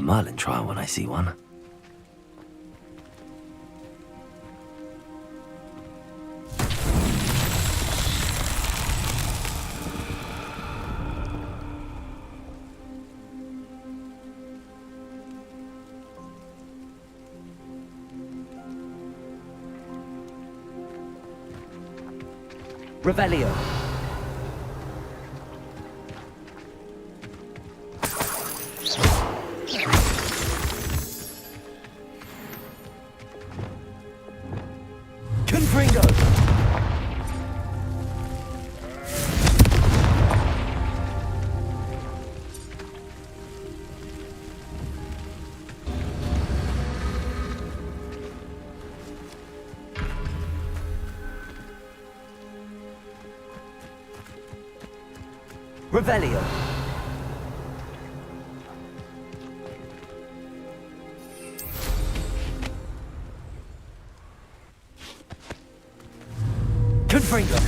a Merlin trial when I see one. Revelio. Confringo. Revelio. Confringo.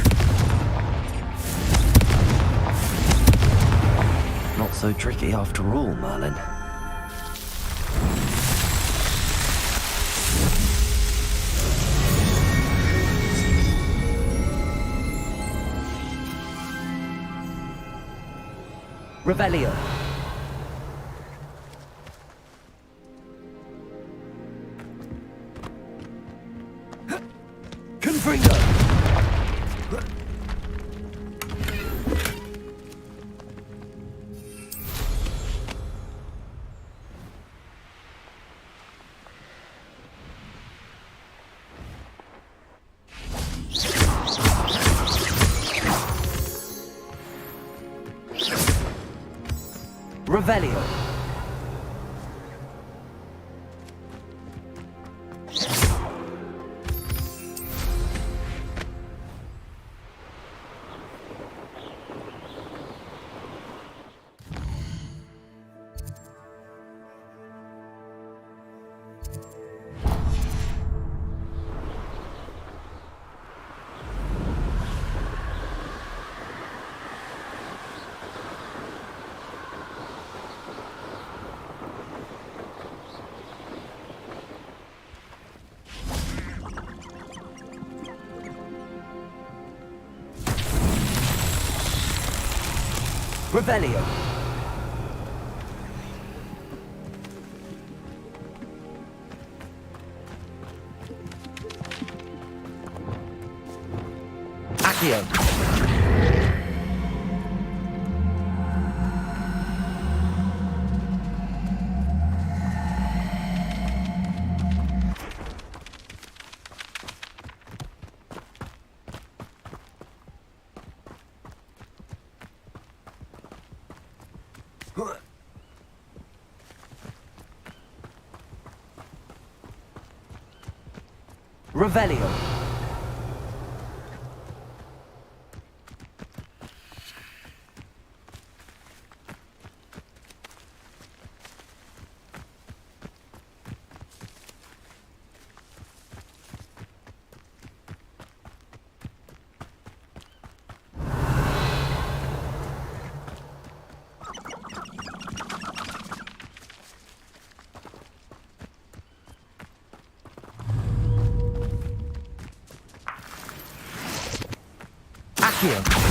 Not so tricky after all, Merlin. Revelio. Confringo. Revelio. Revelio. Accio. Revelio. Accio.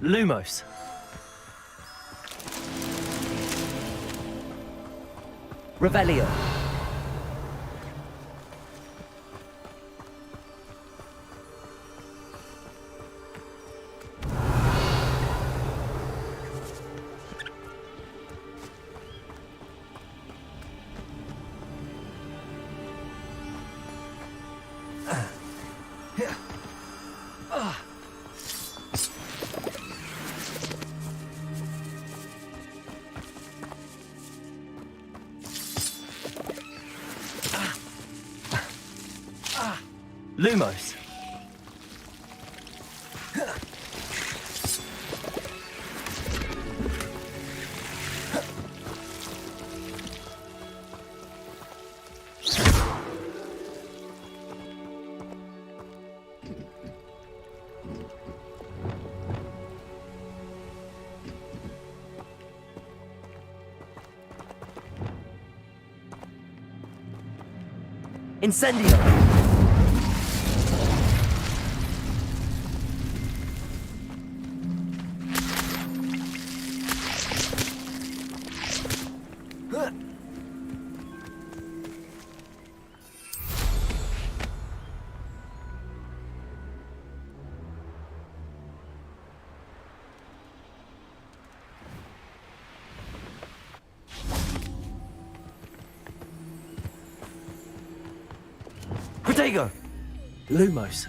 Lumos. Revelio. Lumos. Incendio. Protego. Lumos.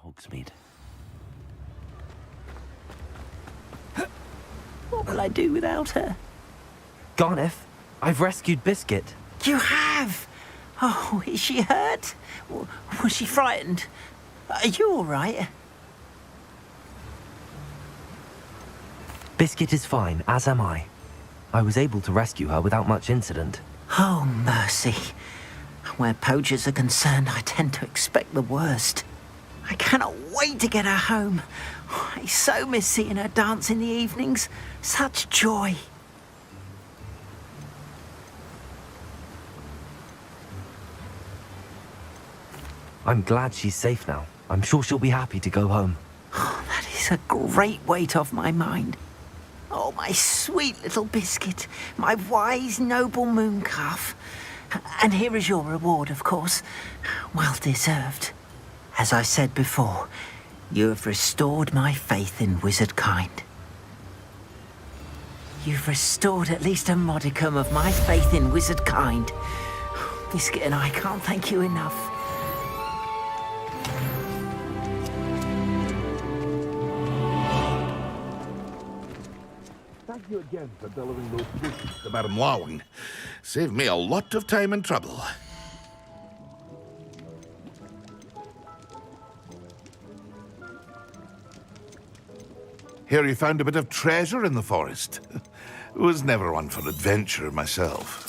Hogsmeade. What will I do without her? Garneth, I've rescued Biscuit. You have? Oh, is she hurt? Was she frightened? Are you all right? Biscuit is fine, as am I. I was able to rescue her without much incident. Oh, mercy. Where poachers are concerned, I tend to expect the worst. I cannot wait to get her home. I so miss seeing her dance in the evenings. Such joy. I'm glad she's safe now. I'm sure she'll be happy to go home. Oh, that is a great weight off my mind. Oh, my sweet little Biscuit, my wise, noble moon calf. And here is your reward, of course. Well deserved. As I said before, you have restored my faith in wizard kind. You've restored at least a modicum of my faith in wizard kind. Biscuit and I can't thank you enough. Thank you again for delivering those biscuits to Madame Lawing. Saved me a lot of time and trouble. Hear you found a bit of treasure in the forest. Was never one for adventure myself.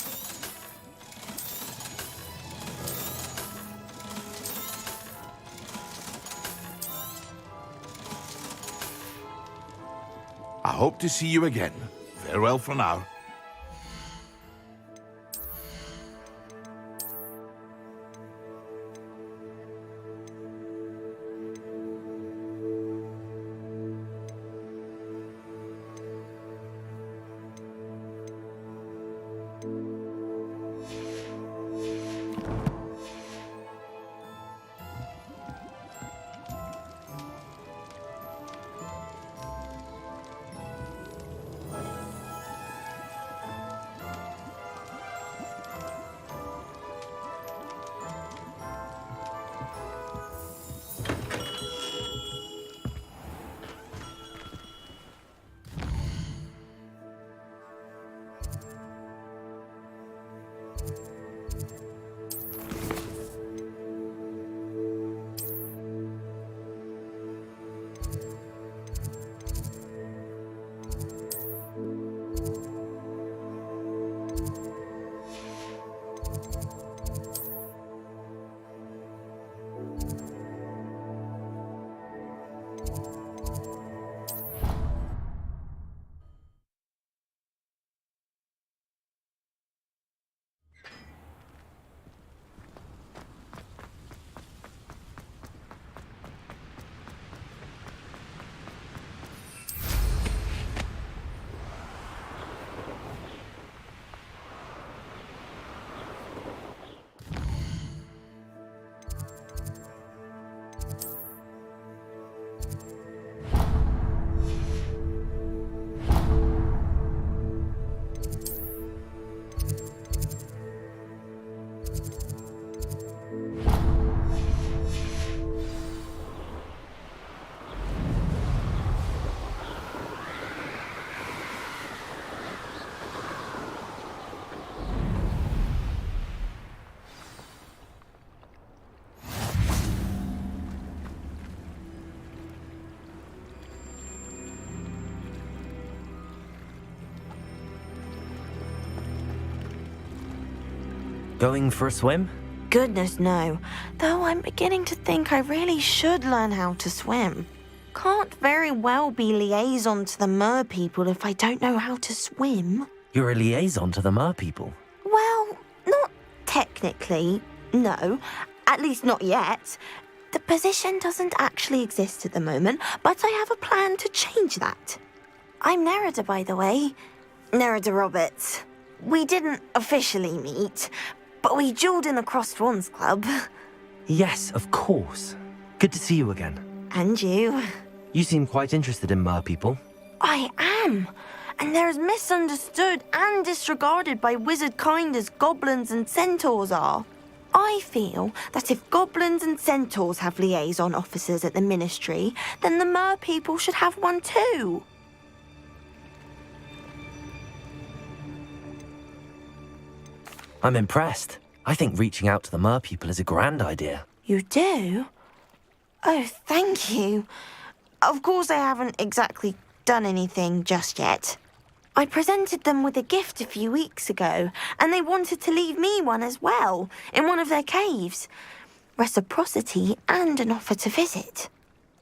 I hope to see you again. Farewell for now. Going for a swim? Goodness, no. Though I'm beginning to think I really should learn how to swim. Can't very well be liaison to the mer people if I don't know how to swim. You're a liaison to the mer people. Well, not technically, no. At least not yet. The position doesn't actually exist at the moment, but I have a plan to change that. I'm Nerida, by the way. Nerida Roberts. We didn't officially meet, but we duelled in the Crossed Wands Club. Yes, of course. Good to see you again. And you. You seem quite interested in mer people. I am. And they're as misunderstood and disregarded by wizard kind as goblins and centaurs are. I feel that if goblins and centaurs have liaison officers at the ministry, then the mer people should have one too. I'm impressed. I think reaching out to the mer people is a grand idea. You do? Oh, thank you. Of course I haven't exactly done anything just yet. I presented them with a gift a few weeks ago, and they wanted to leave me one as well, in one of their caves. Reciprocity and an offer to visit.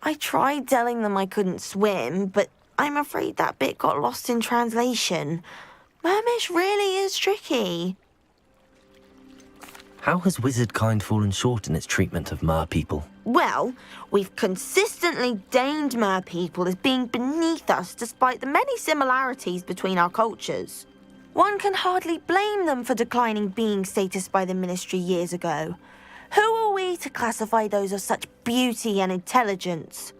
I tried telling them I couldn't swim, but I'm afraid that bit got lost in translation. Mermish really is tricky. How has wizard kind fallen short in its treatment of mer people? Well, we've consistently deemed mer people as being beneath us despite the many similarities between our cultures. One can hardly blame them for declining being status by the ministry years ago. Who are we to classify those of such beauty and intelligence?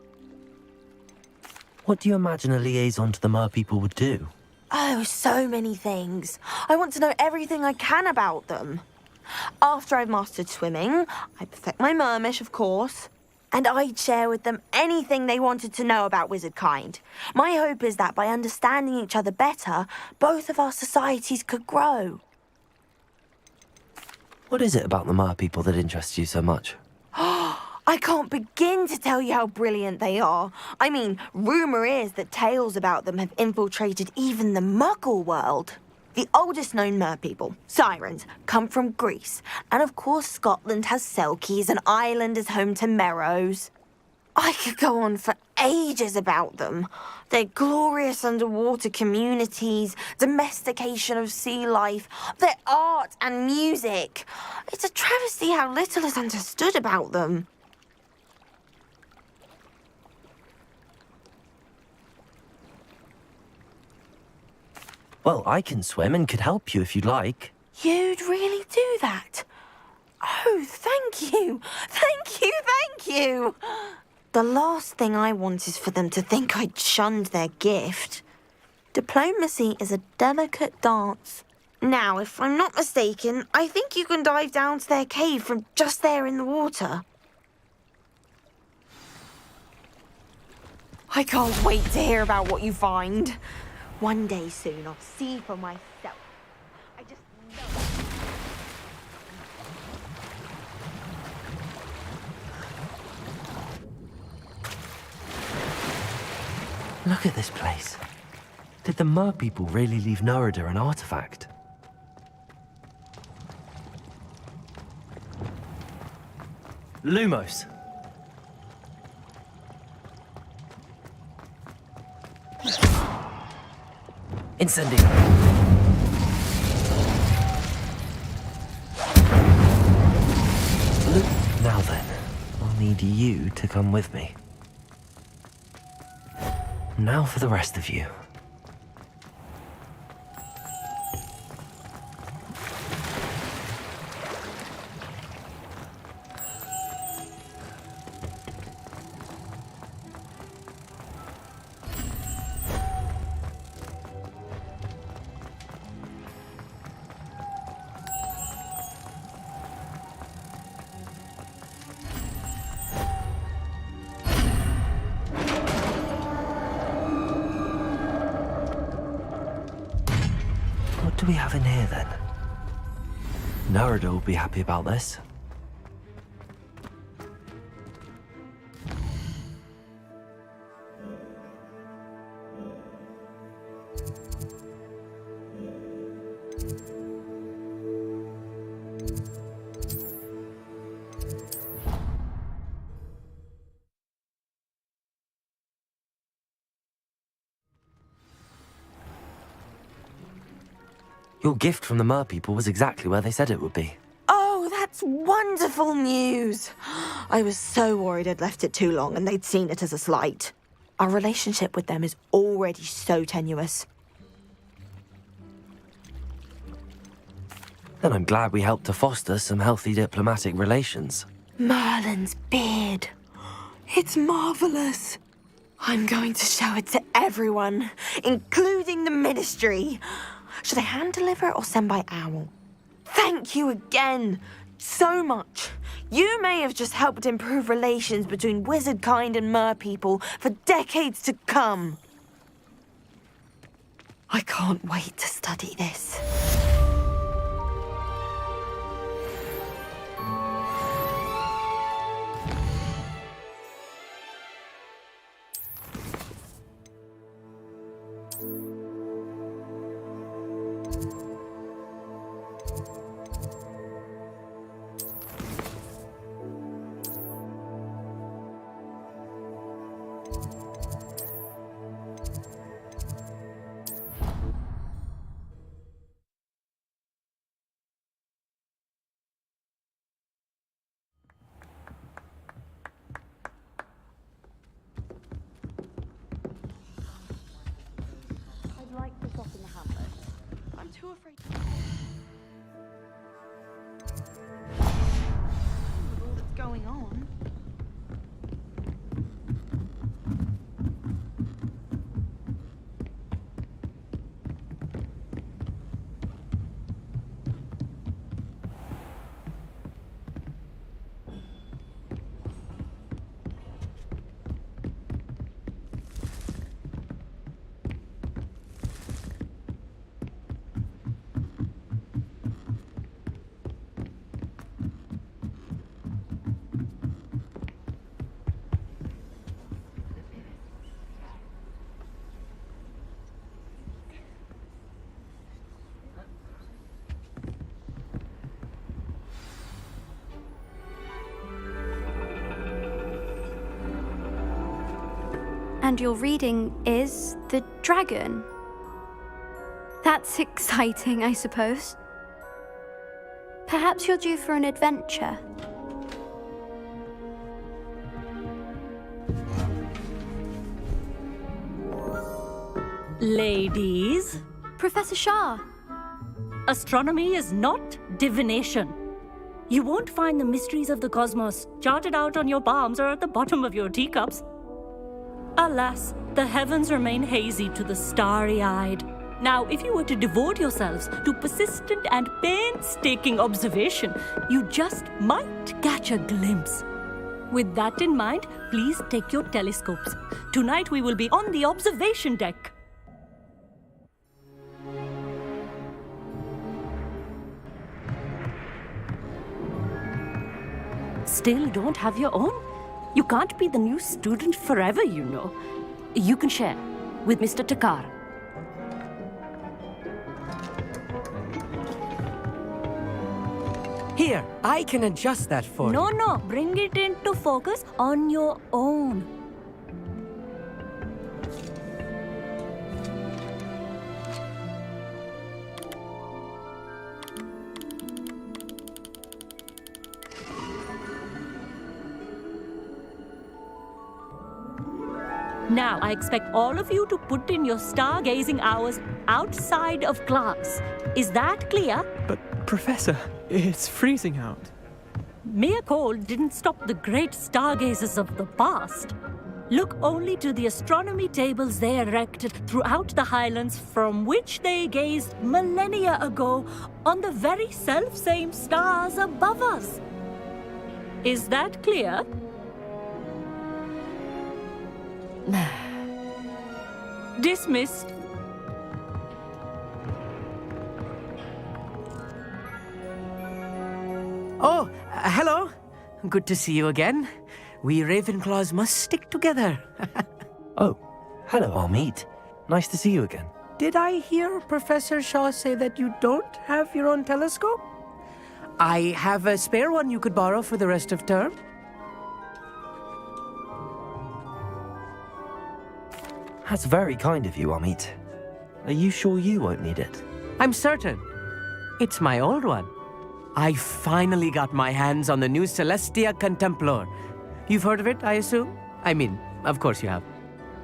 What do you imagine a liaison to the mer people would do? Oh, so many things. I want to know everything I can about them. After I've mastered swimming, I perfect my mermish, of course, and I'd share with them anything they wanted to know about wizard kind. My hope is that by understanding each other better, both of our societies could grow. What is it about the mer people that interests you so much? I can't begin to tell you how brilliant they are. I mean, rumour is that tales about them have infiltrated even the Muggle world. The oldest known mer people, sirens, come from Greece. And of course Scotland has Selkies and Ireland is home to Merrows. I could go on for ages about them. Their glorious underwater communities, domestication of sea life, their art and music. It's a travesty how little is understood about them. Well, I can swim and could help you if you'd like. You'd really do that? Oh, thank you! Thank you, thank you! The last thing I want is for them to think I'd shunned their gift. Diplomacy is a delicate dance. Now, if I'm not mistaken, I think you can dive down to their cave from just there in the water. I can't wait to hear about what you find. One day soon, I'll see for myself. I just know. Look at this place. Did the mer people really leave Nerida an artifact? Lumos. Incendio. Now then, I'll need you to come with me. Now for the rest of you. What do we have in here, then? Nerida will be happy about this. Your gift from the Mer people was exactly where they said it would be. Oh, that's wonderful news. I was so worried I'd left it too long and they'd seen it as a slight. Our relationship with them is already so tenuous. Then I'm glad we helped to foster some healthy diplomatic relations. Merlin's beard. It's marvelous. I'm going to show it to everyone, including the Ministry. Should I hand deliver it or send by owl? Thank you again so much. You may have just helped improve relations between wizard kind and mer people for decades to come. I can't wait to study this. I'd like to stop in the hamlet. I'm too afraid to... With all that's going on. And your reading is The Dragon. That's exciting, I suppose. Perhaps you're due for an adventure. Ladies, Professor Shah. astronomy is not divination. You won't find the mysteries of the cosmos charted out on your palms or at the bottom of your teacups. Alas, the heavens remain hazy to the starry-eyed. Now, if you were to devote yourselves to persistent and painstaking observation, you just might catch a glimpse. With that in mind, please take your telescopes. Tonight we will be on the observation deck. Still don't have your own? You can't be the new student forever, you know. You can share with Mr. Takar. Here, I can adjust that for you. No, bring it into focus on your own. Now, I expect all of you to put in your stargazing hours outside of class. Is that clear? But, Professor, it's freezing out. Mere cold didn't stop the great stargazers of the past. Look only to the astronomy tables they erected throughout the highlands from which they gazed millennia ago on the very self-same stars above us. Is that clear? Dismissed. Oh, hello. Good to see you again. We Ravenclaws must stick together. Oh, hello, Amit. Nice to see you again. Did I hear Professor Shaw say that you don't have your own telescope? I have a spare one you could borrow for the rest of term. That's very kind of you, Amit. Are you sure you won't need it? I'm certain. It's my old one. I finally got my hands on the new Celestia Contemplar. You've heard of it, I assume? I mean, of course you have.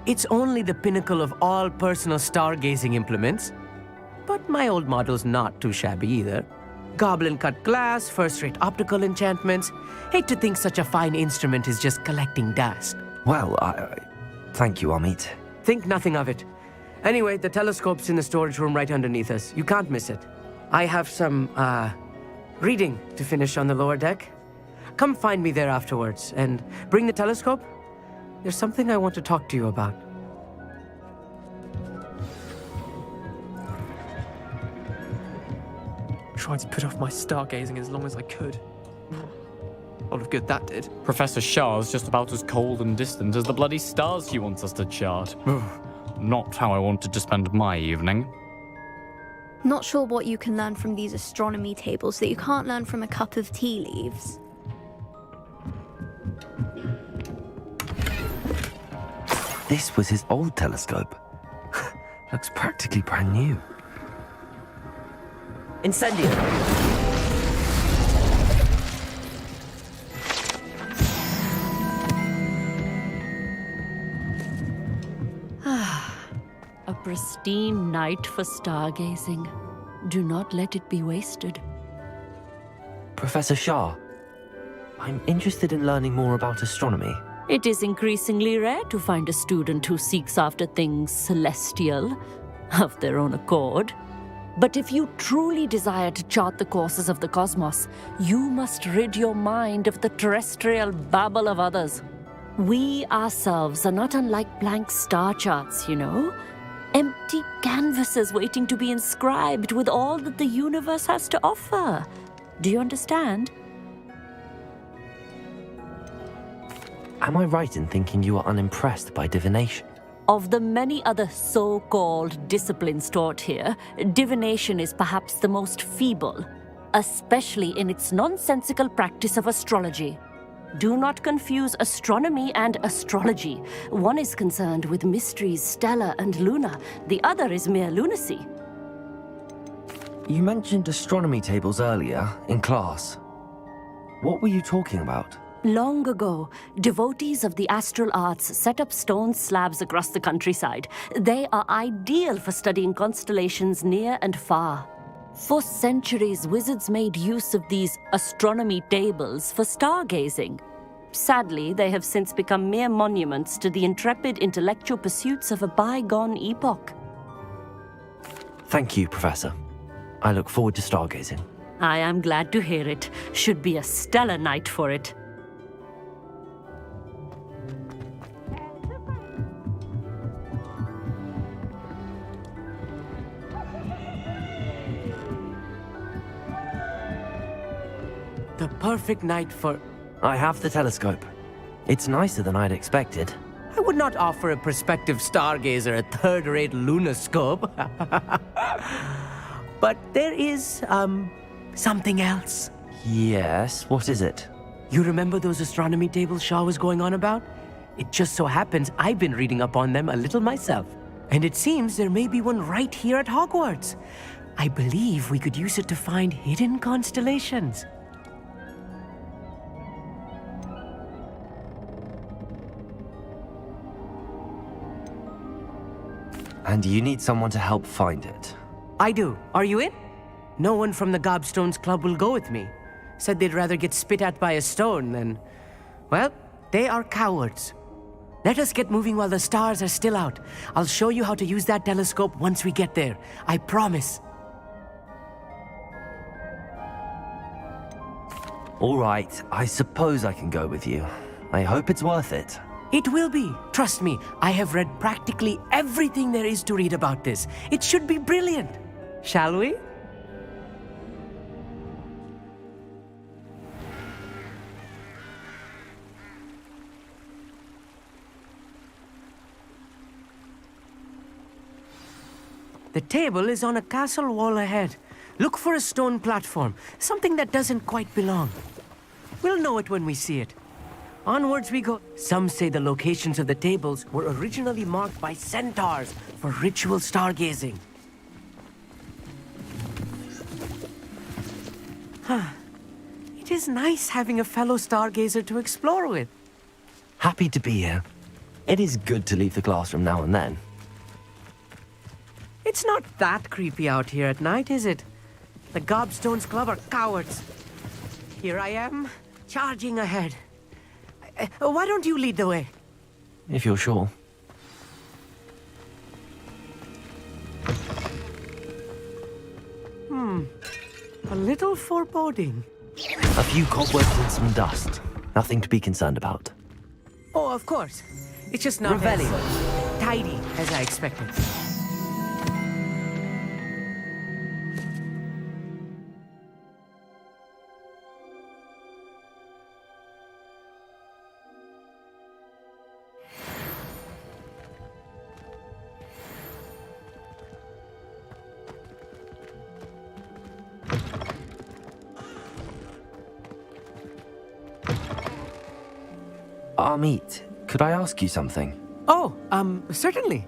It's only the pinnacle of all personal stargazing implements. But my old model's not too shabby either. Goblin-cut glass, first-rate optical enchantments. Hate to think such a fine instrument is just collecting dust. Well, thank you, Amit. Think nothing of it. Anyway, the telescope's in the storage room right underneath us. You can't miss it. I have some, reading to finish on the lower deck. Come find me there afterwards, and bring the telescope. There's something I want to talk to you about. Tried to put off my stargazing as long as I could. A lot of good that did. Professor Shah's just about as cold and distant as the bloody stars she wants us to chart. Not how I wanted to spend my evening. Not sure what you can learn from these astronomy tables that you can't learn from a cup of tea leaves. This was his old telescope. Looks practically brand new. Incendio! A pristine night for stargazing. Do not let it be wasted. Professor Shah, I'm interested in learning more about astronomy. It is increasingly rare to find a student who seeks after things celestial, of their own accord. But if you truly desire to chart the courses of the cosmos, you must rid your mind of the terrestrial babble of others. We ourselves are not unlike blank star charts, you know. Empty canvases waiting to be inscribed with all that the universe has to offer. Do you understand? Am I right in thinking you are unimpressed by divination? Of the many other so-called disciplines taught here, divination is perhaps the most feeble, especially in its nonsensical practice of astrology. Do not confuse astronomy and astrology. One is concerned with mysteries stellar and lunar, the other is mere lunacy. You mentioned astronomy tables earlier, in class. What were you talking about? Long ago, devotees of the astral arts set up stone slabs across the countryside. They are ideal for studying constellations near and far. For centuries, wizards made use of these astronomy tables for stargazing. Sadly, they have since become mere monuments to the intrepid intellectual pursuits of a bygone epoch. Thank you, Professor. I look forward to stargazing. I am glad to hear it. Should be a stellar night for it. The perfect night for... I have the telescope. It's nicer than I'd expected. I would not offer a prospective stargazer a third-rate lunoscope. But there is, something else. Yes, what is it? You remember those astronomy tables Shaw was going on about? It just so happens I've been reading up on them a little myself. And it seems there may be one right here at Hogwarts. I believe we could use it to find hidden constellations. And you need someone to help find it. I do. Are you in? No one from the Gobstones Club will go with me. Said they'd rather get spit at by a stone than... Well, they are cowards. Let us get moving while the stars are still out. I'll show you how to use that telescope once we get there. I promise. All right, I suppose I can go with you. I hope it's worth it. It will be. Trust me, I have read practically everything there is to read about this. It should be brilliant. Shall we? The table is on a castle wall ahead. Look for a stone platform, something that doesn't quite belong. We'll know it when we see it. Onwards we go. Some say the locations of the tables were originally marked by centaurs for ritual stargazing. It is nice having a fellow stargazer to explore with. Happy to be here. It is good to leave the classroom now and then. It's not that creepy out here at night, is it? The Gobstones Club are cowards. Here I am, charging ahead. Why don't you lead the way? If you're sure. A little foreboding. A few cobwebs and some dust. Nothing to be concerned about. Oh, of course. It's just not Revelio. as tidy as I expected. Amit, could I ask you something? Oh, certainly.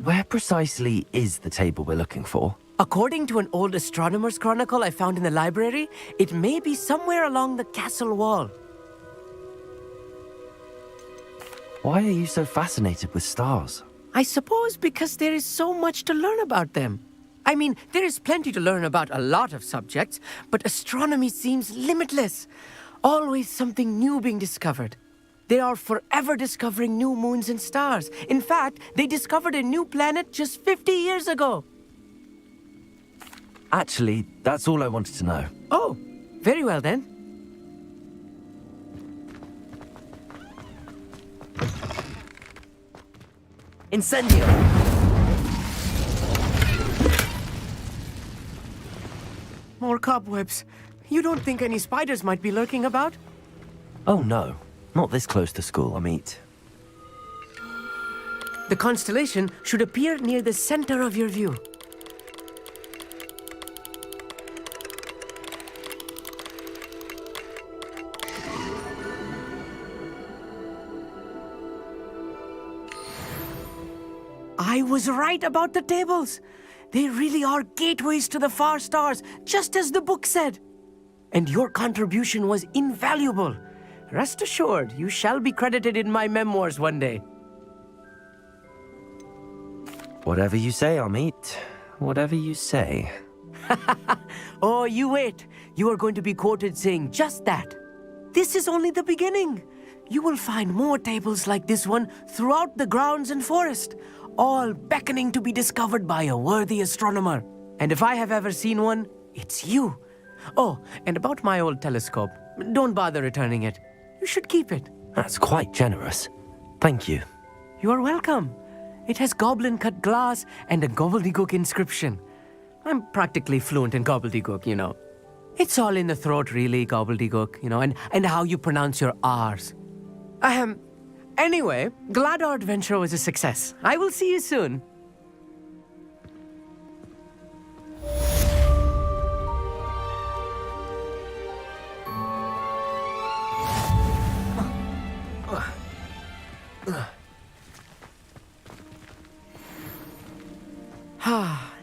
Where precisely is the table we're looking for? According to an old astronomer's chronicle I found in the library, it may be somewhere along the castle wall. Why are you so fascinated with stars? I suppose because there is so much to learn about them. I mean, there is plenty to learn about a lot of subjects, but astronomy seems limitless. Always something new being discovered. They are forever discovering new moons and stars. In fact, they discovered a new planet just 50 years ago. Actually, that's all I wanted to know. Oh, very well then. Incendio! More cobwebs. You don't think any spiders might be lurking about? Oh no, not this close to school, Amit. The constellation should appear near the center of your view. I was right about the tables. They really are gateways to the far stars, just as the book said. And your contribution was invaluable. Rest assured, you shall be credited in my memoirs one day. Whatever you say, Amit. Whatever you say. Oh, you wait. You are going to be quoted saying just that. This is only the beginning. You will find more tables like this one throughout the grounds and forest, all beckoning to be discovered by a worthy astronomer. And if I have ever seen one, it's you. Oh, and about my old telescope, don't bother returning it. You should keep it. That's quite generous. Thank you. You are welcome. It has goblin-cut glass and a gobbledygook inscription. I'm practically fluent in gobbledygook, you know. It's all in the throat, really, gobbledygook, you know, and how you pronounce your R's. Anyway, glad our adventure was a success. I will see you soon.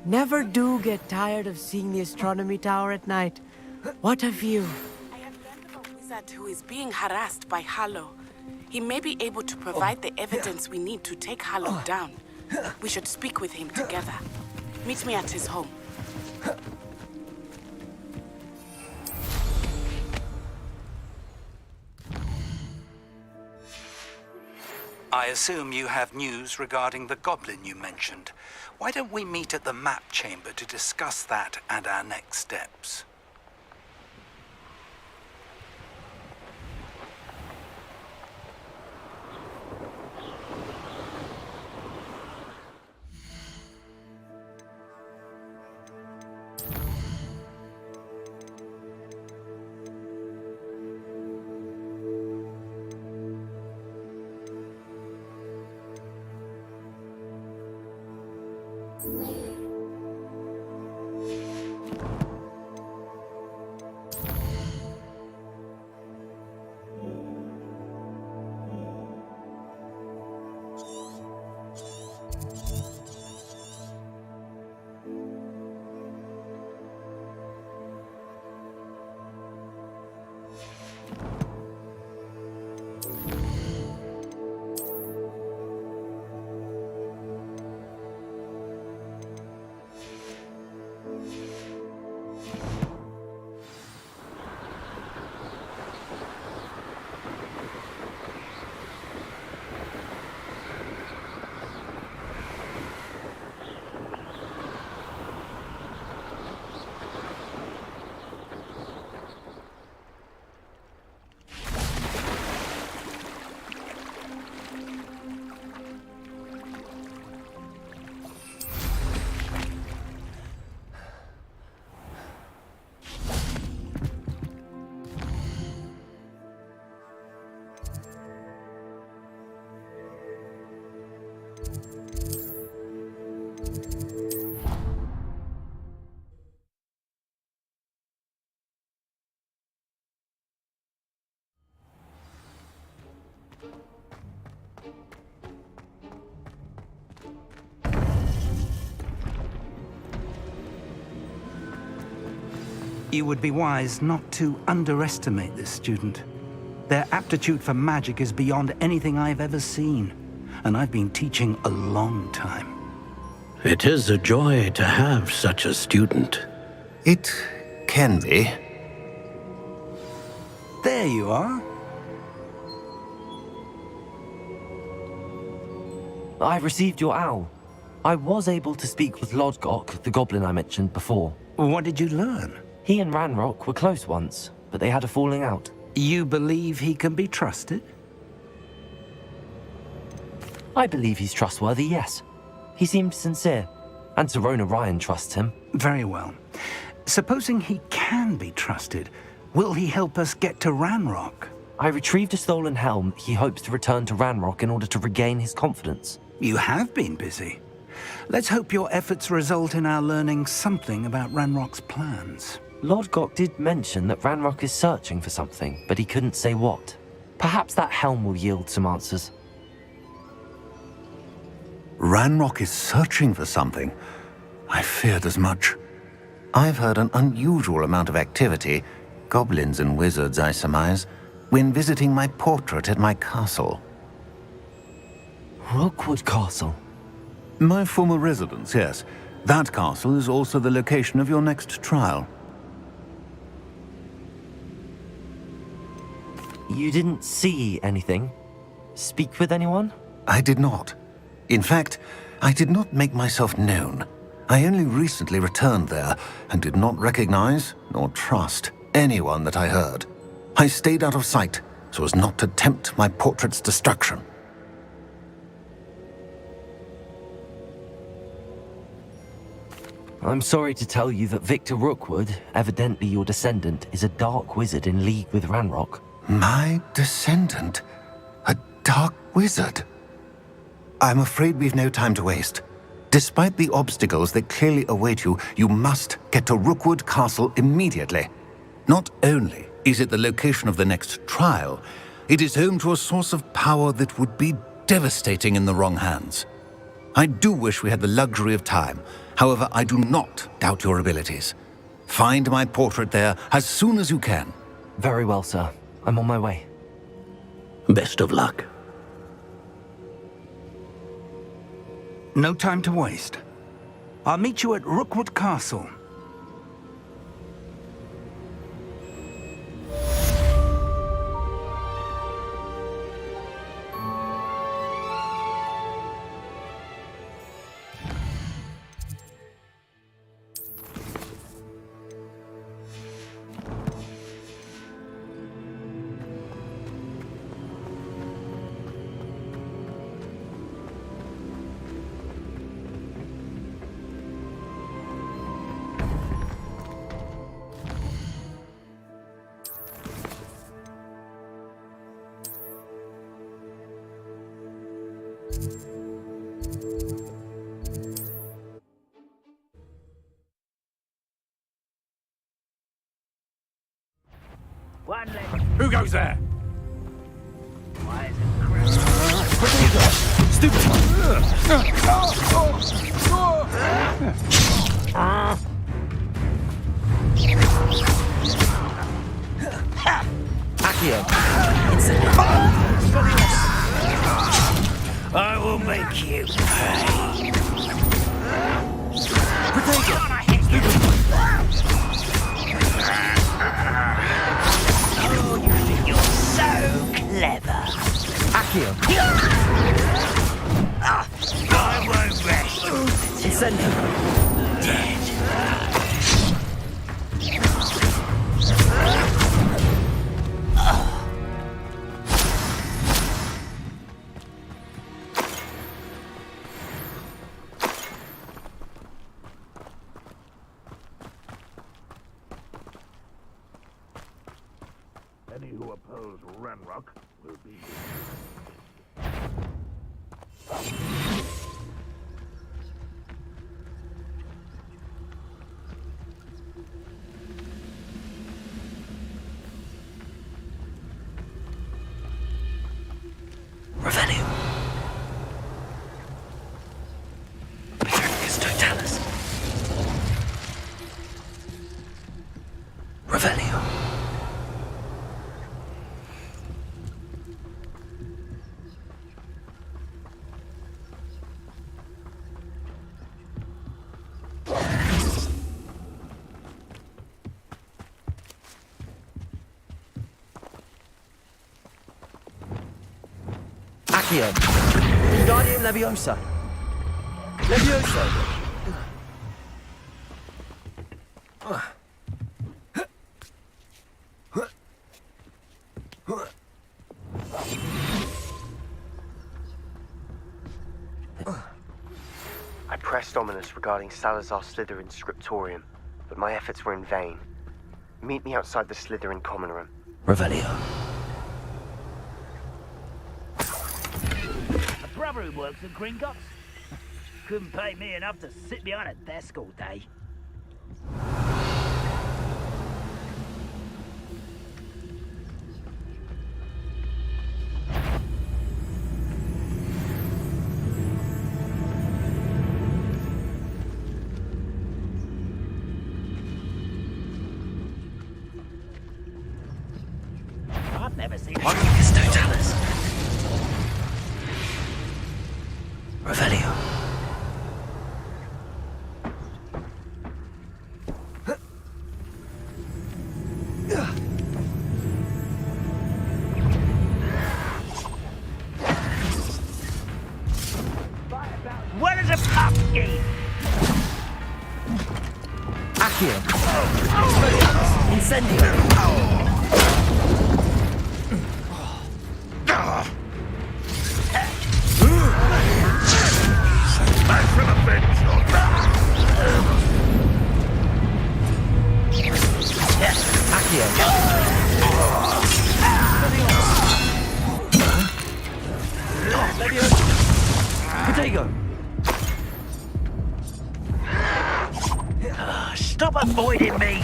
Never do get tired of seeing the astronomy tower at night. What a view. I have learned of a wizard who is being harassed by Harlow. He may be able to provide the evidence we need to take Harlow down. We should speak with him together. Meet me at his home. I assume you have news regarding the goblin you mentioned. Why don't we meet at the map chamber to discuss that and our next steps? You would be wise not to underestimate this student. Their aptitude for magic is beyond anything I've ever seen, and I've been teaching a long time. It is a joy to have such a student. It can be. There you are. I received your owl. I was able to speak with Lodgok, the goblin I mentioned before. What did you learn? He and Ranrock were close once, but they had a falling out. You believe he can be trusted? I believe he's trustworthy, yes. He seemed sincere, and Serona Ryan trusts him. Very well. Supposing he can be trusted, will he help us get to Ranrock? I retrieved a stolen helm he hopes to return to Ranrock in order to regain his confidence. You have been busy. Let's hope your efforts result in our learning something about Ranrock's plans. Lodgok did mention that Ranrock is searching for something, but he couldn't say what. Perhaps that helm will yield some answers. Ranrock is searching for something. I feared as much. I've heard an unusual amount of activity, goblins and wizards, I surmise, when visiting my portrait at my castle. Rookwood Castle? My former residence, yes. That castle is also the location of your next trial. You didn't see anything? Speak with anyone? I did not. In fact, I did not make myself known. I only recently returned there and did not recognize nor trust anyone that I heard. I stayed out of sight so as not to tempt my portrait's destruction. I'm sorry to tell you that Victor Rookwood, evidently your descendant, is a dark wizard in league with Ranrock. My descendant? A dark wizard? I'm afraid we've no time to waste. Despite the obstacles that clearly await you, you must get to Rookwood Castle immediately. Not only is it the location of the next trial, it is home to a source of power that would be devastating in the wrong hands. I do wish we had the luxury of time. However, I do not doubt your abilities. Find my portrait there as soon as you can. Very well, sir. I'm on my way. Best of luck. No time to waste. I'll meet you at Rookwood Castle. Who goes there? I will make you pay. Oh, you think you're so clever. Accio. I won't rest. Incendio. Dead. Any who oppose Ranrock will be... Revenue. Paternicus totalis. Accio. Wingardium Leviosa. Leviosa. I pressed Ominous regarding Salazar Slytherin's scriptorium, but my efforts were in vain. Meet me outside the Slytherin common room. Revelio. A brother who works at Gringotts. Couldn't pay me enough to sit behind a desk all day. I've never seen Marcus Totalis. Revelio. What is a pumpkin? Accio. Incendio. Potato. Stop avoiding me!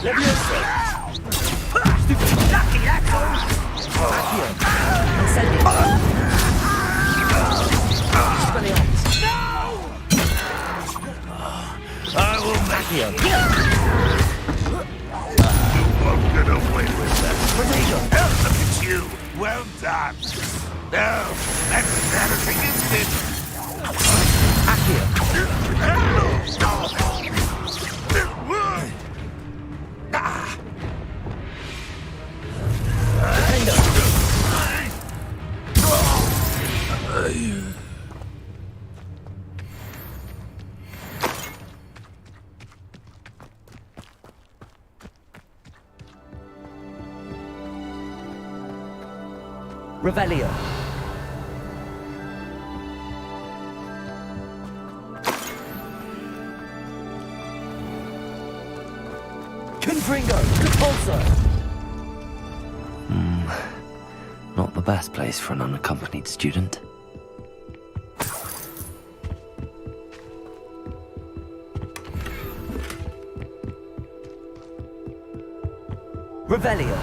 Leviosa. Lucky, that's all! Accio. Incendio. Expelliarmus. I will make Accio. Won't get away with that. Potato. Oh, look at you. Well done. Now, that's everything, isn't it? Accio. Revelio. Confringo. Repulsor. Not the best place for an unaccompanied student. Revelio.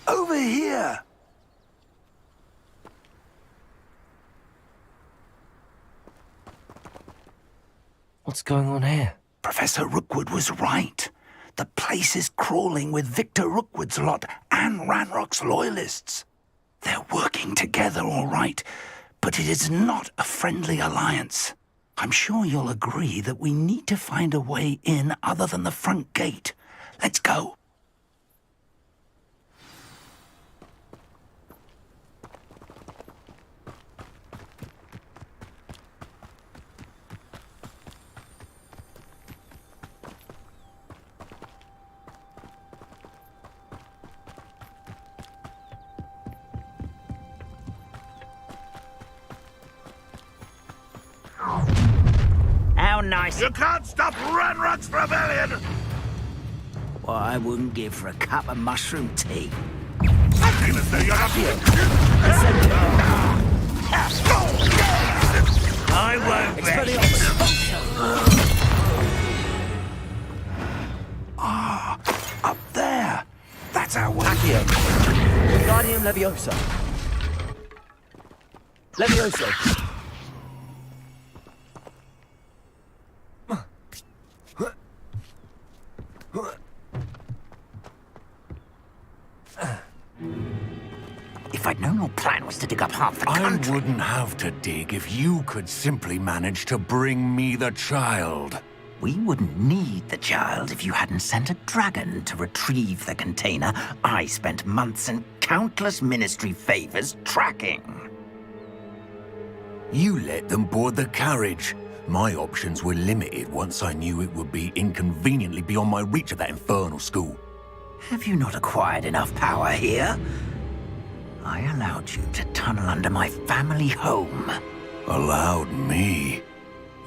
Over here! What's going on here? Professor Rookwood was right. The place is crawling with Victor Rookwood's lot and Ranrock's loyalists. They're working together all right, but it is not a friendly alliance. I'm sure you'll agree that we need to find a way in other than the front gate. Let's go. one nice. You can't stop Ranrock's rebellion! What I wouldn't give for a cup of mushroom tea. I won't Up there. That's our way. Guardian Leviosa. Leviosa. If I'd known your plan was to dig up half the country... I wouldn't have to dig if you could simply manage to bring me the child. We wouldn't need the child if you hadn't sent a dragon to retrieve the container I spent months and countless ministry favors tracking. You let them board the carriage. My options were limited once I knew it would be inconveniently beyond my reach at that infernal school. Have you not acquired enough power here? I allowed you to tunnel under my family home. Allowed me?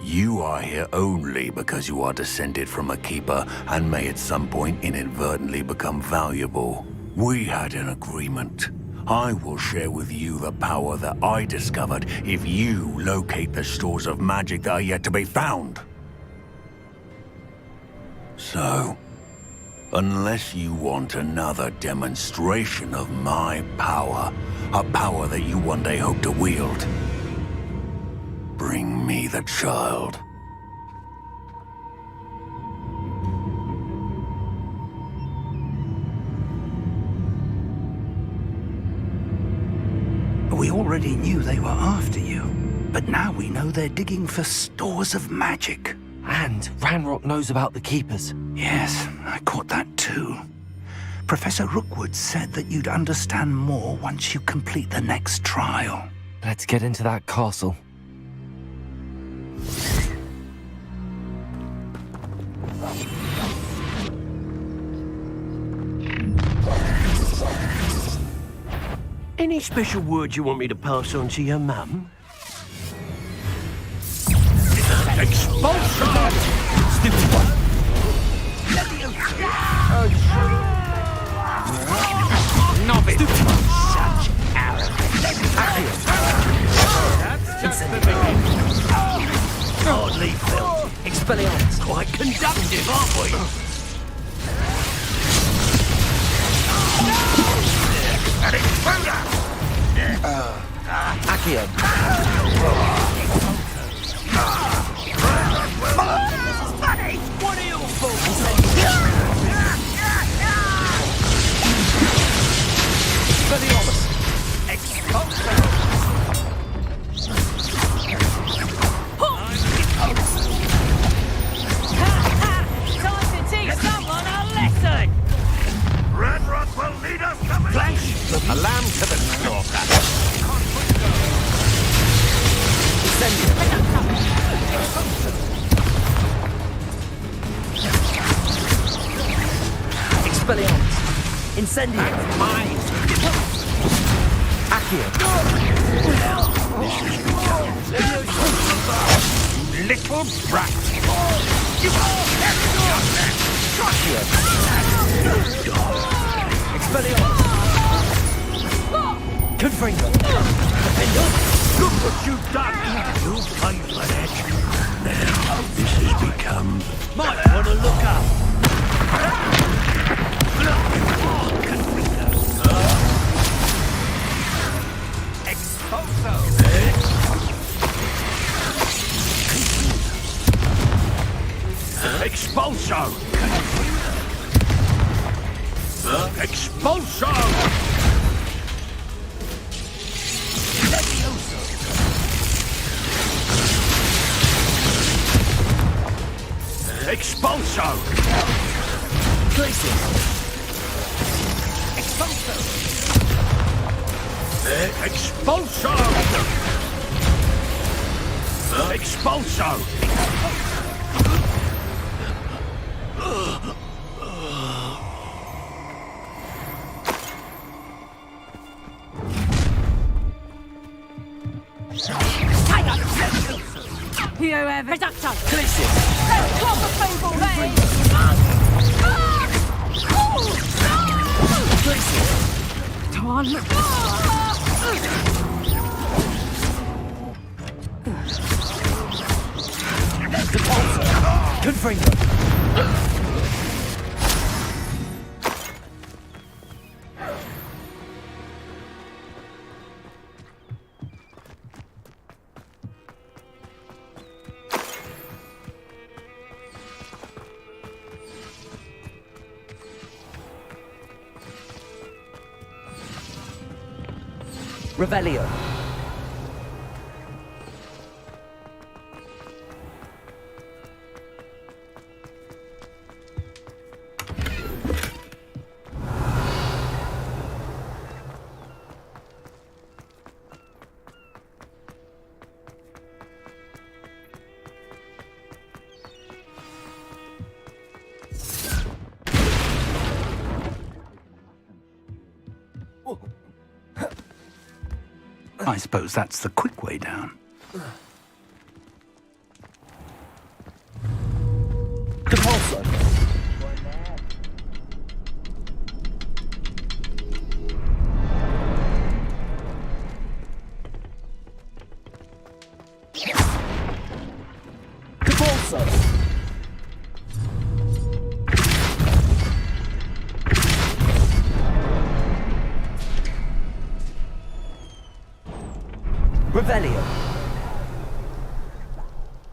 You are here only because you are descended from a keeper and may at some point inadvertently become valuable. We had an agreement. I will share with you the power that I discovered if you locate the stores of magic that are yet to be found. So, unless you want another demonstration of my power, a power that you one day hope to wield, bring me the child. We already knew they were after you, but now we know they're digging for stores of magic. And Ranrock knows about the Keepers. Yes, I caught that too. Professor Rookwood said that you'd understand more once you complete the next trial. Let's get into that castle. Any special words you want me to pass on to your mum? Expulsion! Stupid one! Novice! Stupid one! Such arrogance! That's just the beginning. Hardly built. Expelliarmus. Quite conductive, aren't we? An exploder! Accio. What are you fools? Expelliarmus. Time to teach someone a lesson! Ranrock will lead us to Flash! A lamb to the slaughter! Expelliarmus. Incendio. Mine! Accio. little brat! Accio. Expelliarmus. Confringo. Look what you've done! You'll pay for that. Now, this has become... Might want to look up. Expulso! Expulso! Expulso! Expulso! Glacier. Expulso! Expulso! Expulso! Whoever. Reduction. Glacius! Let's clock a feeble man. Glacius! Come on. Depulsor! Confringo! Revelio. I suppose that's the quick way down. Depulsor! Depulsor! Revelio.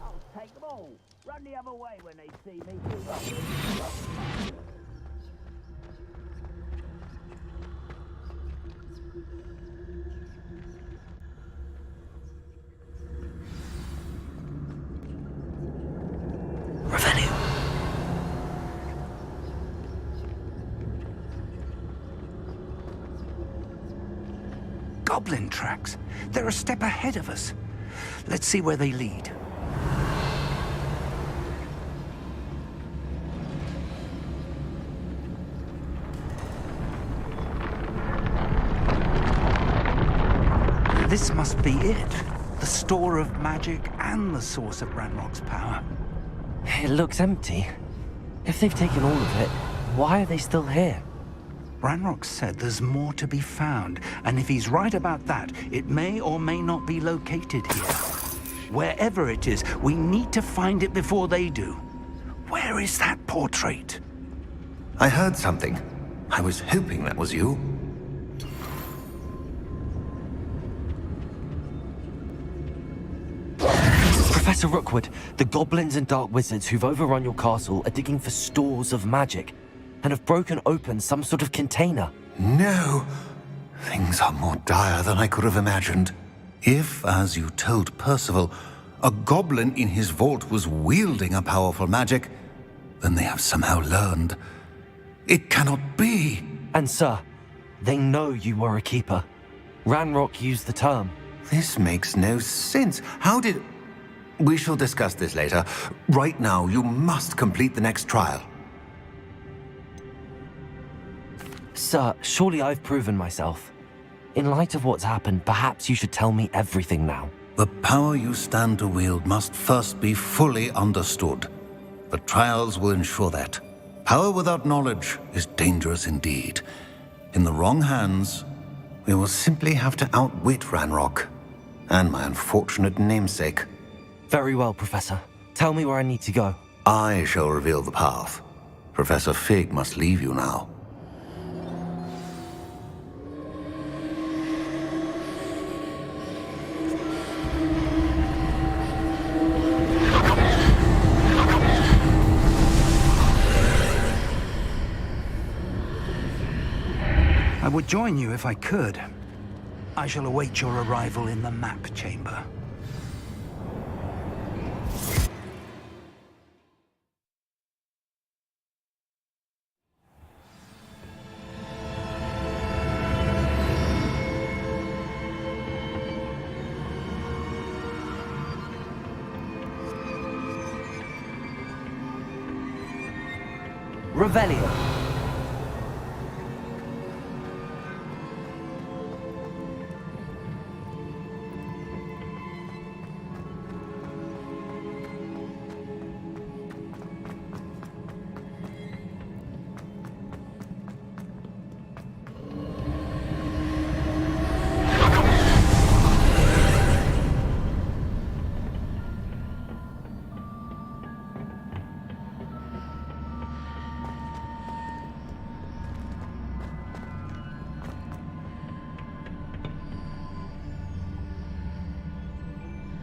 I'll take them all. Run the other way when they see me. Revelio. Goblin tracks. They're a step ahead of us. Let's see where they lead. This must be it. The store of magic and the source of Ranrock's power. It looks empty. If they've taken all of it, why are they still here? Ranrock said there's more to be found, and if he's right about that, it may or may not be located here. Wherever it is, we need to find it before they do. Where is that portrait? I heard something. I was hoping that was you. Professor Rookwood, the goblins and dark wizards who've overrun your castle are digging for stores of magic and have broken open some sort of container. No! Things are more dire than I could have imagined. If, as you told Percival, a goblin in his vault was wielding a powerful magic, then they have somehow learned. It cannot be! And sir, they know you were a keeper. Ranrock used the term. This makes no sense. How did... We shall discuss this later. Right now, you must complete the next trial. Sir, surely I've proven myself. In light of what's happened, perhaps you should tell me everything now. The power you stand to wield must first be fully understood. The trials will ensure that. Power without knowledge is dangerous indeed. In the wrong hands, we will simply have to outwit Ranrock and my unfortunate namesake. Very well, Professor. Tell me where I need to go. I shall reveal the path. Professor Fig must leave you now. I would join you if I could. I shall await your arrival in the map chamber. Revelio.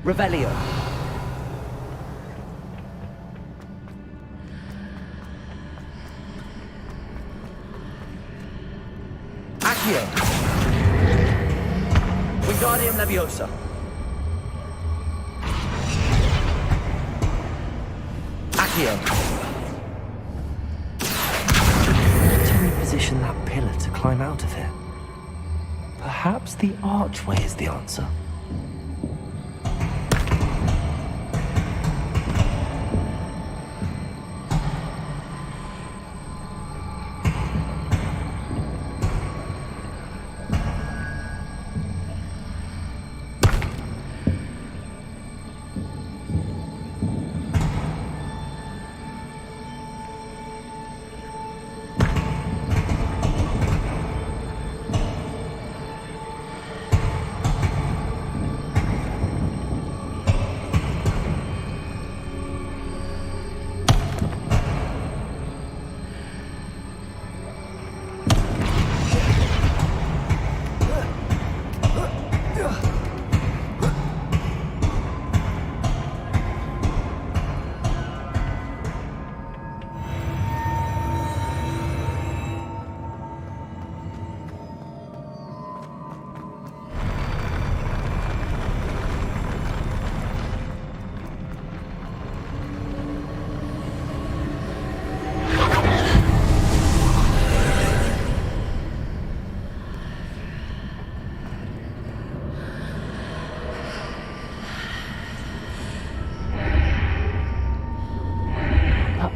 Revelio. Accio. Wingardium Leviosa. Accio. Where do we position that pillar to climb out of here? Perhaps the archway is the answer.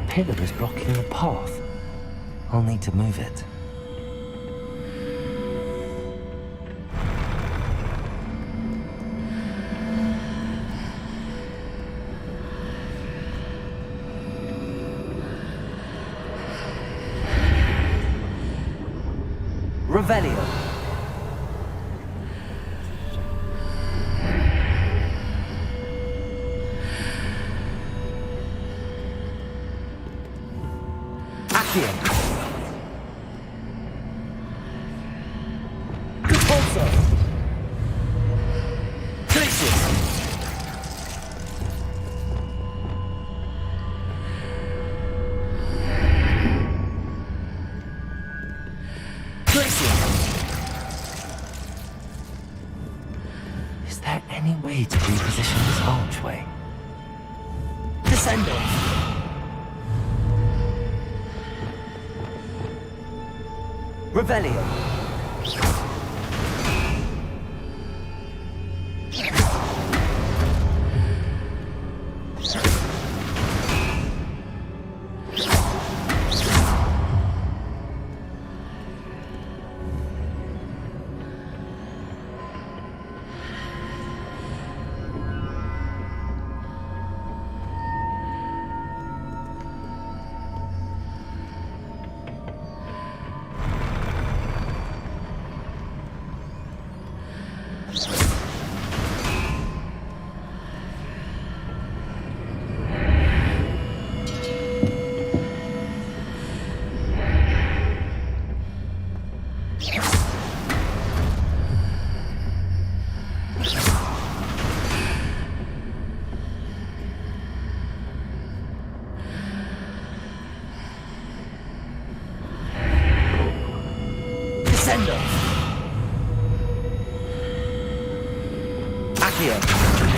Pillar is blocking the path. I'll need to move it. Revelio. Accio. Repulso. Glacius. Glacius. Is there any way to reposition this archway? Descendo. Revelio. Descendo. Accio.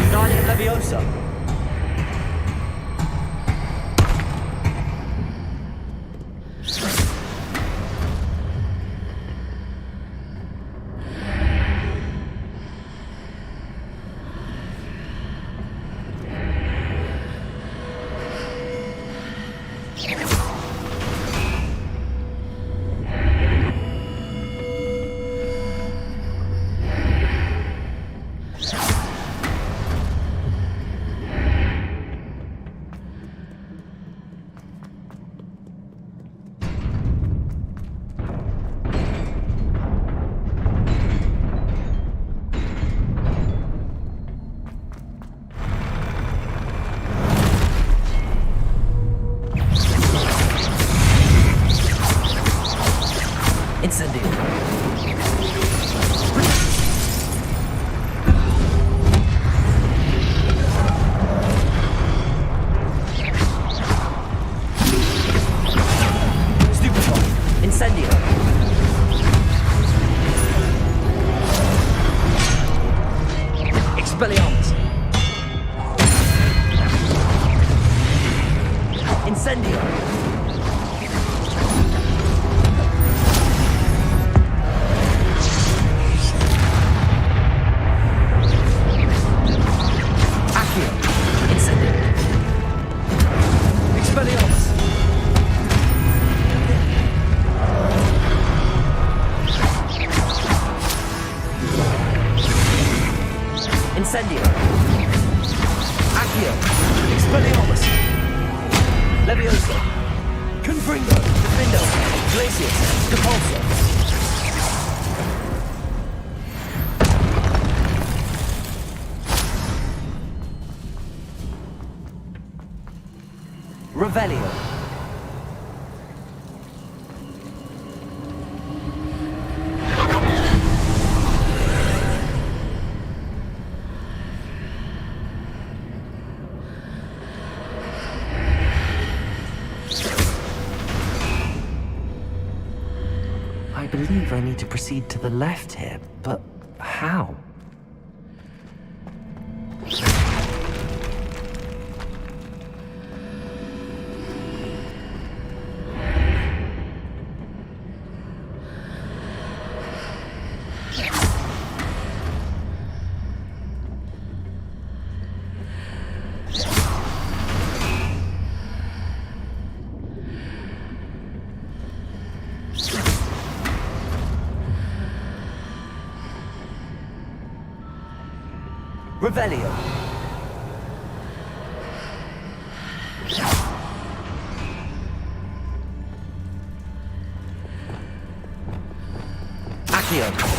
Wingardium Leviosa. Expelliarmus! Incendio! Accio! Incendio! Expelliarmus! Incendio! Accio! Expelliarmus! Levioso! Confringo! Defindo! Glacius! Depulso! Revelio! I believe I need to proceed to the left here, but how? Revelio! Accio!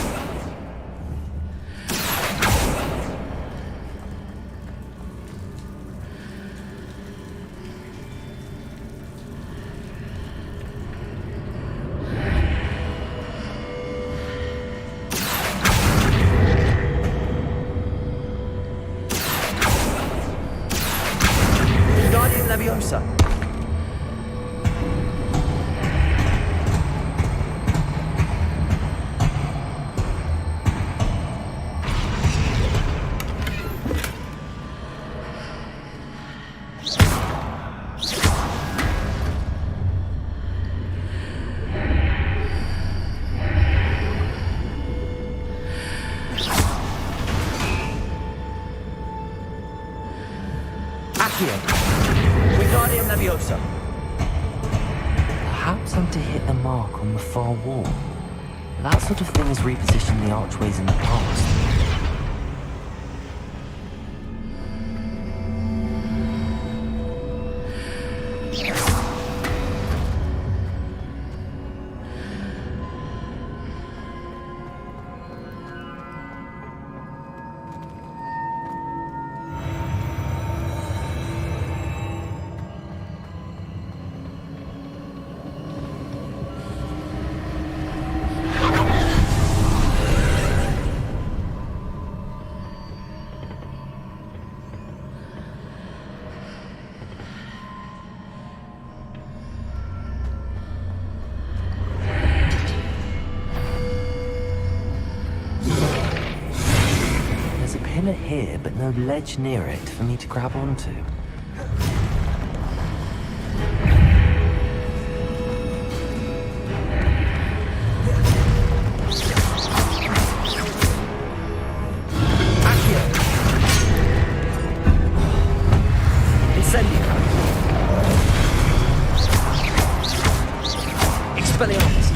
Leviosa! Accio! Wingardium Leviosa! Perhaps I'm to hit the mark on the far wall. That sort of thing has repositioned the archways in the past. Pillar here, but no ledge near it for me to grab onto. Accio! Incendio! Expelliarmus!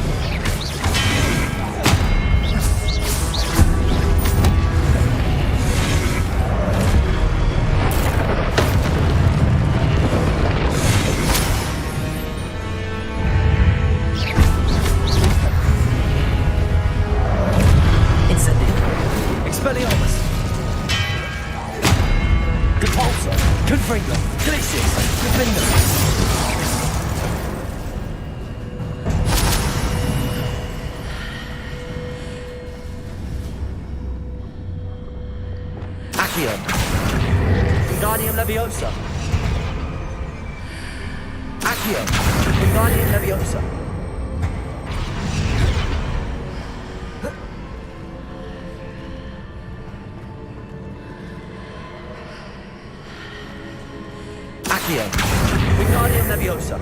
Expelliarmus! Depulso! Confringo! Glacius! Defindo! Accio! Wingardium Leviosa! Accio! Wingardium Leviosa! Accio. Wingardium Leviosa.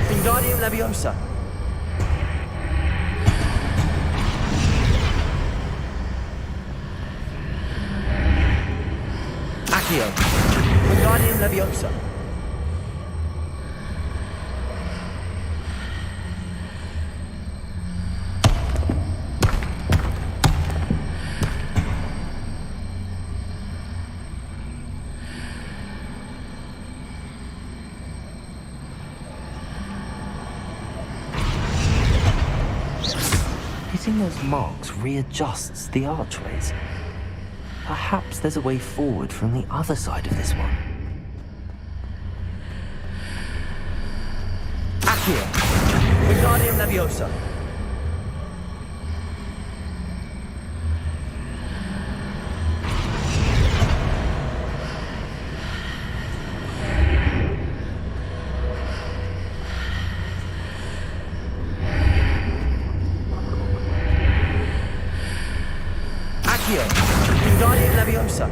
Wingardium Leviosa. Accio. Wingardium Leviosa. Hitting those marks readjusts the archways. Perhaps there's a way forward from the other side of this one. Accio. Wingardium Leviosa. Accio. Wingardium Leviosa.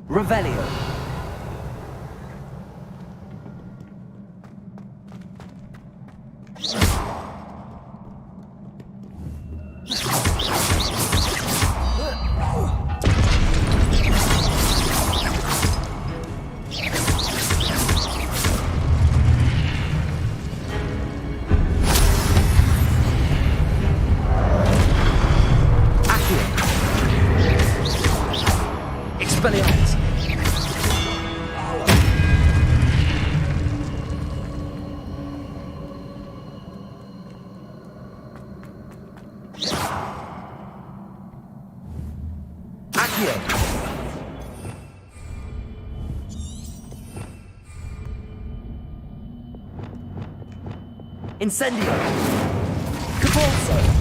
Revelio. Expelliarmus. Accio. Incendio. Capulso.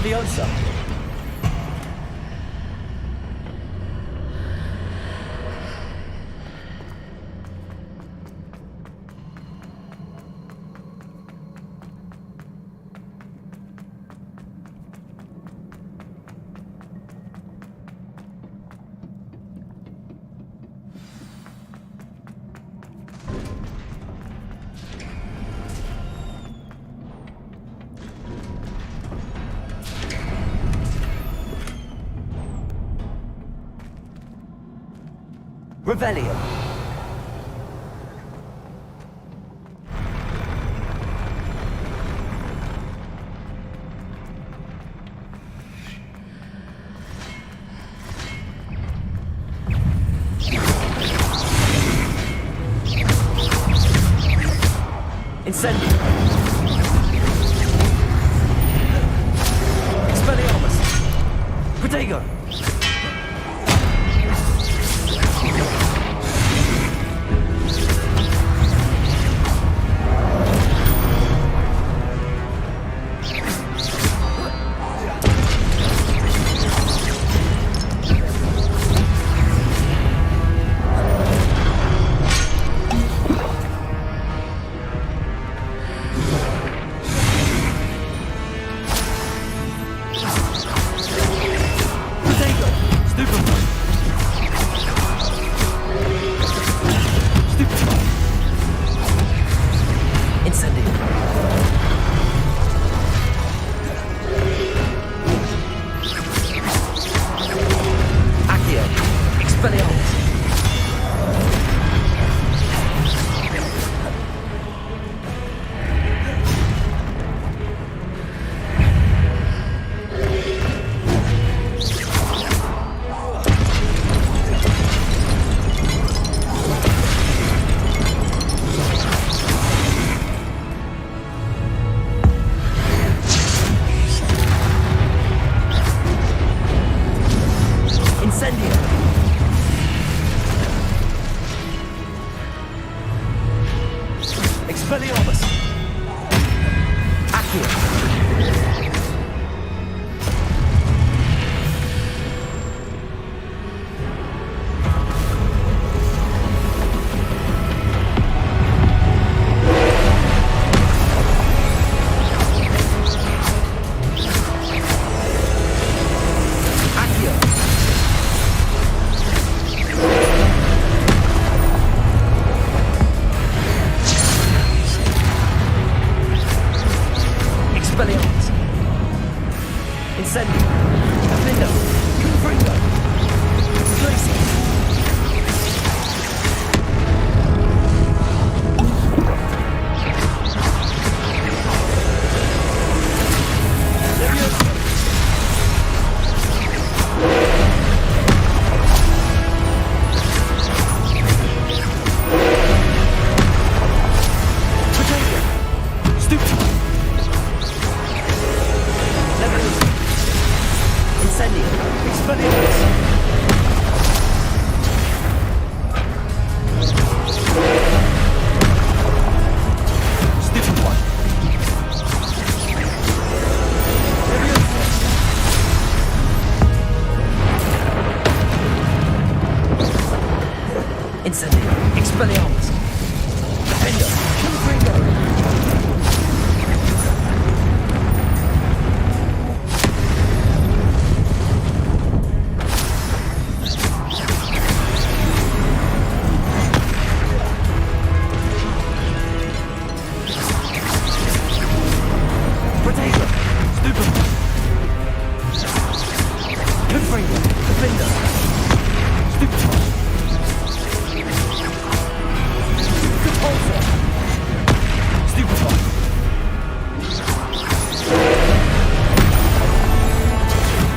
Leviosa. Revelio. Incendio. Expelliarmus. Protego. Expelliarmus! Accio! Expelliarmus! Incendio! Lindo! Confringo! Glacius! Incendio! Expelliarmus! Stupid one! Incendio! Expelliarmus! Defender! Confringo! Protego! Stupid! Confringo! Defender! Stupid! Repulsor! Stupid!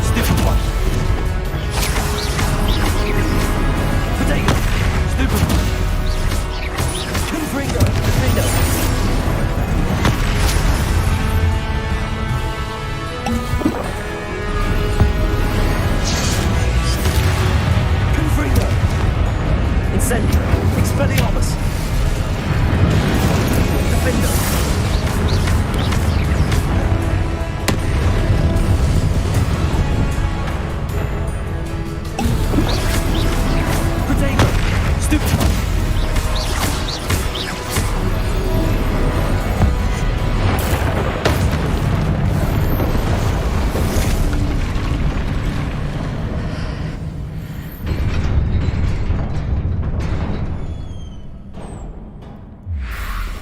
Stupid one! Protego! Stupid! Confringo! Defender! Confringo!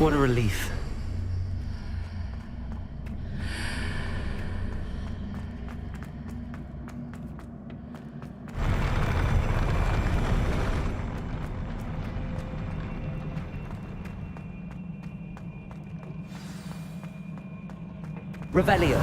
What a relief. Revelio.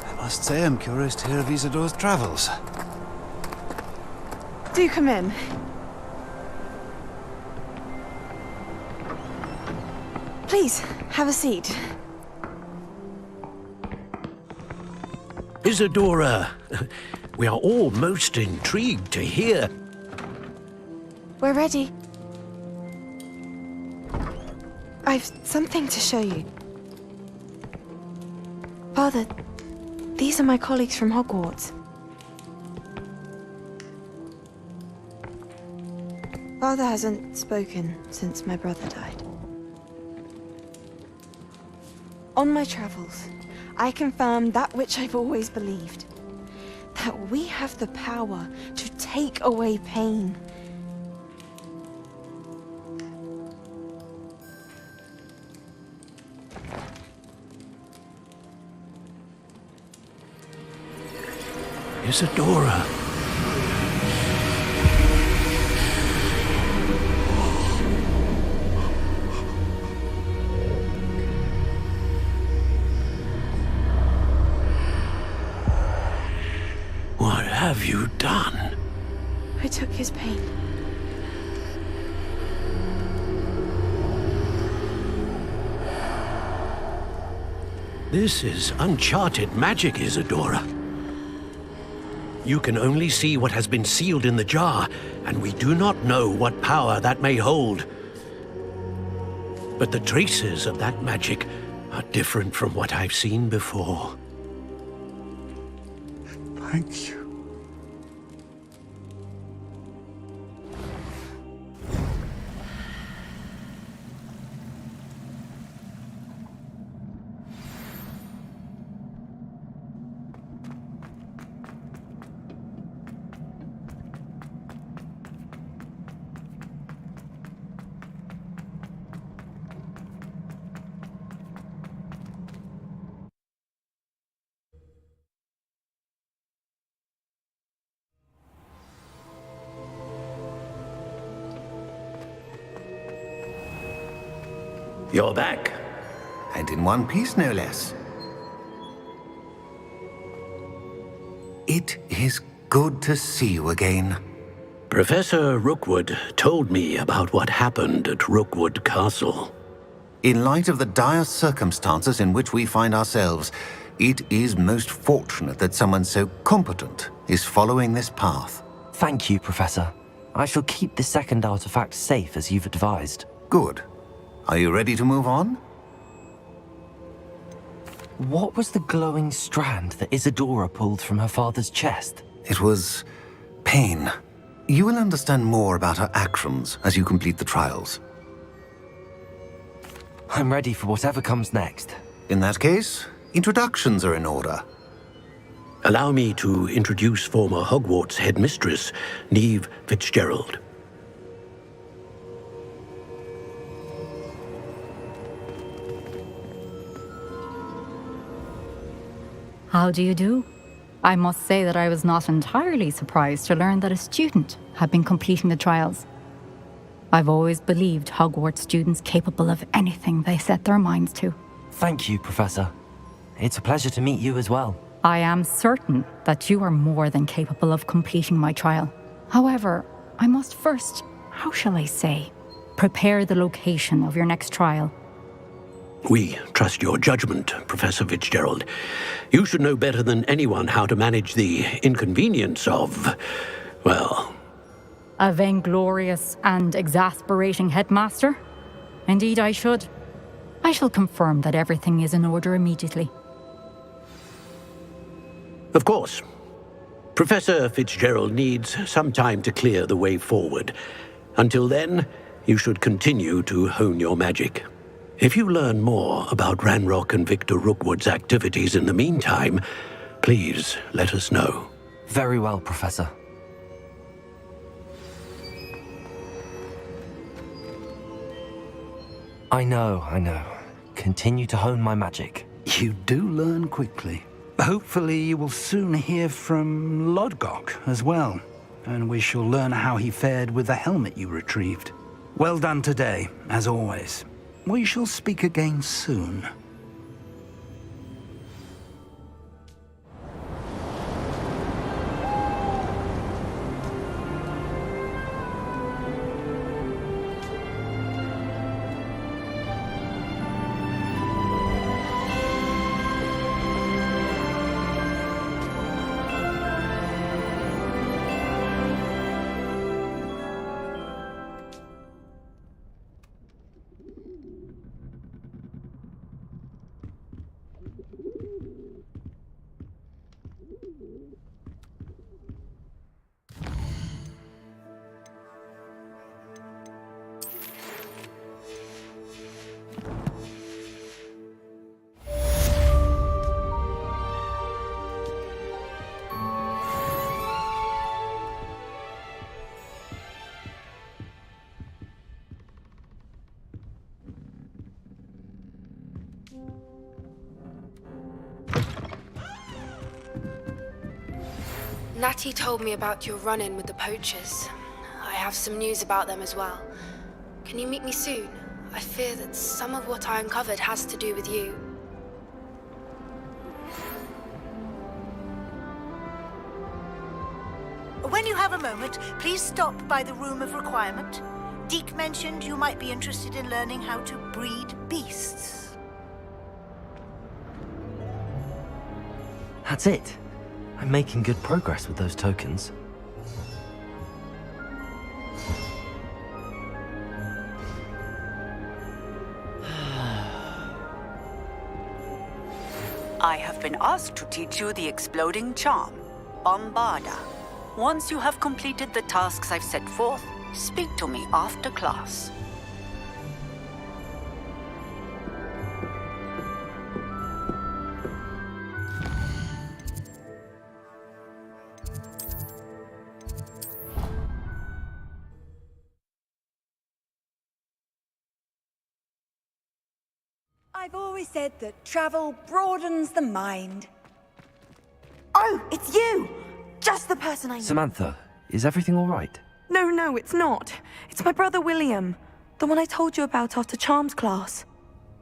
I must say I'm curious to hear of Isidore's travels. Do come in. Please, have a seat. Isadora, we are all most intrigued to hear. We're ready. I've something to show you. Father, these are my colleagues from Hogwarts. Father hasn't spoken since my brother died. On my travels, I confirmed that which I've always believed. That we have the power to take away pain. Isadora. What have you done? I took his pain. This is uncharted magic, Isadora. You can only see what has been sealed in the jar, and we do not know what power that may hold. But the traces of that magic are different from what I've seen before. Thank you. You're back. And in one piece, no less. It is good to see you again. Professor Rookwood told me about what happened at Rookwood Castle. In light of the dire circumstances in which we find ourselves, it is most fortunate that someone so competent is following this path. Thank you, Professor. I shall keep the second artifact safe as you've advised. Good. Are you ready to move on? What was the glowing strand that Isadora pulled from her father's chest? It was pain. You will understand more about her actions as you complete the trials. I'm ready for whatever comes next. In that case, introductions are in order. Allow me to introduce former Hogwarts headmistress, Neve Fitzgerald. How do you do? I must say that I was not entirely surprised to learn that a student had been completing the trials. I've always believed Hogwarts students capable of anything they set their minds to. Thank you, Professor. It's a pleasure to meet you as well. I am certain that you are more than capable of completing my trial. However, I must first, how shall I say, prepare the location of your next trial. We trust your judgment, Professor Fitzgerald. You should know better than anyone how to manage the inconvenience of, well... A vainglorious and exasperating headmaster? Indeed I should. I shall confirm that everything is in order immediately. Of course. Professor Fitzgerald needs some time to clear the way forward. Until then, you should continue to hone your magic. If you learn more about Ranrock and Victor Rookwood's activities in the meantime, please let us know. Very well, Professor. I know. Continue to hone my magic. You do learn quickly. Hopefully you will soon hear from Lodgok as well, and we shall learn how he fared with the helmet you retrieved. Well done today, as always. We shall speak again soon. Natty told me about your run-in with the poachers. I have some news about them as well. Can you meet me soon? I fear that some of what I uncovered has to do with you. When you have a moment, please stop by the Room of Requirement. Deke mentioned you might be interested in learning how to breed beasts. That's it. I'm making good progress with those tokens. I have been asked to teach you the exploding charm, Bombarda. Once you have completed the tasks I've set forth, speak to me after class. I've always said that travel broadens the mind. Oh, it's you! Just the person I know. Samantha, is everything all right? No, it's not. It's my brother William. The one I told you about after Charms class.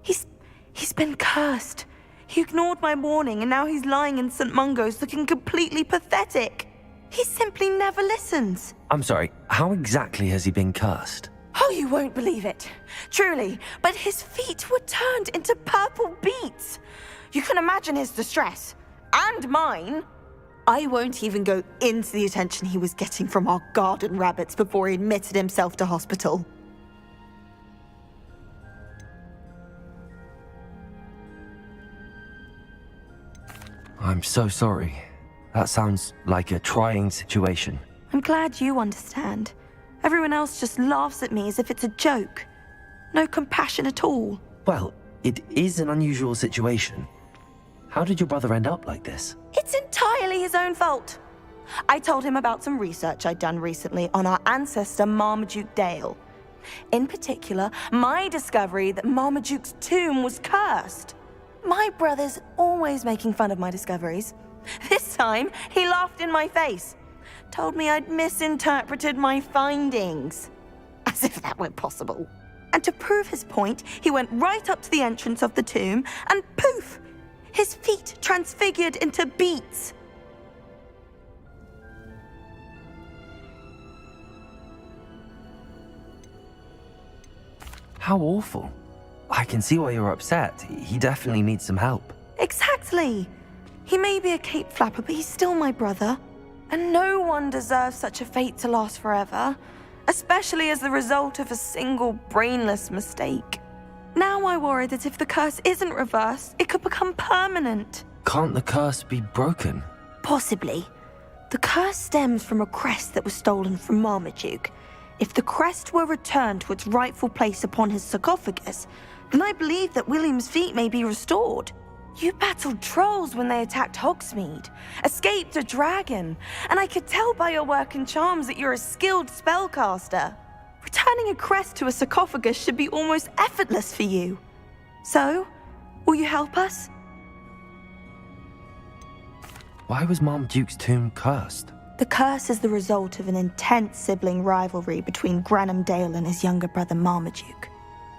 He's been cursed. He ignored my warning and now he's lying in St. Mungo's looking completely pathetic. He simply never listens. I'm sorry, how exactly has he been cursed? Oh, you won't believe it. Truly, but his feet were turned into purple beets. You can imagine his distress. And mine. I won't even go into the attention he was getting from our garden rabbits before he admitted himself to hospital. I'm so sorry. That sounds like a trying situation. I'm glad you understand. Everyone else just laughs at me as if it's a joke. No compassion at all. Well, it is an unusual situation. How did your brother end up like this? It's entirely his own fault. I told him about some research I'd done recently on our ancestor Marmaduke Dale. In particular, my discovery that Marmaduke's tomb was cursed. My brother's always making fun of my discoveries. This time, he laughed in my face. Told me I'd misinterpreted my findings. As if that were possible. And to prove his point, he went right up to the entrance of the tomb and poof! His feet transfigured into beets. How awful. I can see why you're upset. He definitely needs some help. Exactly. He may be a cape flapper, but he's still my brother. And no one deserves such a fate to last forever, especially as the result of a single brainless mistake. Now I worry that if the curse isn't reversed, it could become permanent. Can't the curse be broken? Possibly. The curse stems from a crest that was stolen from Marmaduke. If the crest were returned to its rightful place upon his sarcophagus, then I believe that William's feet may be restored. You battled trolls when they attacked Hogsmeade, escaped a dragon, and I could tell by your work and charms that you're a skilled spellcaster. Returning a crest to a sarcophagus should be almost effortless for you. So, will you help us? Why was Marmaduke's tomb cursed? The curse is the result of an intense sibling rivalry between Granham Dale and his younger brother Marmaduke.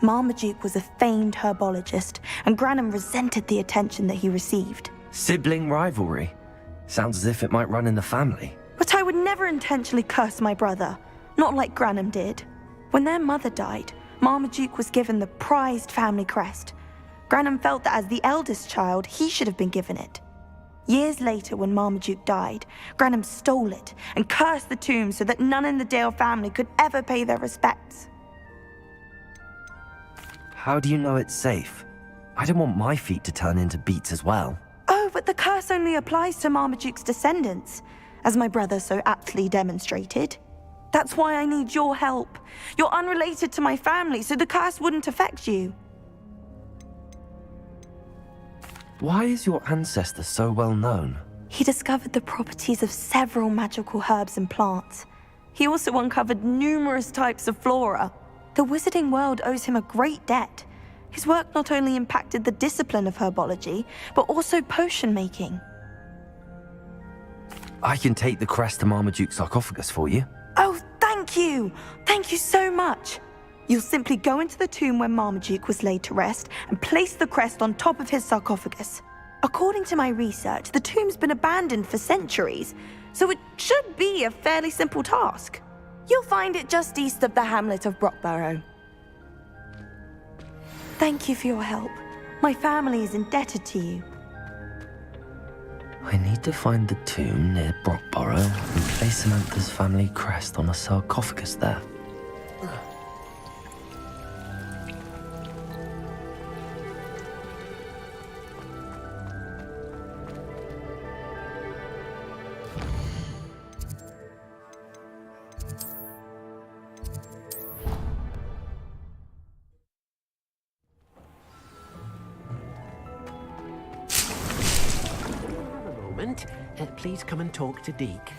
Marmaduke was a famed herbologist, and Granham resented the attention that he received. Sibling rivalry? Sounds as if it might run in the family. But I would never intentionally curse my brother, not like Granham did. When their mother died, Marmaduke was given the prized family crest. Granham felt that as the eldest child, he should have been given it. Years later, when Marmaduke died, Granham stole it and cursed the tomb so that none in the Dale family could ever pay their respects. How do you know it's safe? I don't want my feet to turn into beets as well. Oh, but the curse only applies to Marmaduke's descendants, as my brother so aptly demonstrated. That's why I need your help. You're unrelated to my family, so the curse wouldn't affect you. Why is your ancestor so well known? He discovered the properties of several magical herbs and plants. He also uncovered numerous types of flora. The wizarding world owes him a great debt. His work not only impacted the discipline of herbology, but also potion making. I can take the crest to Marmaduke's sarcophagus for you. Oh, thank you! Thank you so much! You'll simply go into the tomb where Marmaduke was laid to rest and place the crest on top of his sarcophagus. According to my research, the tomb's been abandoned for centuries, so it should be a fairly simple task. You'll find it just east of the hamlet of Brockborough. Thank you for your help. My family is indebted to you. I need to find the tomb near Brockborough and place Samantha's family crest on a sarcophagus there. Please come and talk to Deke.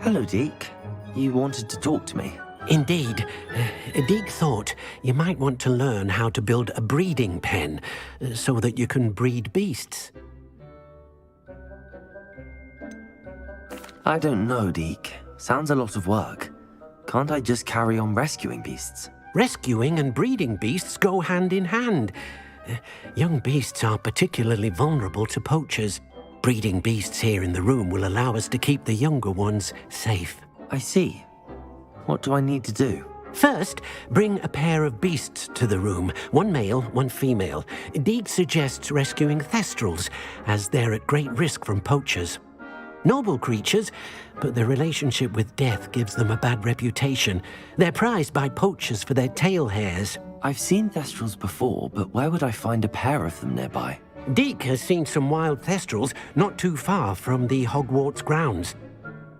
Hello, Deke. You wanted to talk to me? Indeed. Deke thought you might want to learn how to build a breeding pen so that you can breed beasts. I don't know, Deke. Sounds a lot of work. Can't I just carry on rescuing beasts? Rescuing and breeding beasts go hand in hand. Young beasts are particularly vulnerable to poachers. Breeding beasts here in the room will allow us to keep the younger ones safe. I see. What do I need to do? First, bring a pair of beasts to the room. One male, one female. Deke suggests rescuing thestrals, as they're at great risk from poachers. Noble creatures, but their relationship with death gives them a bad reputation. They're prized by poachers for their tail hairs. I've seen thestrals before, but where would I find a pair of them nearby? Deke has seen some wild thestrals not too far from the Hogwarts grounds.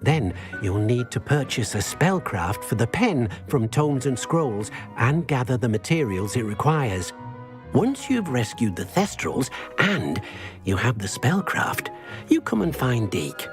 Then you'll need to purchase a spellcraft for the pen from Tomes and Scrolls and gather the materials it requires. Once you've rescued the thestrals and you have the spellcraft, you come and find Deke.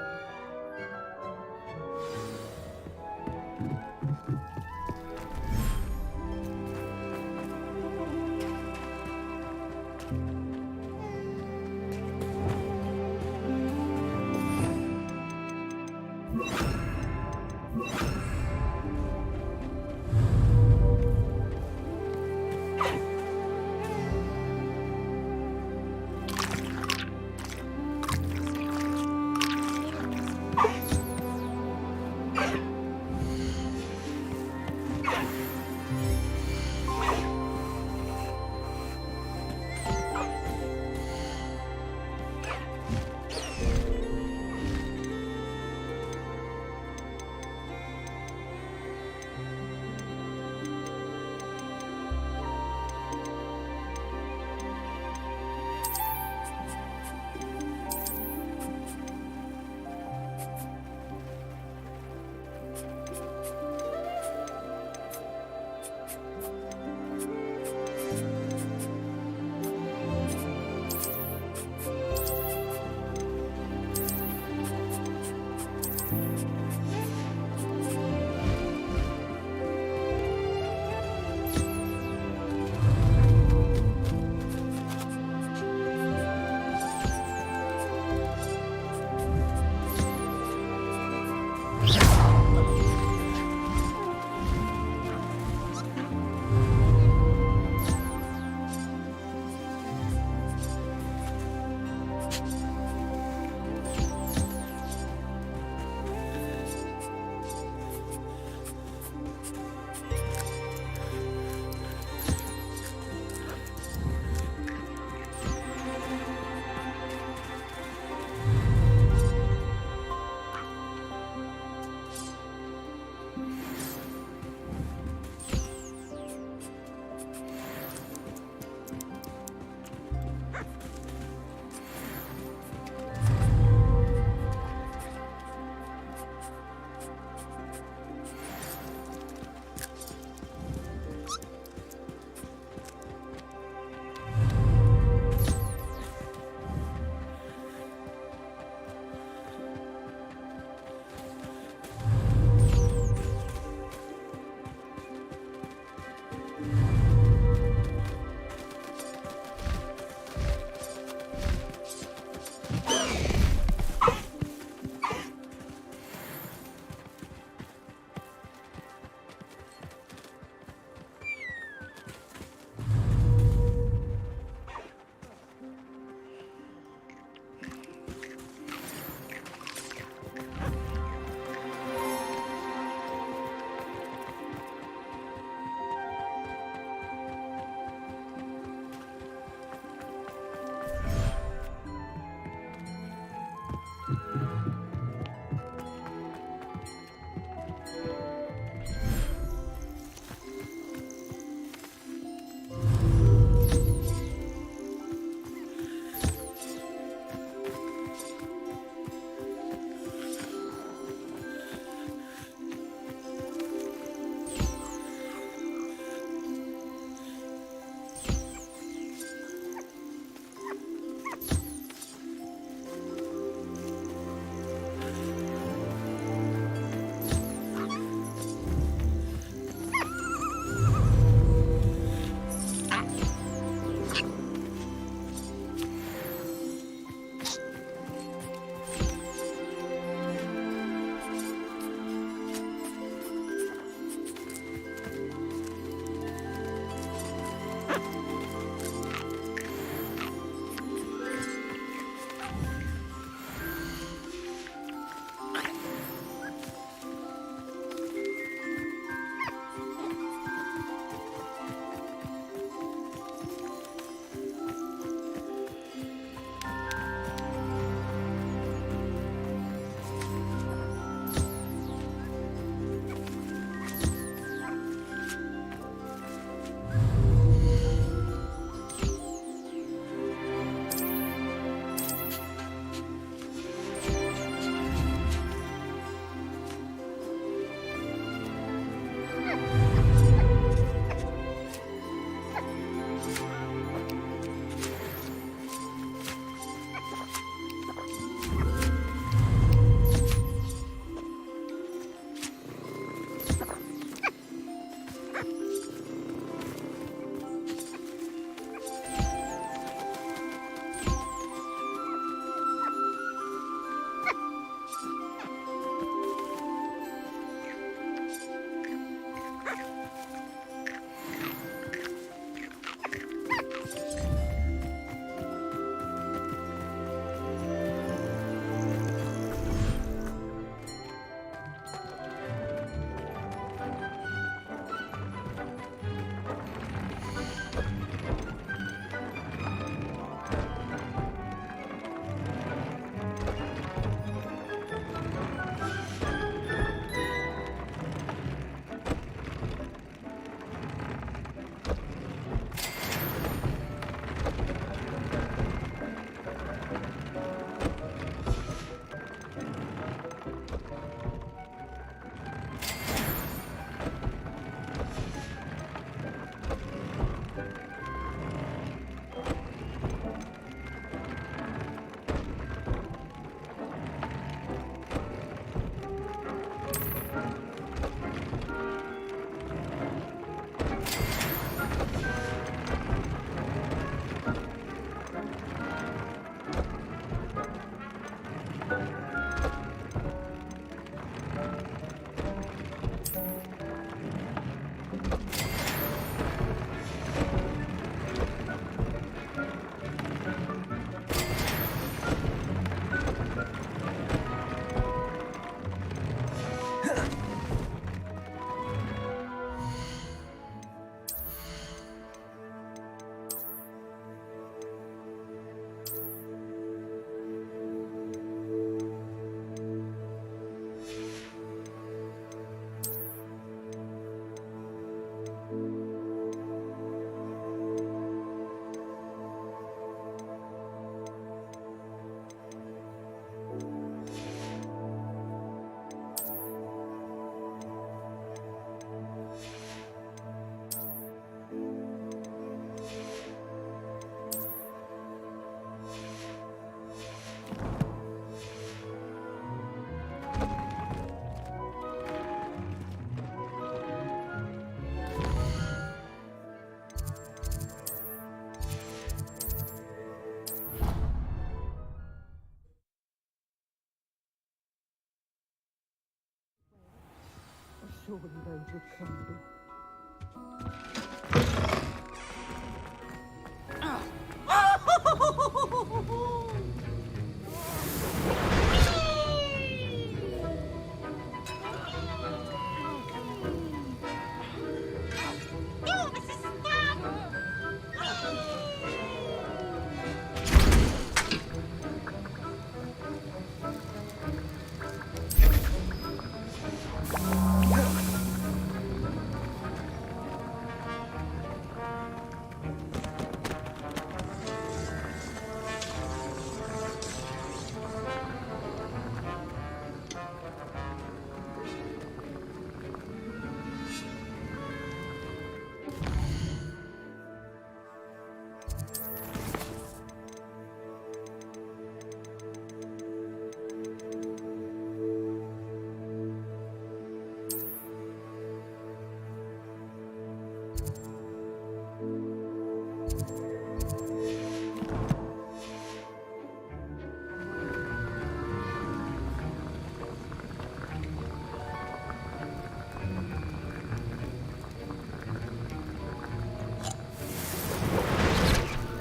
surely going to come to.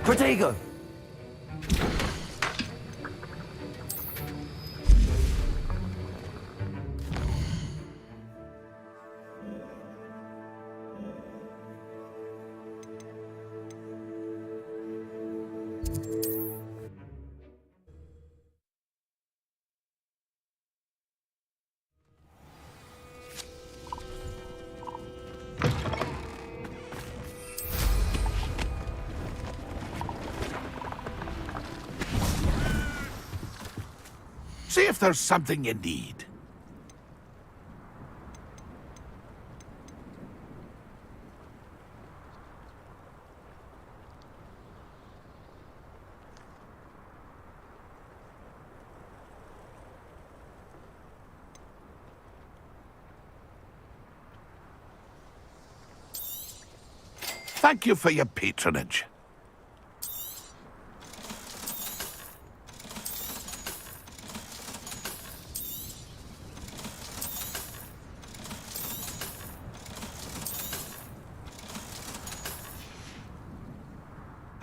Protego! See if there's something you need. Thank you for your patronage.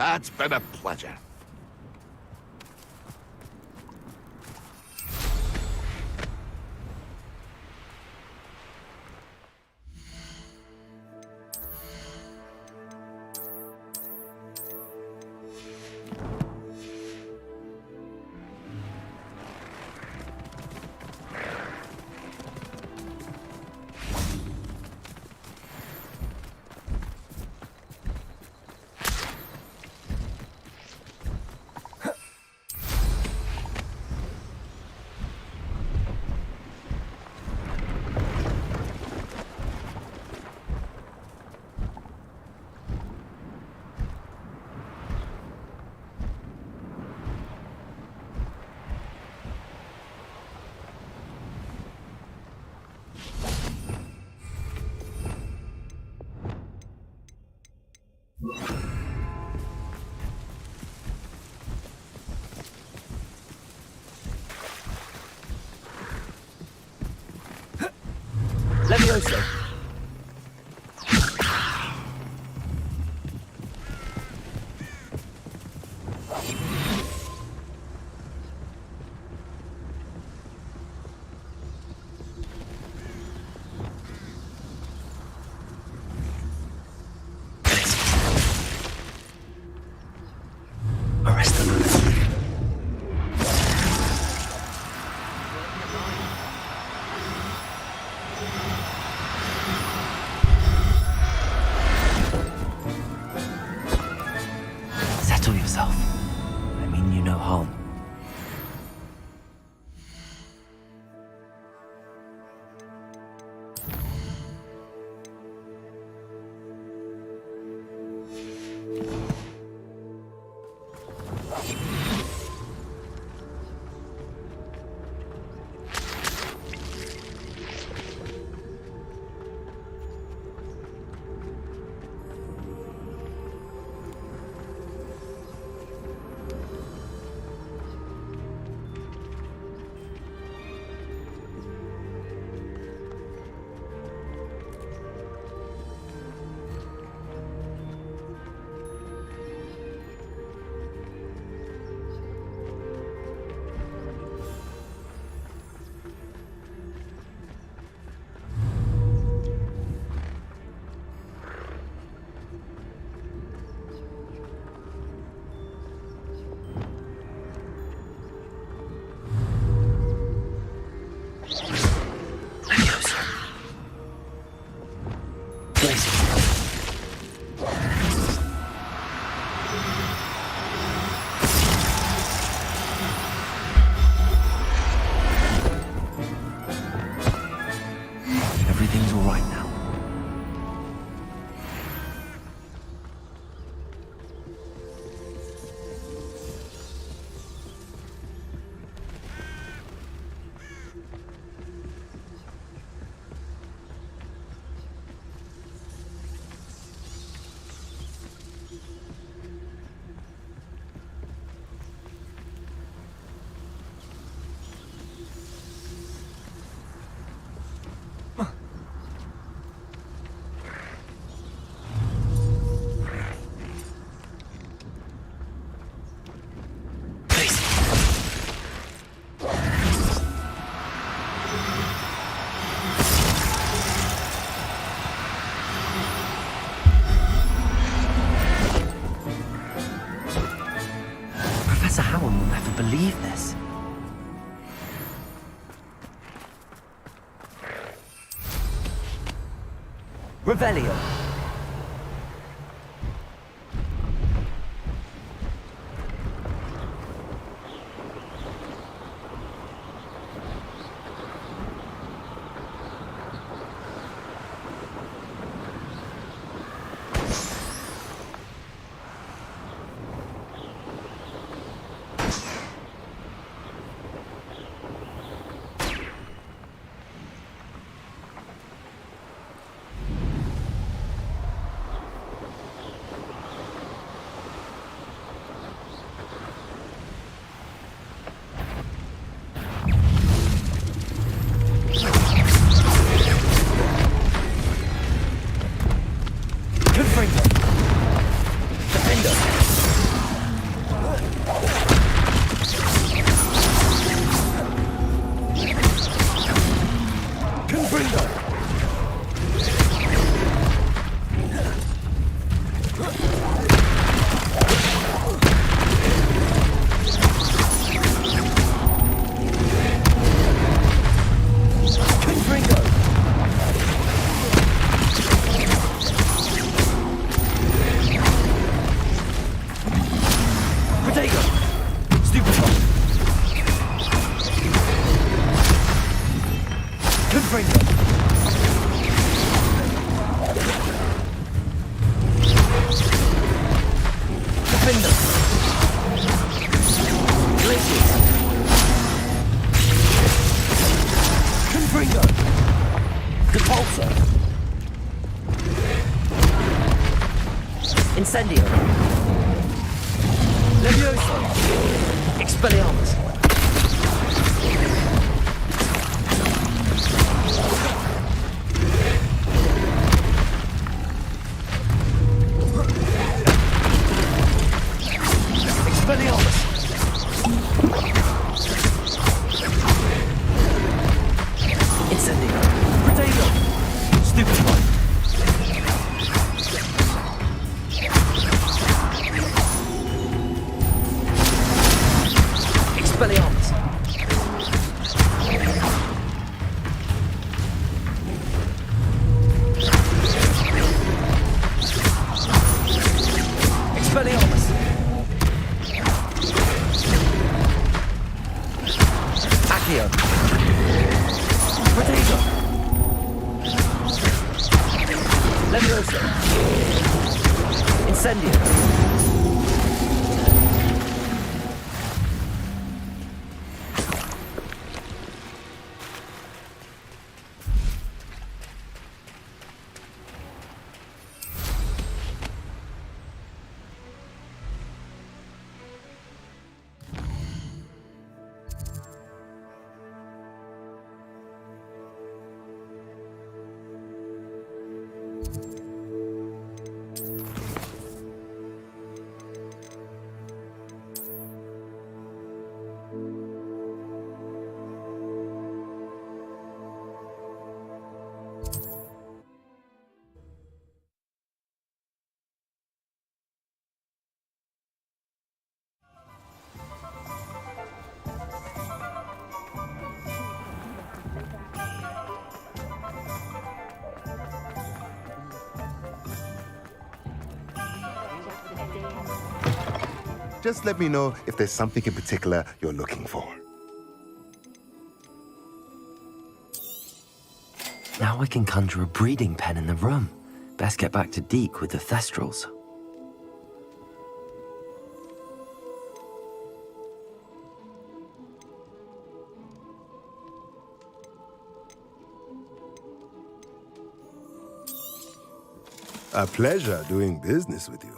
It's been a pleasure. Levioso! Arrest them. Settle yourself. I mean you no harm. believe this. Revelio. Incendio. Levioso. Expelliarmus. Expelliarmus. Incendio. Protego. Stupefy. Expelliarmus. Expelliarmus. Accio. Protego. Levioso. Incendio. Just let me know if there's something in particular you're looking for. Now I can conjure a breeding pen in the room. Best get back to Deke with the Thestrals. A pleasure doing business with you.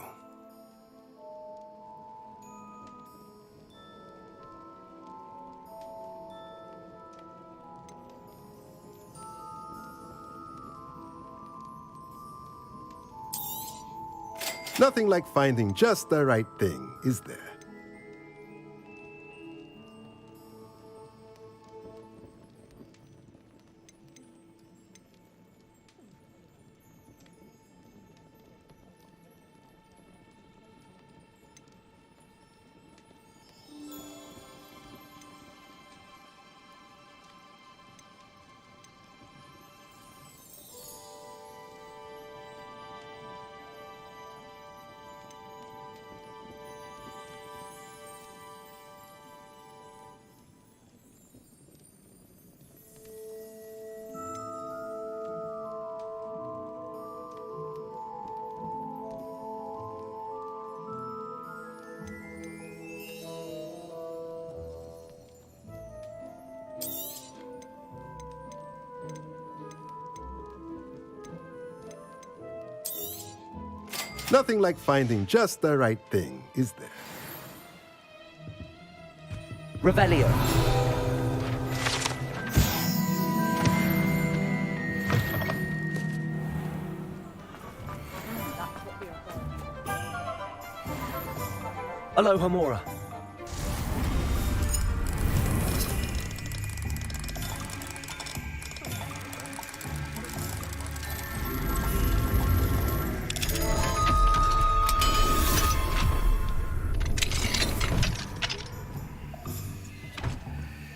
Nothing like finding just the right thing, is there? Nothing like finding just the right thing, is there? Revelio. Aloha Mora.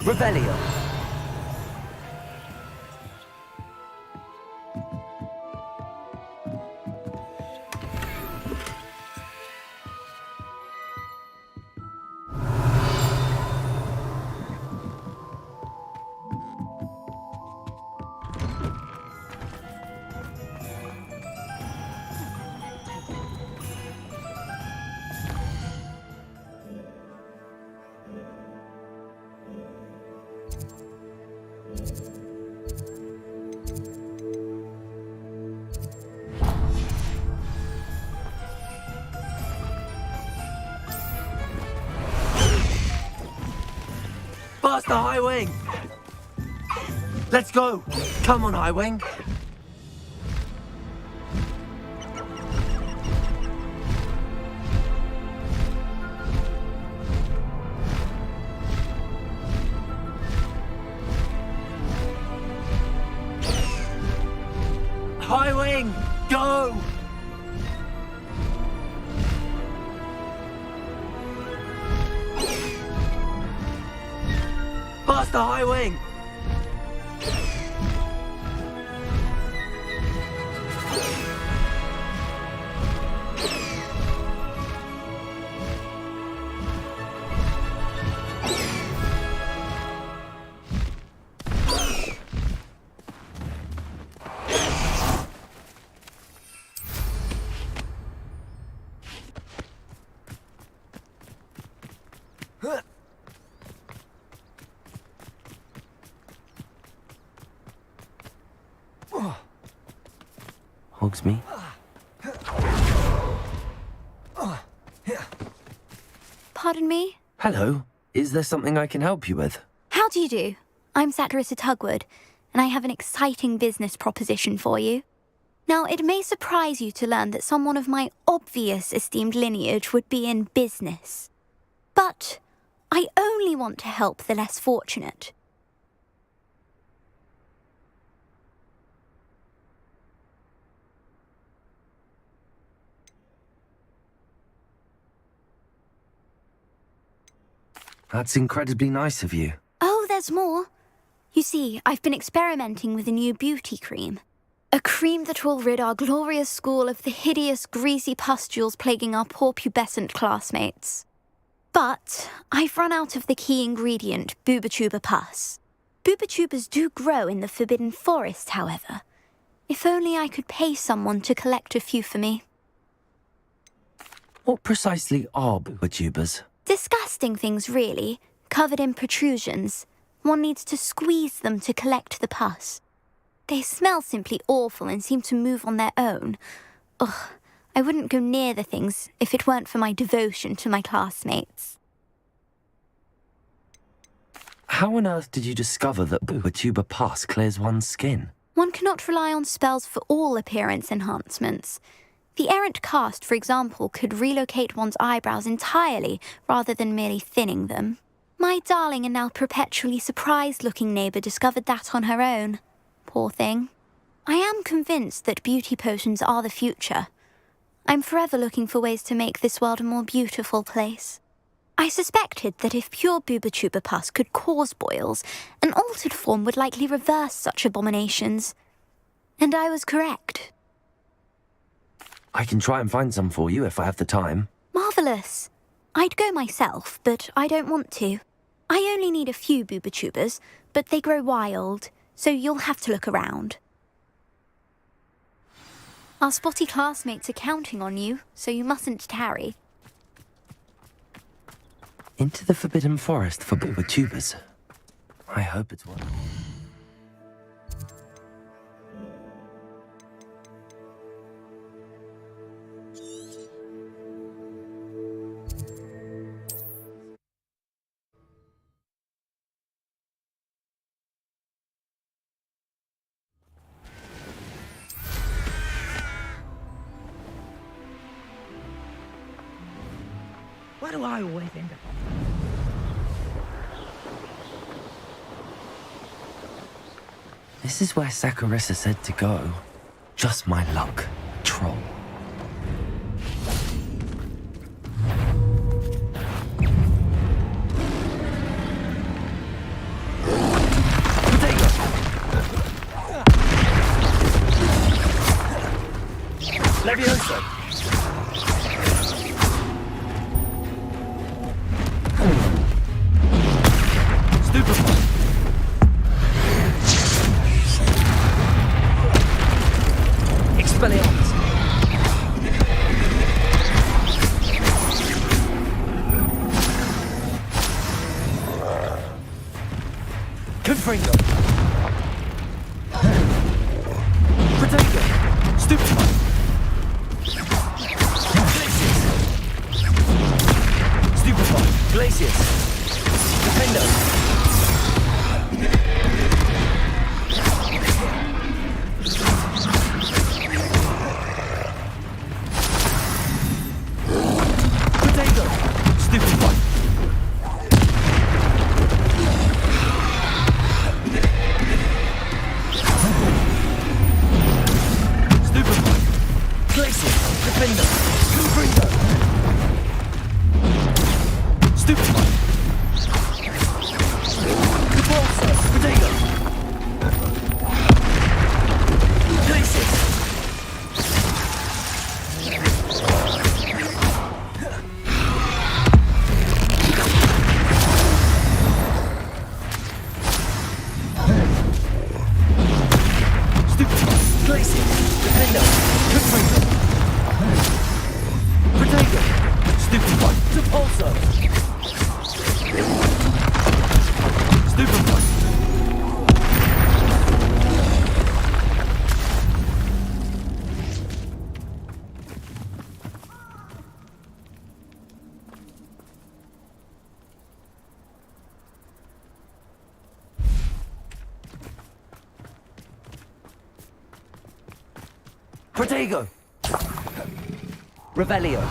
Revelio. Faster, High Wing! Let's go! Come on, High Wing! High Wing, go! Faster, High Wing! Hogsme? Pardon me? Hello. Is there something I can help you with? How do you do? I'm Saccharissa Tugwood, and I have an exciting business proposition for you. Now, it may surprise you to learn that someone of my obvious esteemed lineage would be in business. But I only want to help the less fortunate. That's incredibly nice of you. Oh, there's more. You see, I've been experimenting with a new beauty cream. A cream that will rid our glorious school of the hideous, greasy pustules plaguing our poor pubescent classmates. But I've run out of the key ingredient, Booba-Tuba pus. Booba-Tubas do grow in the Forbidden Forest, however. If only I could pay someone to collect a few for me. What precisely are Booba-Tubas? Disgusting things, really, covered in protrusions. One needs to squeeze them to collect the pus. They smell simply awful and seem to move on their own. Ugh, I wouldn't go near the things if it weren't for my devotion to my classmates. How on earth did you discover that Booba-Tuba pus clears one's skin? One cannot rely on spells for all appearance enhancements. The errant cast, for example, could relocate one's eyebrows entirely rather than merely thinning them. My darling and now perpetually surprised-looking neighbour discovered that on her own. Poor thing. I am convinced that beauty potions are the future. I'm forever looking for ways to make this world a more beautiful place. I suspected that if pure Booba-Tuba pus could cause boils, an altered form would likely reverse such abominations. And I was correct. I can try and find some for you if I have the time. Marvellous. I'd go myself, but I don't want to. I only need a few Booba-Tubas, but they grow wild, so you'll have to look around. Our spotty classmates are counting on you, so you mustn't tarry. Into the Forbidden Forest for Booba-Tubas. I hope it's one. Why do I always end up on... This is where Saccharissa said to go. Just my luck, troll. Leviosa! Stupefy! Expelliarmus! Confringo! Protego! Stupefy! Stupefy! Glacius! Defendo! Protego! Stupefy! Stupefy! Glacius! Defendo! Confringo! Stupefy! Repulsor! Protego! Glacius! Stupefy! Glacius! Defendo! Confringo! Protego! Stupefy! Repulsor! Stupefy! Protego! Revelio!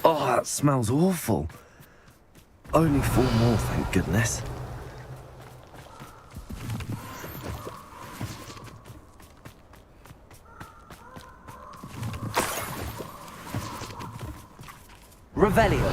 Oh, that smells awful. Only 4 more, thank goodness. Revelio!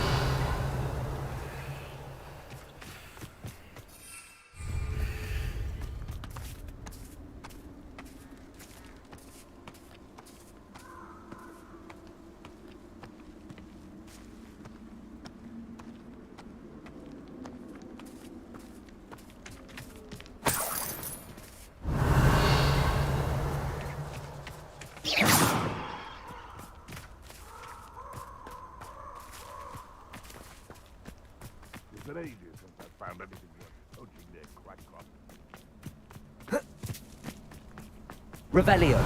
It's been ages since I found anything worth poaching their crackpot. Revelio!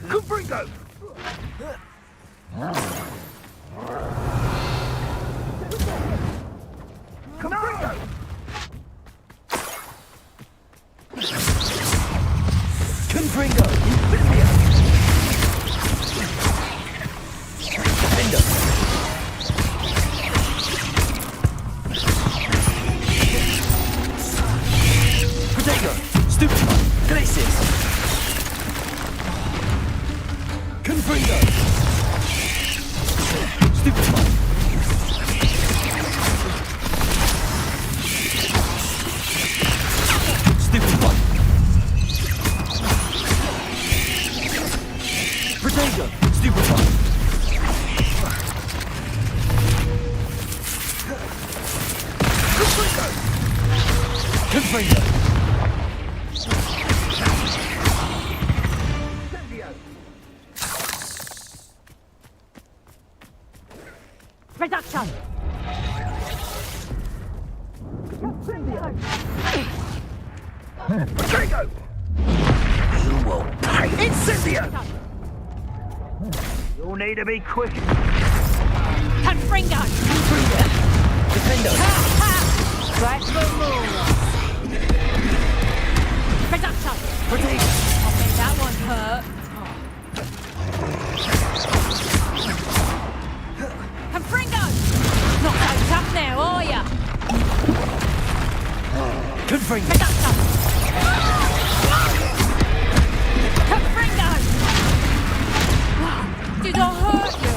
Confringo! Confringo! Confringo! Defendo! Protego! Stupefy! Glacius! Confringo! Stupefy! Stupefy! Protego! Stupefy! Confringo! Reduction! Protego! You will pay. Incendio! You'll need to be quick. Confringo! Defender! Right for more. Reducto! Protect! I think that one hurt. Confringo! Not so tough now, are ya? Confringo! Reducto! Confringo! Did I hurt you?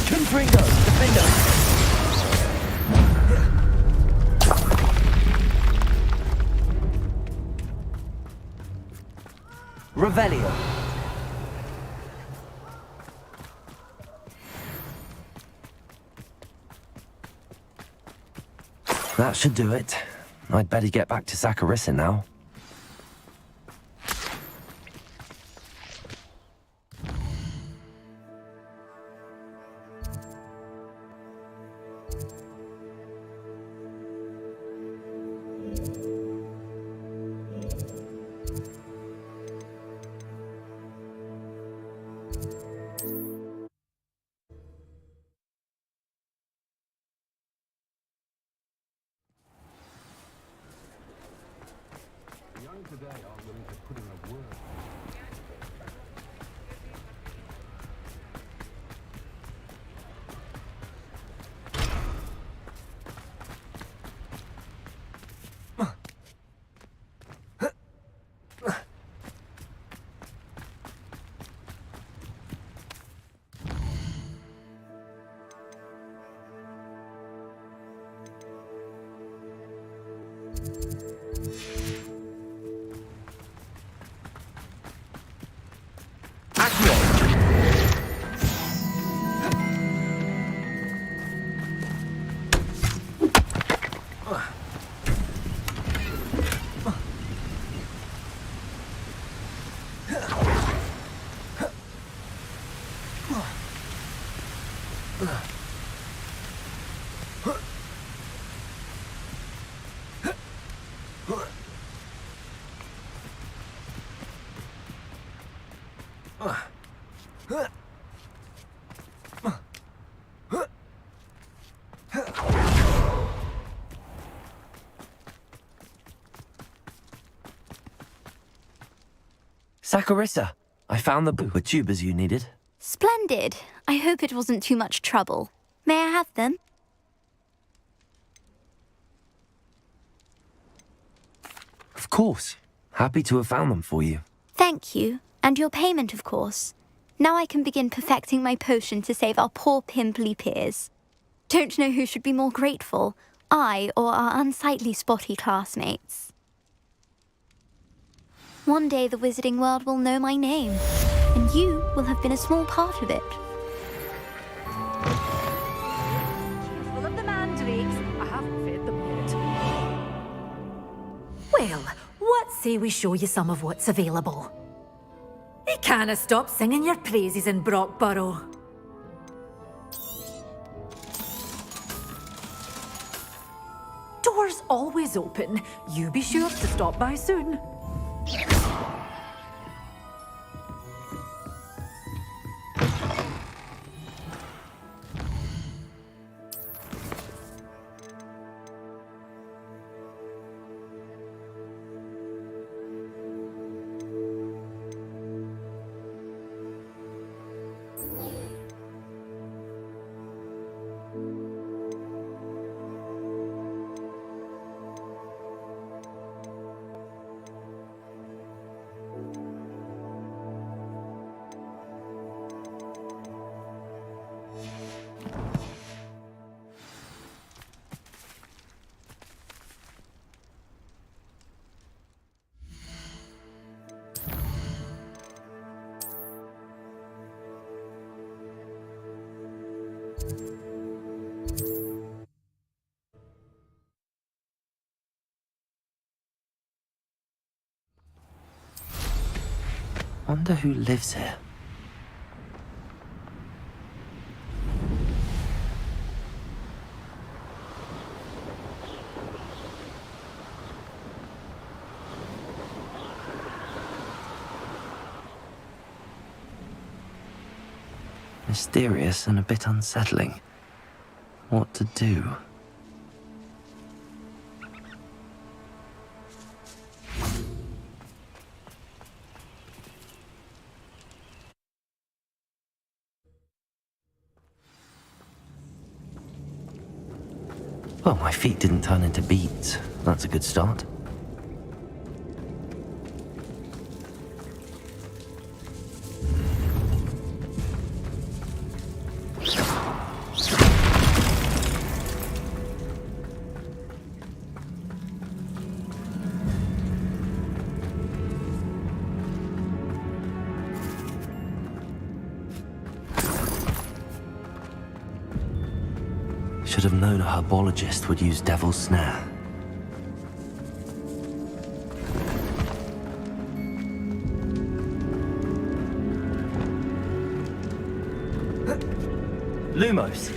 Confringo! Defender! Revelio. That should do it. I'd better get back to Saccharissa now. Saccharissa, I found the tubers you needed. Splendid. I hope it wasn't too much trouble. May I have them? Of course. Happy to have found them for you. Thank you. And your payment, of course. Now I can begin perfecting my potion to save our poor pimply peers. Don't know who should be more grateful, I or our unsightly spotty classmates. One day the wizarding world will know my name, and you will have been a small part of it. Full of the mandrakes. I haven't fed them yet. Well, what say we show you some of what's available? You can't stop singing your praises in Brockborough. Doors always open. You be sure to stop by soon. Wonder who lives here. Mysterious and a bit unsettling. What to do? Well, my feet didn't turn into beads. That's a good start. Should have known a herbologist would use Devil's Snare. Lumos.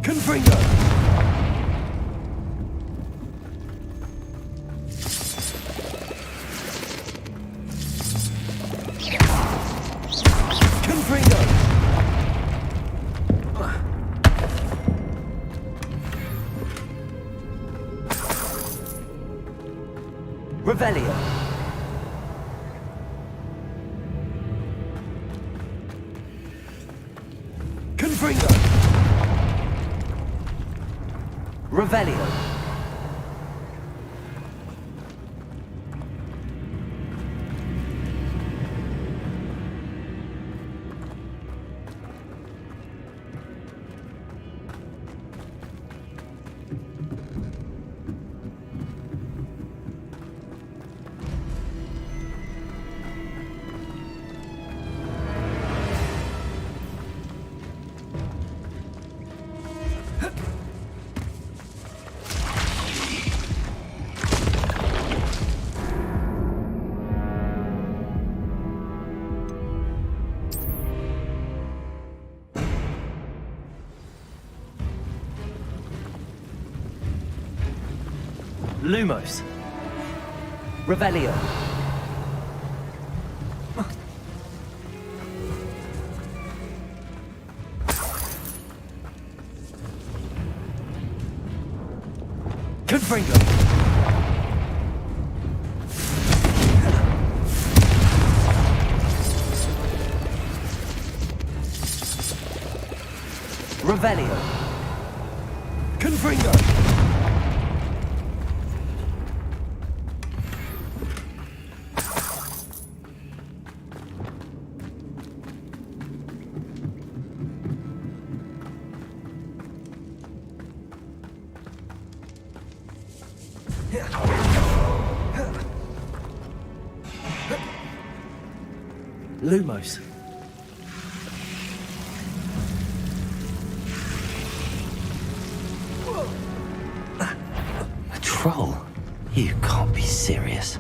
Confringo! Confringo! Revelio! Confringo! Revelio. Lumos. Revelio. Confringo. Revelio. Confringo. Lumos. A troll? You can't be serious.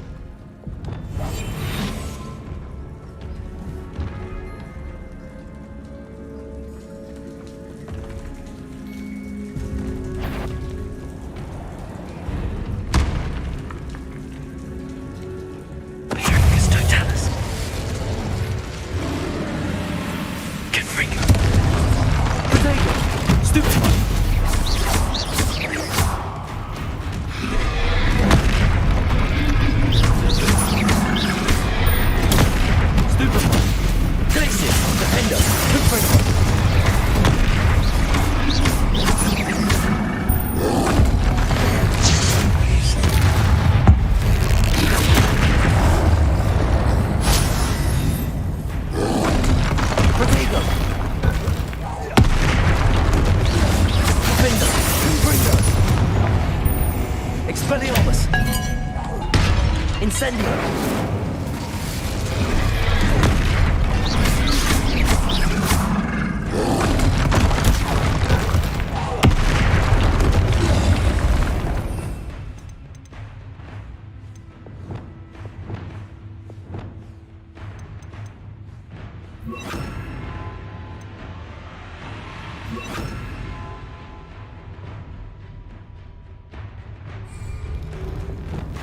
Expelliarmus! Incendio!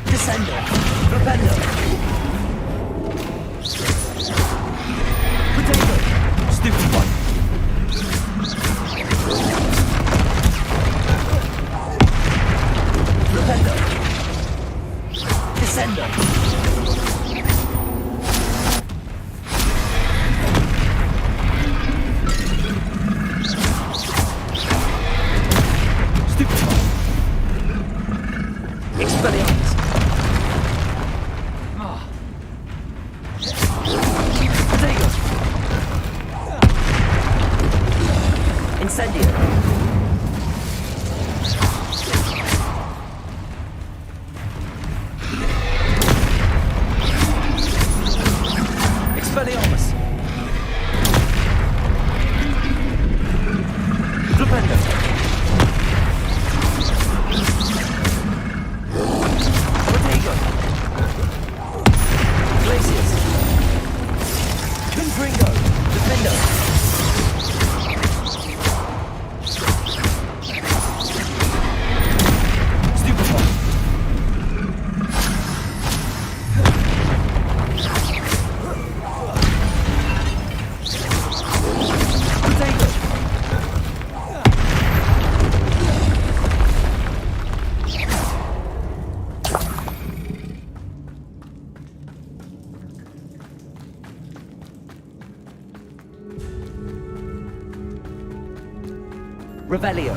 Descendo! Propendo! Potato! Stupid one! Propendo! Descendo! Stupid one! Expelliarmus! Incendio! Expelliarmus! Flipendo! Protego! Glacius! Confringo! Defendo! Revelio.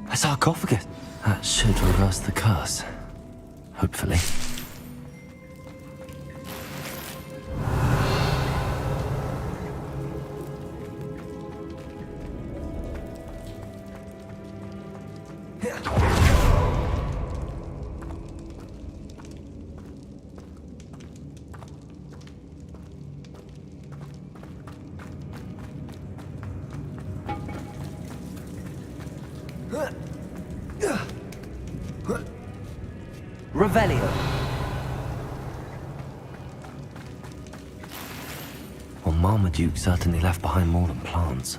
A sarcophagus. That should reverse the curse. Hopefully. Revelio. Well, Marmaduke certainly left behind more than plants.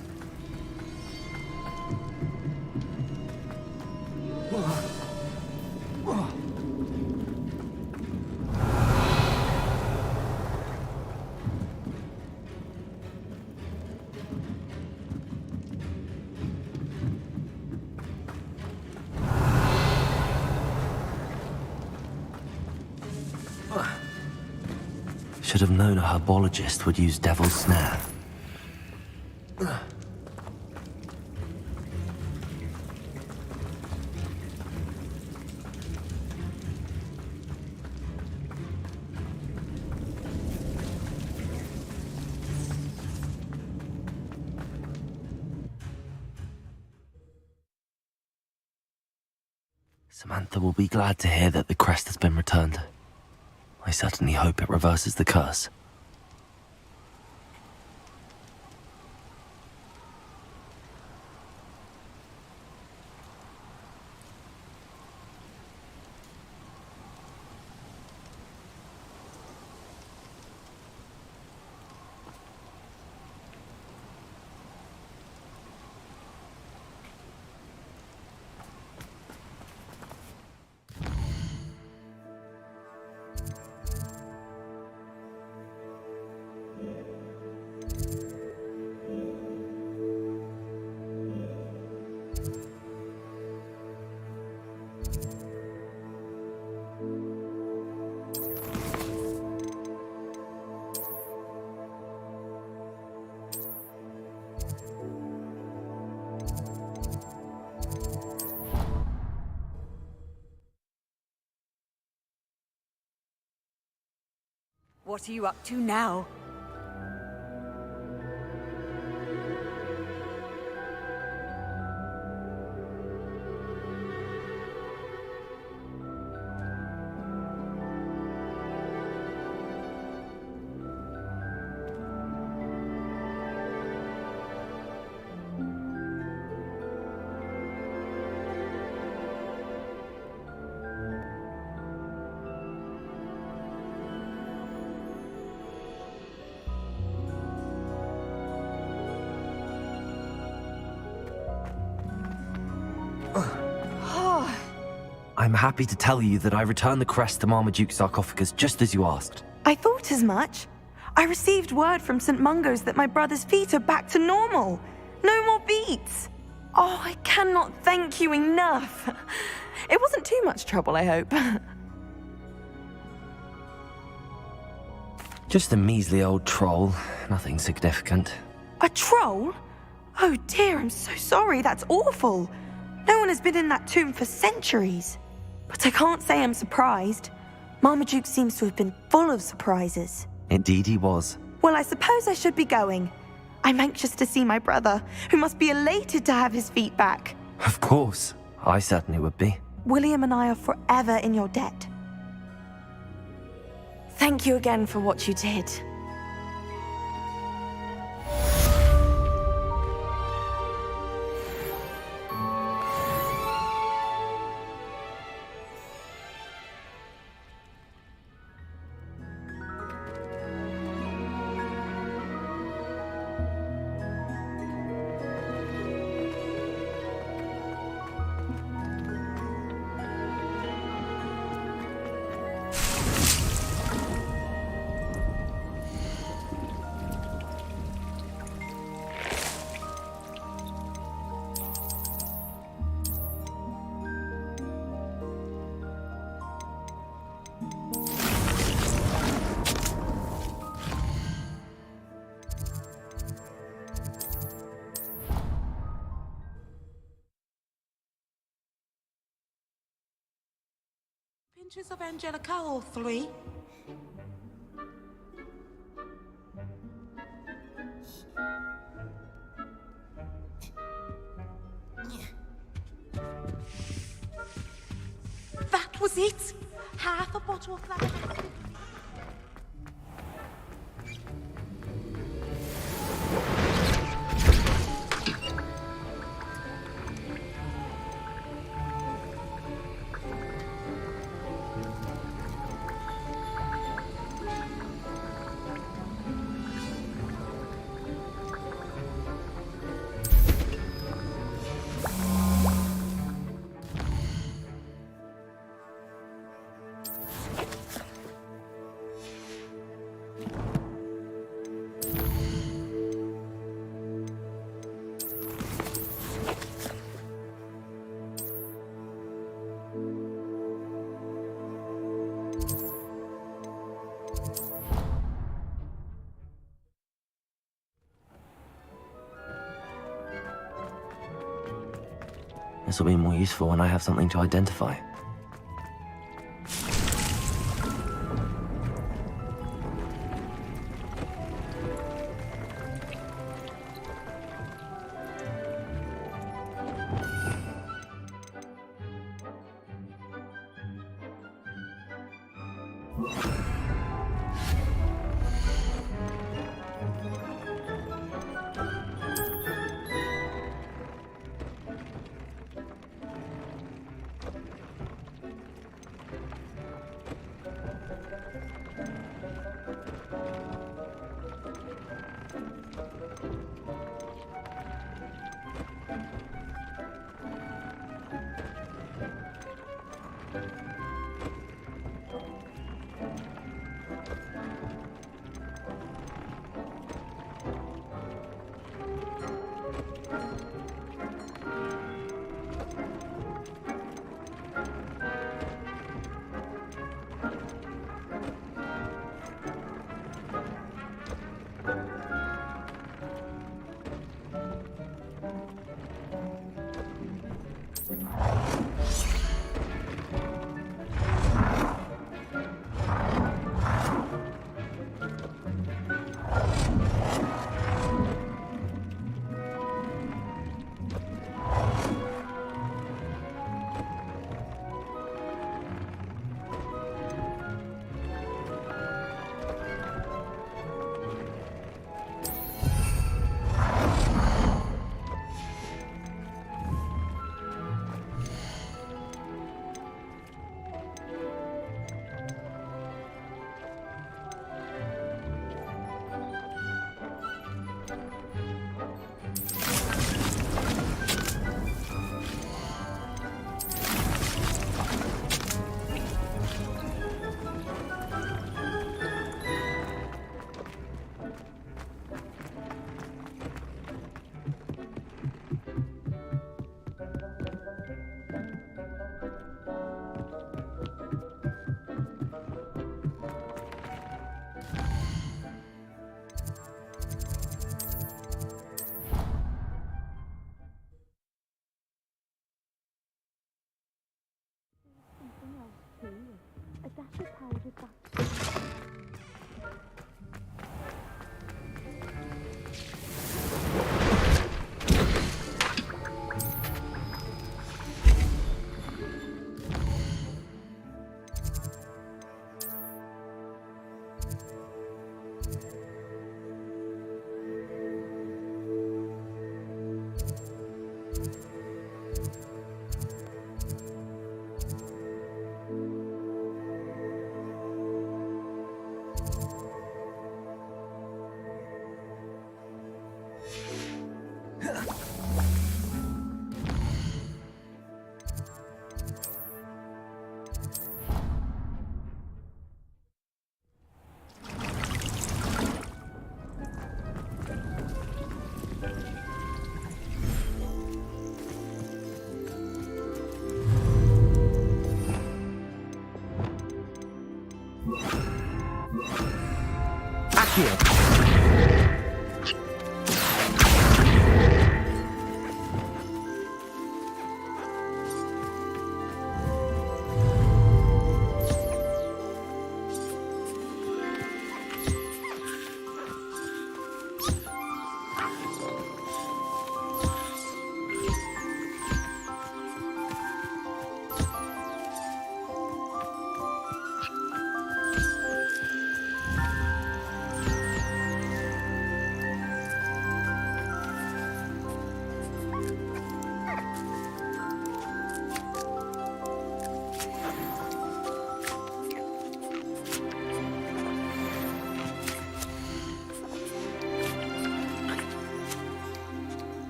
Should have known a herbologist would use Devil's Snare. Samantha will be glad to hear that the crest has been returned. I certainly hope it reverses the curse. What are you up to now? I'm happy to tell you that I returned the crest to Marmaduke's sarcophagus just as you asked. I thought as much. I received word from St. Mungo's that my brother's feet are back to normal. No more beats. Oh, I cannot thank you enough. It wasn't too much trouble, I hope. Just a measly old troll, nothing significant. A troll? Oh dear, I'm so sorry, that's awful. No one has been in that tomb for centuries. But I can't say I'm surprised. Marmaduke seems to have been full of surprises. Indeed he was. Well, I suppose I should be going. I'm anxious to see my brother, who must be elated to have his feet back. Of course, I certainly would be. William and I are forever in your debt. Thank you again for what you did. Pinches of Angelica, all three. That was it. Half a bottle of that. This will be more useful when I have something to identify. here.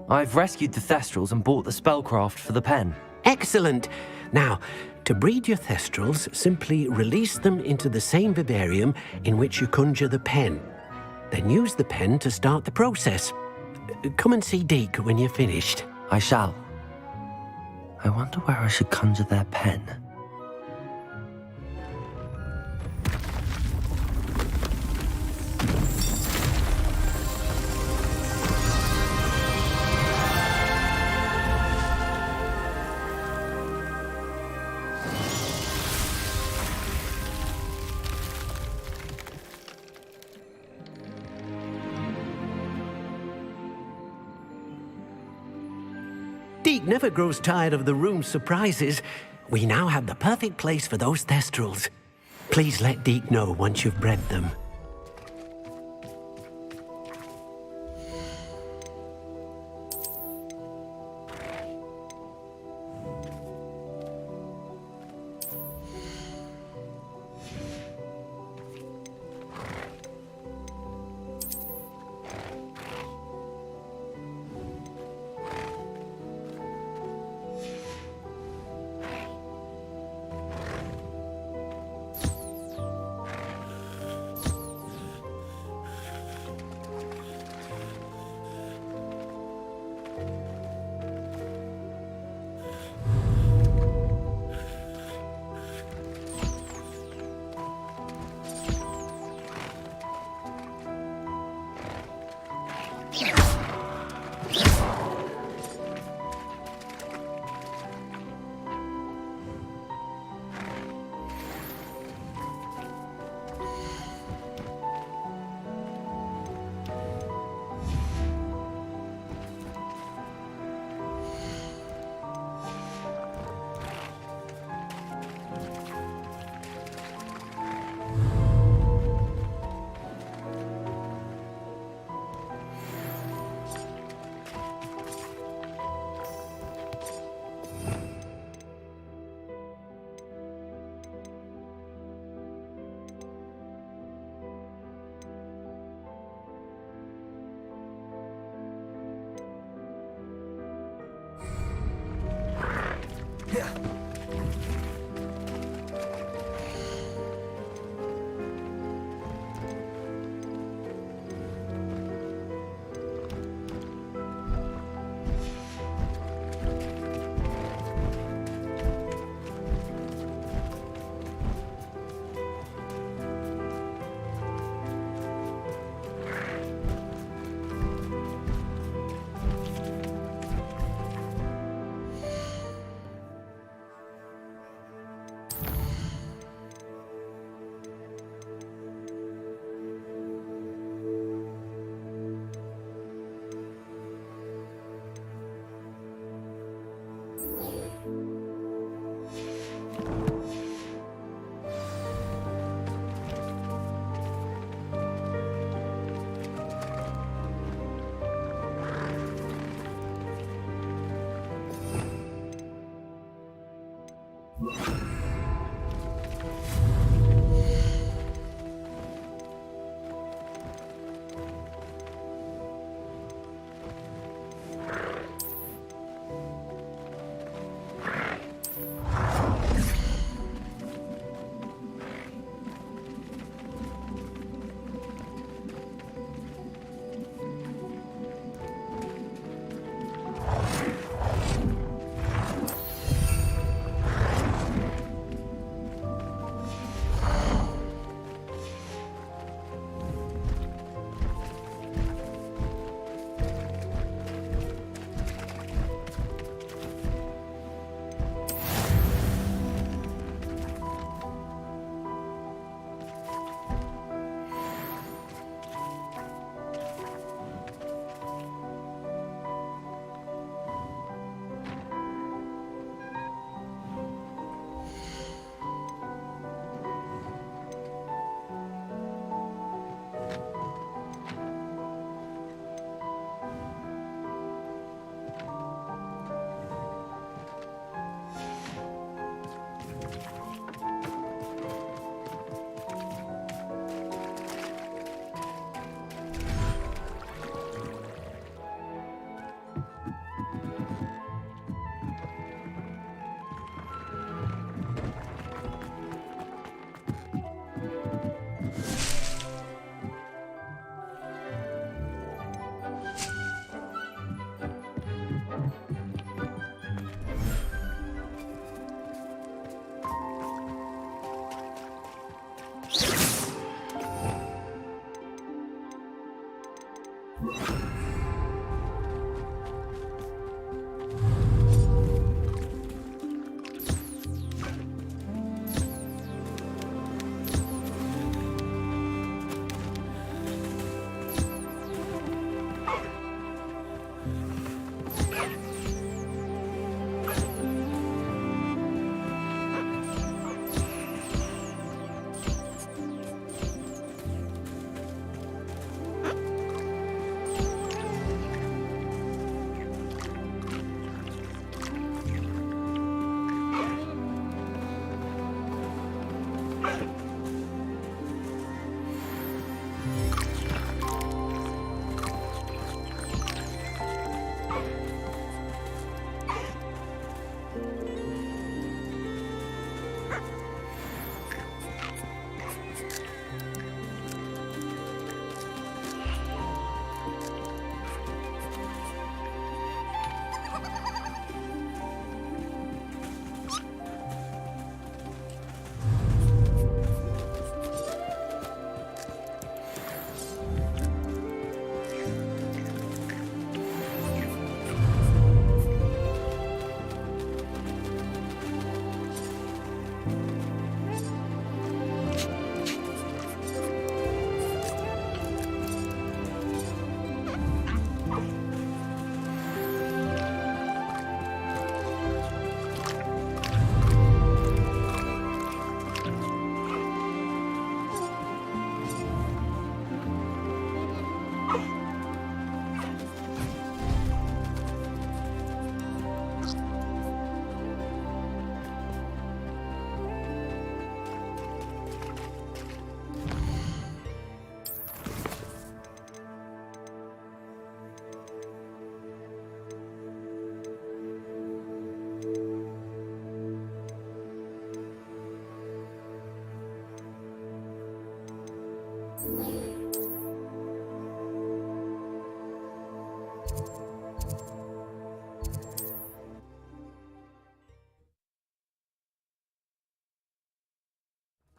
I've rescued the Thestrals and bought the spellcraft for the pen. Excellent. Now, to breed your Thestrals, simply release them into the same vivarium in which you conjure the pen. Then use the pen to start the process. Come and see Deke when you're finished. I shall. I wonder where I should conjure their pen. Deke never grows tired of the room's surprises. We now have the perfect place for those Thestrals. Please let Deke know once you've bred them.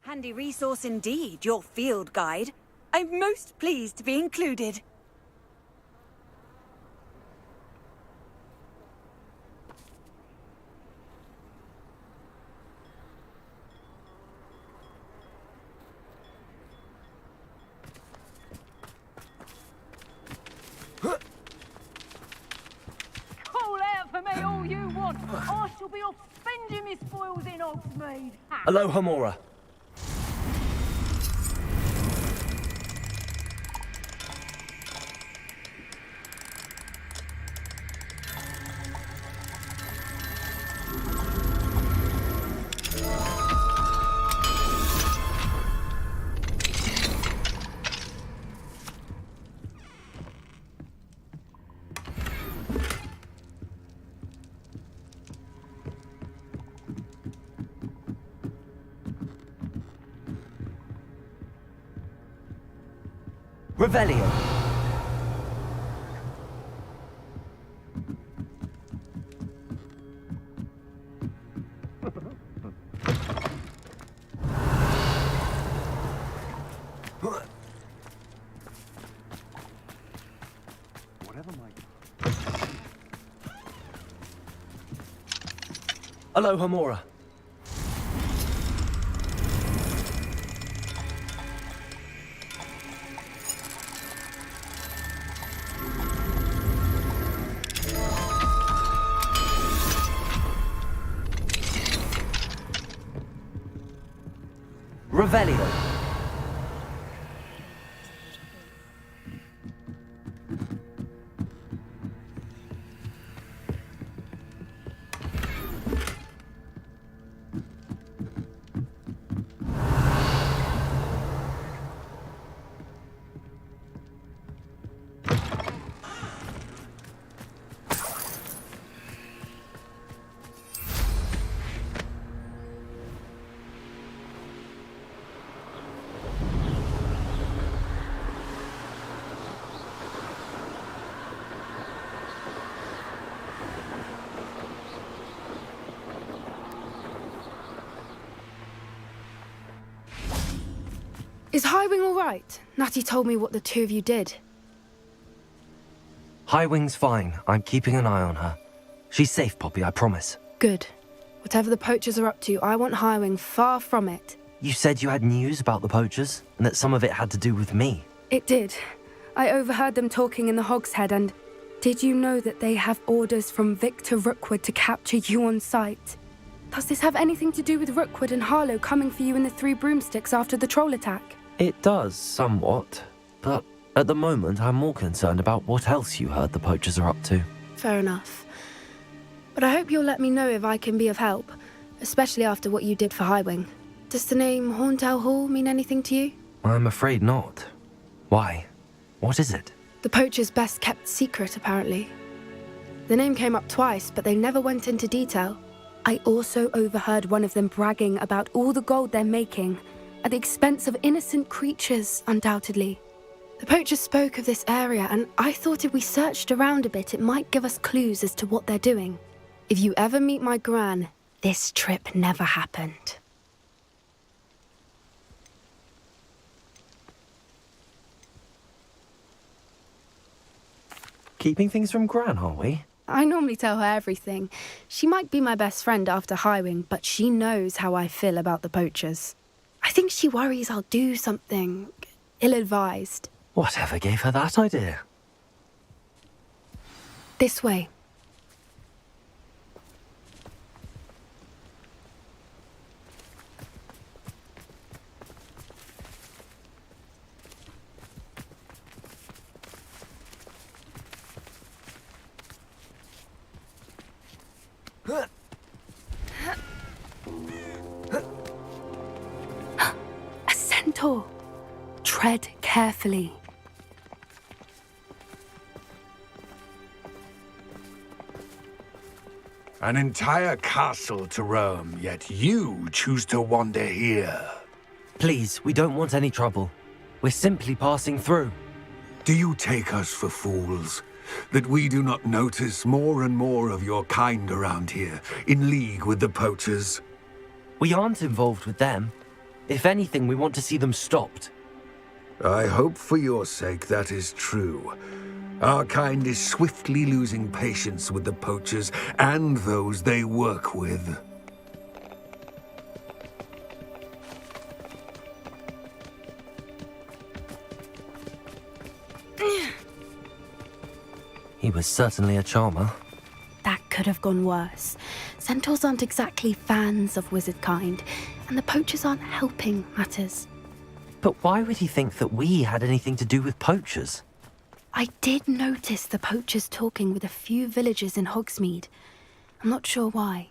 Handy resource indeed, your field guide. I'm most pleased to be included. Call out for me all you want. I shall be off spending my spoils in Hogsmeade. Ha! Aloha, Mora. Revelio. Aloha Mora. Revelio. Is Highwing all right? Natty told me what the two of you did. Highwing's fine. I'm keeping an eye on her. She's safe, Poppy, I promise. Good. Whatever the poachers are up to, I want Highwing far from it. You said you had news about the poachers, and that some of it had to do with me. It did. I overheard them talking in the Hogshead, and did you know that they have orders from Victor Rookwood to capture you on sight? Does this have anything to do with Rookwood and Harlow coming for you in the Three Broomsticks after the troll attack? It does, somewhat. But at the moment, I'm more concerned about what else you heard the poachers are up to. Fair enough. But I hope you'll let me know if I can be of help, especially after what you did for Highwing. Does the name Horntail Hall mean anything to you? I'm afraid not. Why? What is it? The poachers' best kept secret, apparently. The name came up twice, but they never went into detail. I also overheard one of them bragging about all the gold they're making, at the expense of innocent creatures, undoubtedly. The poachers spoke of this area, and I thought if we searched around a bit, it might give us clues as to what they're doing. If you ever meet my gran, this trip never happened. Keeping things from Gran, are we? I normally tell her everything. She might be my best friend after Highwing, but she knows how I feel about the poachers. I think she worries I'll do something ill-advised. Whatever gave her that idea? This way. A centaur. Tread carefully. An entire castle to roam, yet you choose to wander here. Please, we don't want any trouble. We're simply passing through. Do you take us for fools? That we do not notice more and more of your kind around here, in league with the poachers? We aren't involved with them. If anything, we want to see them stopped. I hope for your sake that is true. Our kind is swiftly losing patience with the poachers and those they work with. He was certainly a charmer. That could have gone worse. Centaurs aren't exactly fans of wizard kind, and the poachers aren't helping matters. But why would he think that we had anything to do with poachers? I did notice the poachers talking with a few villagers in Hogsmeade. I'm not sure why.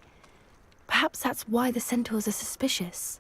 Perhaps that's why the centaurs are suspicious.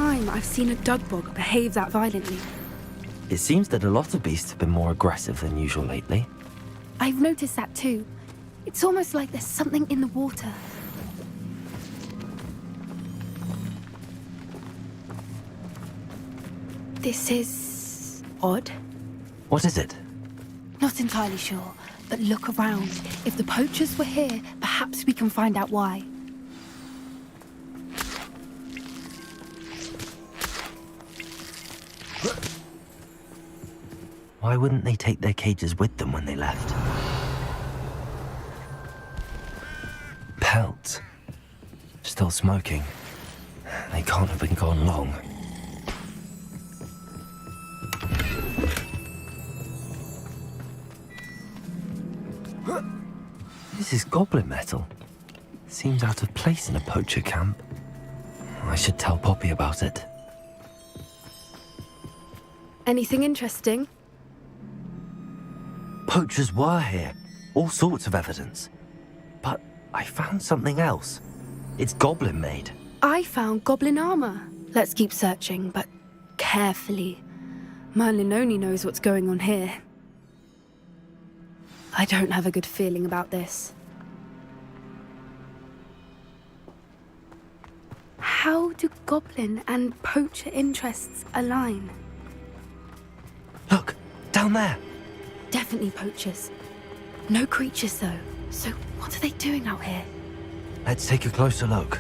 time I've seen a dugbog behave that violently. It seems that a lot of beasts have been more aggressive than usual lately. I've noticed that too. It's almost like there's something in the water. This is odd. What is it? Not entirely sure, but look around. If the poachers were here, perhaps we can find out why. Why wouldn't they take their cages with them when they left? Pelts. Still smoking. They can't have been gone long. This is goblin metal. Seems out of place in a poacher camp. I should tell Poppy about it. Anything interesting? Poachers were here. All sorts of evidence. But I found something else. It's goblin made. I found goblin armor. Let's keep searching, but carefully. Merlin only knows what's going on here. I don't have a good feeling about this. How do goblin and poacher interests align? Look, down there. Definitely poachers. No creatures, though. So what are they doing out here? Let's take a closer look.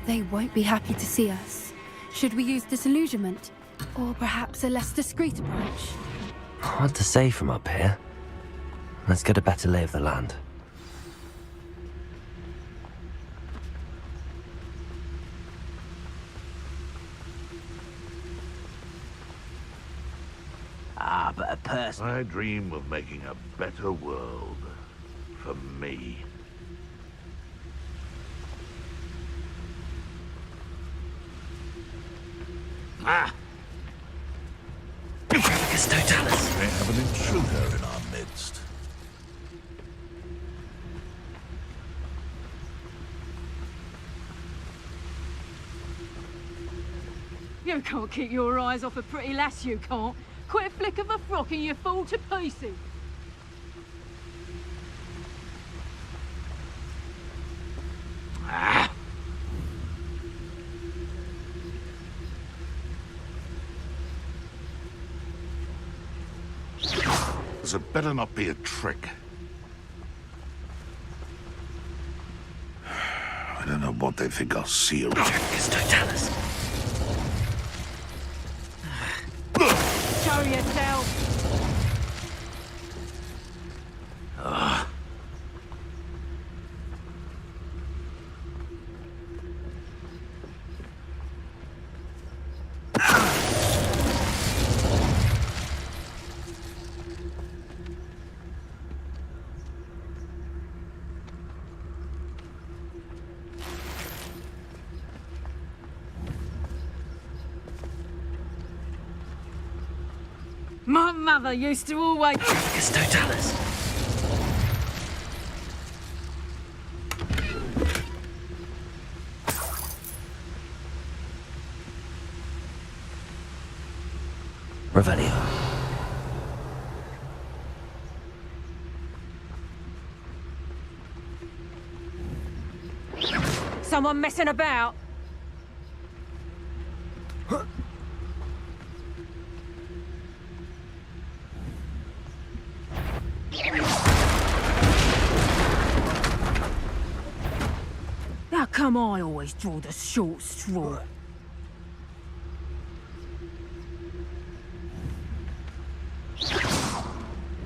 They won't be happy to see us. Should we use disillusionment? Or perhaps a less discreet approach? Hard to say from up here. Let's get a better lay of the land. Ah, but a person... I dream of making a better world for me. Ah! Vicus Totalis! We have an intruder in our midst. You can't keep your eyes off a pretty lass, you can't. Quick flick of a frock and you fall to pieces. Ah! This had better not be a trick. I don't know what they think I'll see around. Vicus Totalis! Show yourself. My mother used to always... Vicus Totalis! Revelio. Someone messing about? How come I always draw the short straw?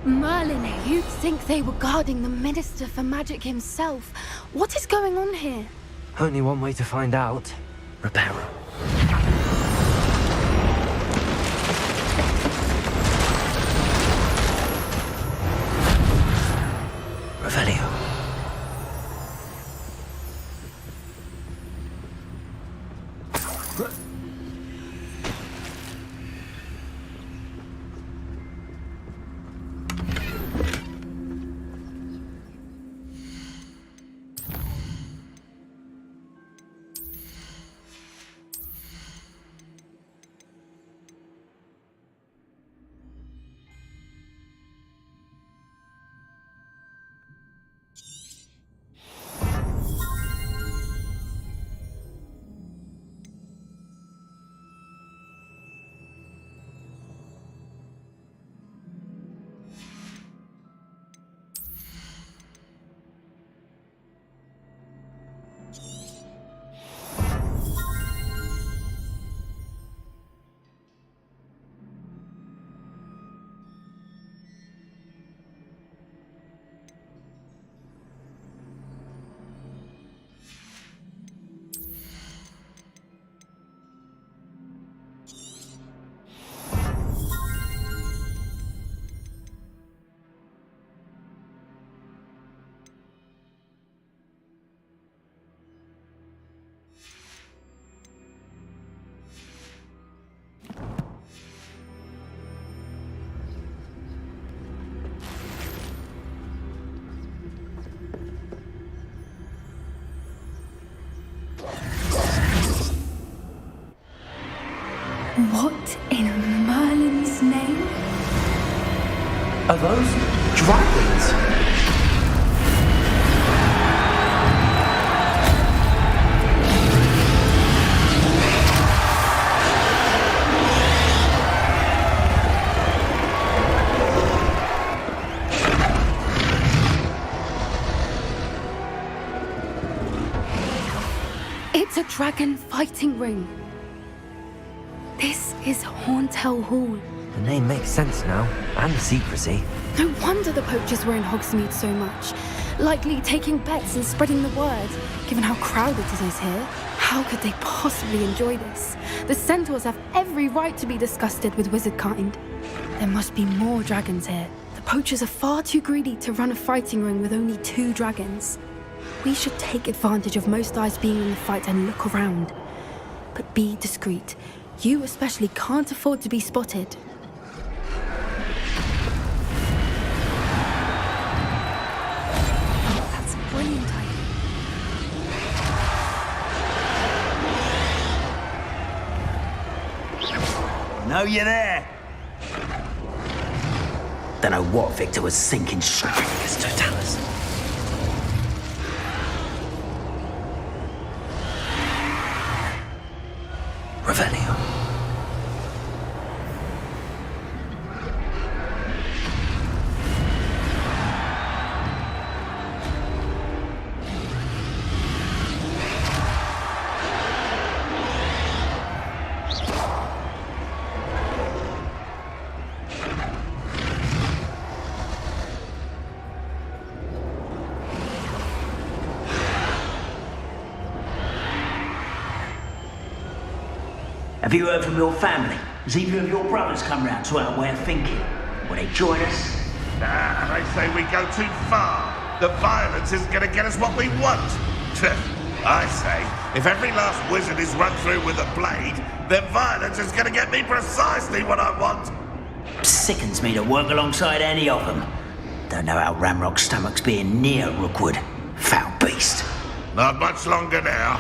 Merlin, you'd think they were guarding the Minister for Magic himself. What is going on here? Only one way to find out. Reparo. Revelio. What in Merlin's name? Are those dragons? It's a dragon fighting ring. This is Hauntel Hall. The name makes sense now, and the secrecy. No wonder the poachers were in Hogsmeade so much. Likely taking bets and spreading the word, given how crowded it is here. How could they possibly enjoy this? The centaurs have every right to be disgusted with wizard kind. There must be more dragons here. The poachers are far too greedy to run a fighting ring with only 2 dragons. We should take advantage of most eyes being in the fight and look around. But be discreet. You especially can't afford to be spotted. Oh, that's a brilliant idea. Know you there? Don't know what Victor was thinking. It's Totalis. Revelio. Have you heard from your family? Has either of your brothers come round to our way of thinking? Will they join us? Nah, they say we go too far. The violence isn't going to get us what we want. I say, if every last wizard is run through with a blade, then violence is going to get me precisely what I want. Sickens me to work alongside any of them. Don't know how Ramrock's stomach's being near Rookwood. Foul beast. Not much longer now.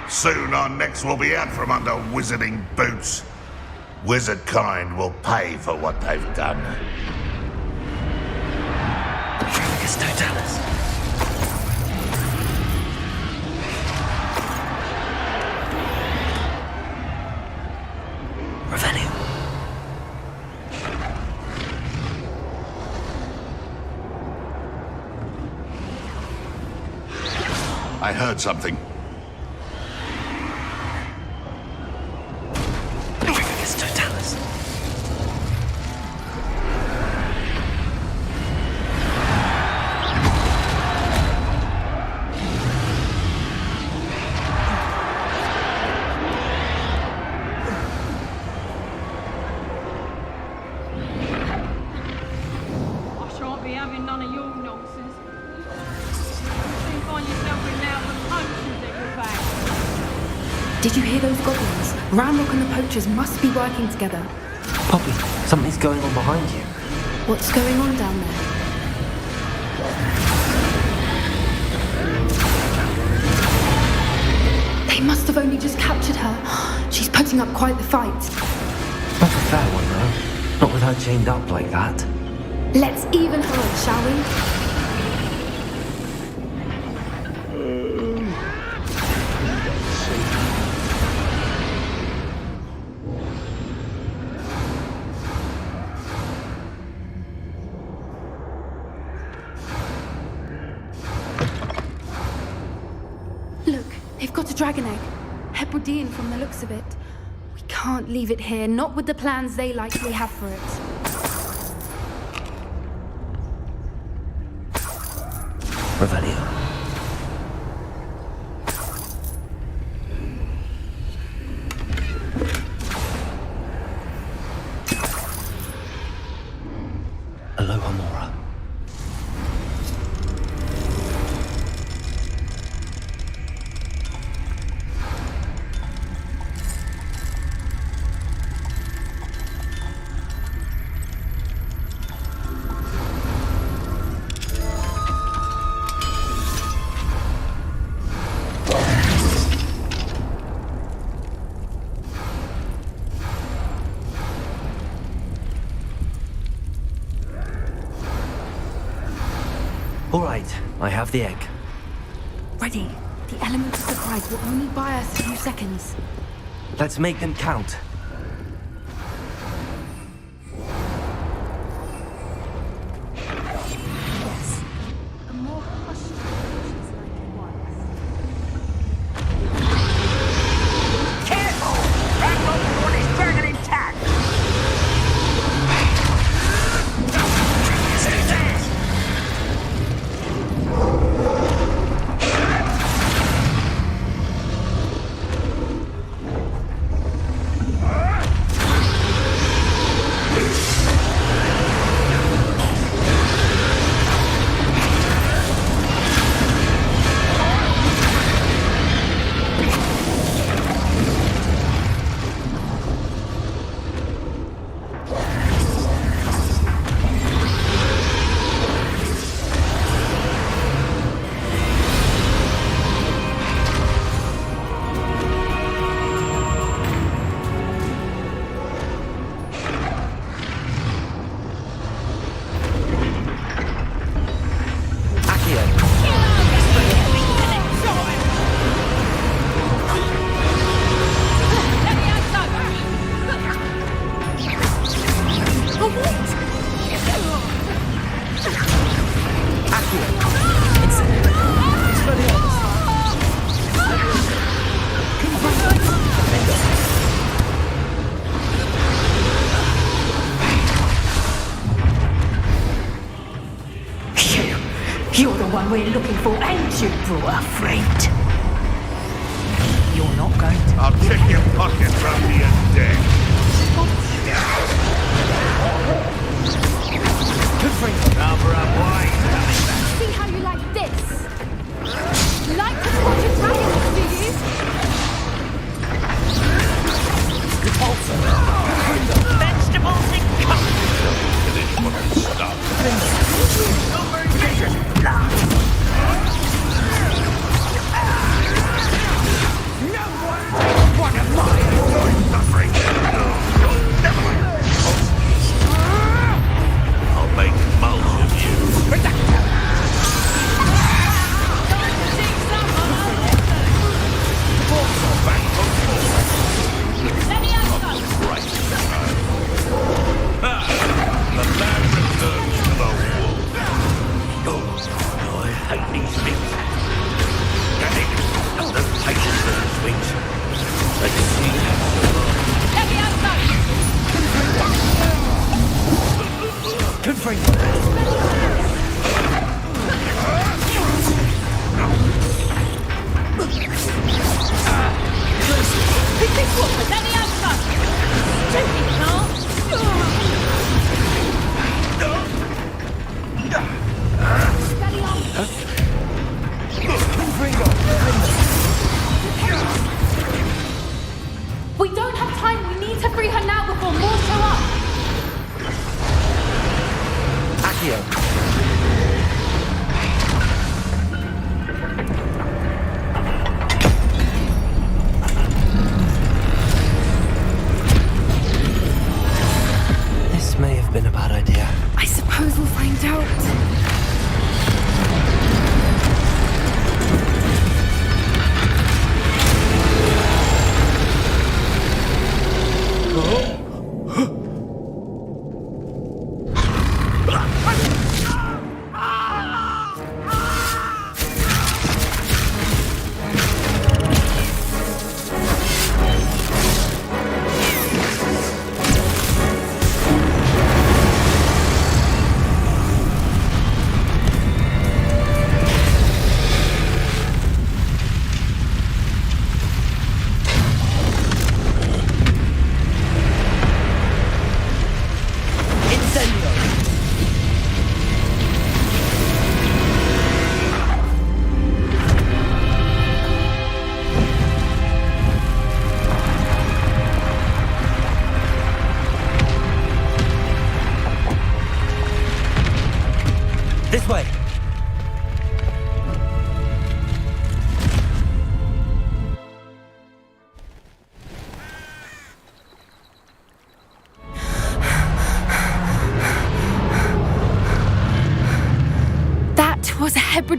Soon our necks will be out from under wizarding boots. Wizard kind will pay for what they've done. It's Totalis. Revelio. I heard something. It's Totalis. I shan't be having none of your nonsense. You find yourself with now the poachers at your back. Did you hear those goblins? Ramrock and the poachers must be working together. Poppy, something's going on behind you. What's going on down there? They must have only just captured her. She's putting up quite the fight. Not a fair one, though. Not with her chained up like that. Let's even her, shall we? Look, they've got a dragon egg. Hebridean from the looks of it. We can't leave it here, not with the plans they likely have for it. Revelio. Aloha Mora. Right, I have the egg. Ready. The element of surprise will only buy us a few seconds. Let's make them count. Yes. A more hushed is like it was. Careful! That Voldemort is burning intact! You're the one we're looking for, ain't you, poor freight? You're not going to... I'll check your pocket, Rumpy and Dick. Good friend. See how you like this? Like to watch Italians, do you? Vegetables and Stop.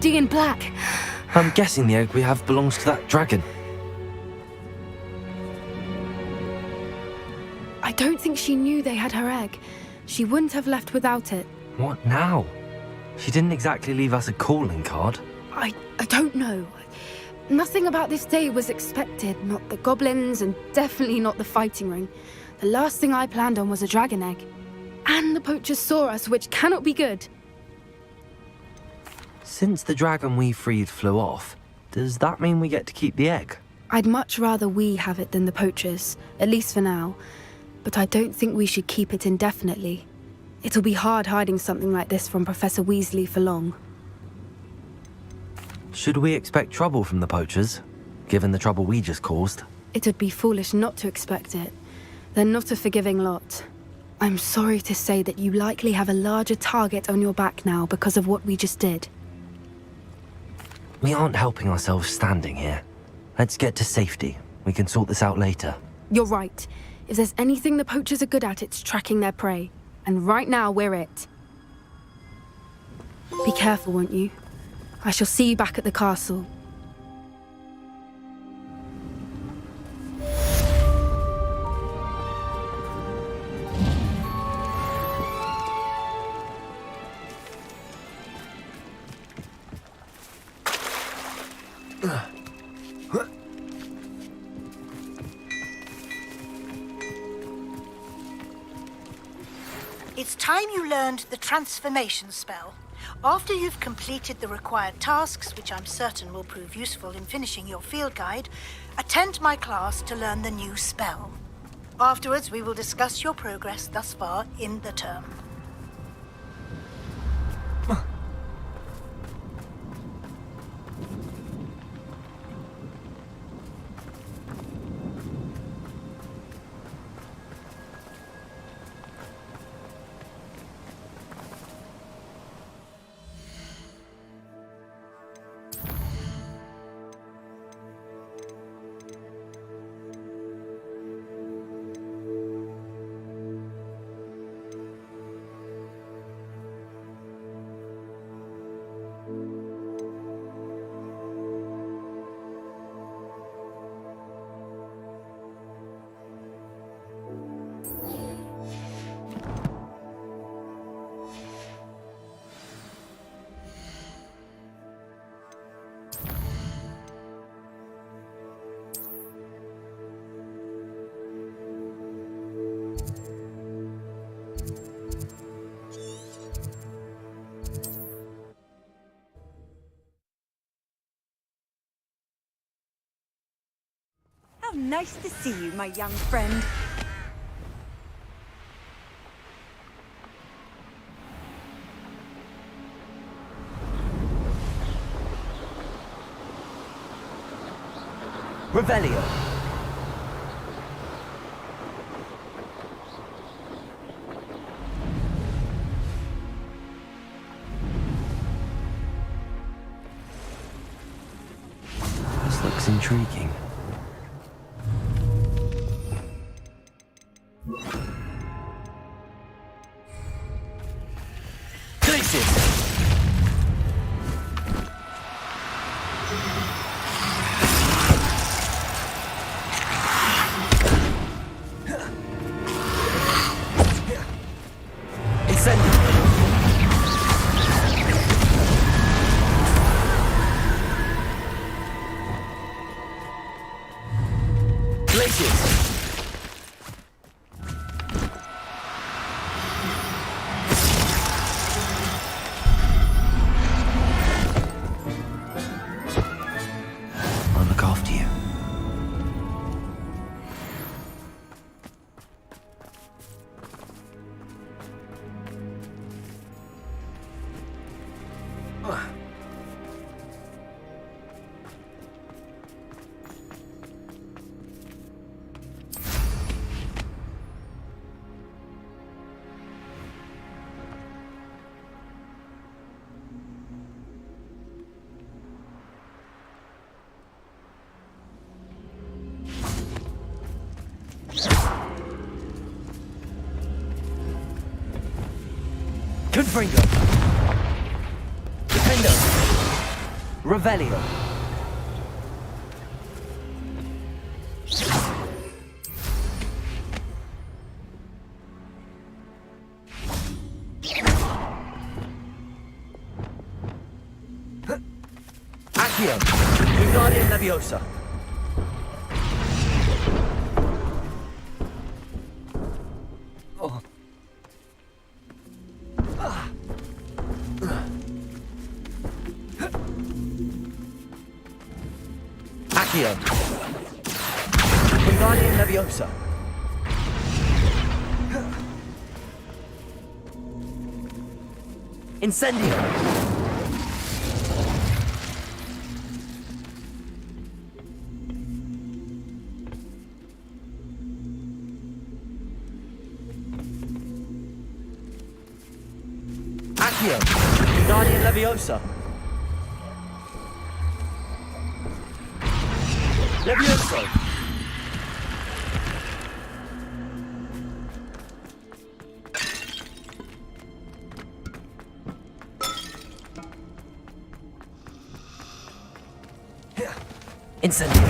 bloody in black. I'm guessing the egg we have belongs to that dragon. I don't think she knew they had her egg. She wouldn't have left without it. What now? She didn't exactly leave us a calling card. I don't know. Nothing about this day was expected. Not the goblins, and definitely not the fighting ring. The last thing I planned on was a dragon egg. And the poachers saw us, which cannot be good. Since the dragon we freed flew off, does that mean we get to keep the egg? I'd much rather we have it than the poachers, at least for now. But I don't think we should keep it indefinitely. It'll be hard hiding something like this from Professor Weasley for long. Should we expect trouble from the poachers, given the trouble we just caused? It would be foolish not to expect it. They're not a forgiving lot. I'm sorry to say that you likely have a larger target on your back now because of what we just did. We aren't helping ourselves standing here. Let's get to safety. We can sort this out later. You're right. If there's anything the poachers are good at, it's tracking their prey. And right now, we're it. Be careful, won't you? I shall see you back at the castle. It's time you learned the transformation spell. After you've completed the required tasks, which I'm certain will prove useful in finishing your field guide, attend my class to learn the new spell. Afterwards, we will discuss your progress thus far in the term. How nice to see you, my young friend. Revelio. This looks intriguing. I'll look after you. Confringo. Defender. Revelio. Accio. Wingardium Leviosa. Accio. Wingardium Leviosa. Incendio. Accio. Wingardium Leviosa. Levioso. Incendio.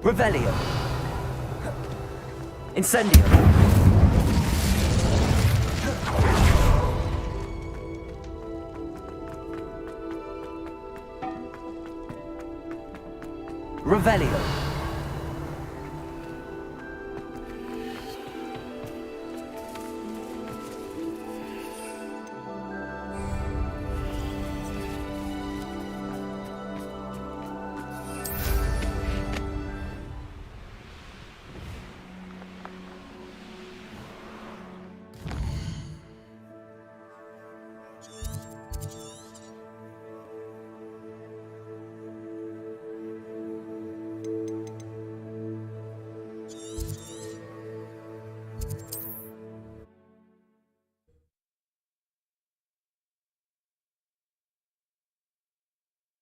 Revelio. Incendio. Revelio.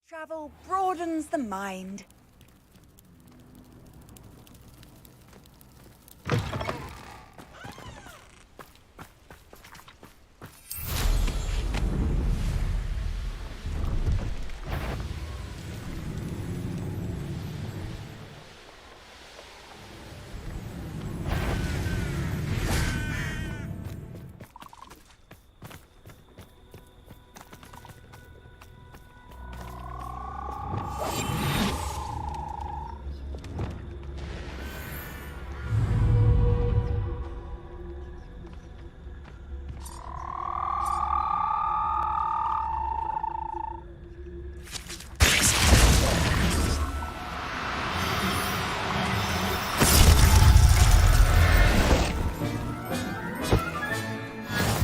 Travel broadens the mind.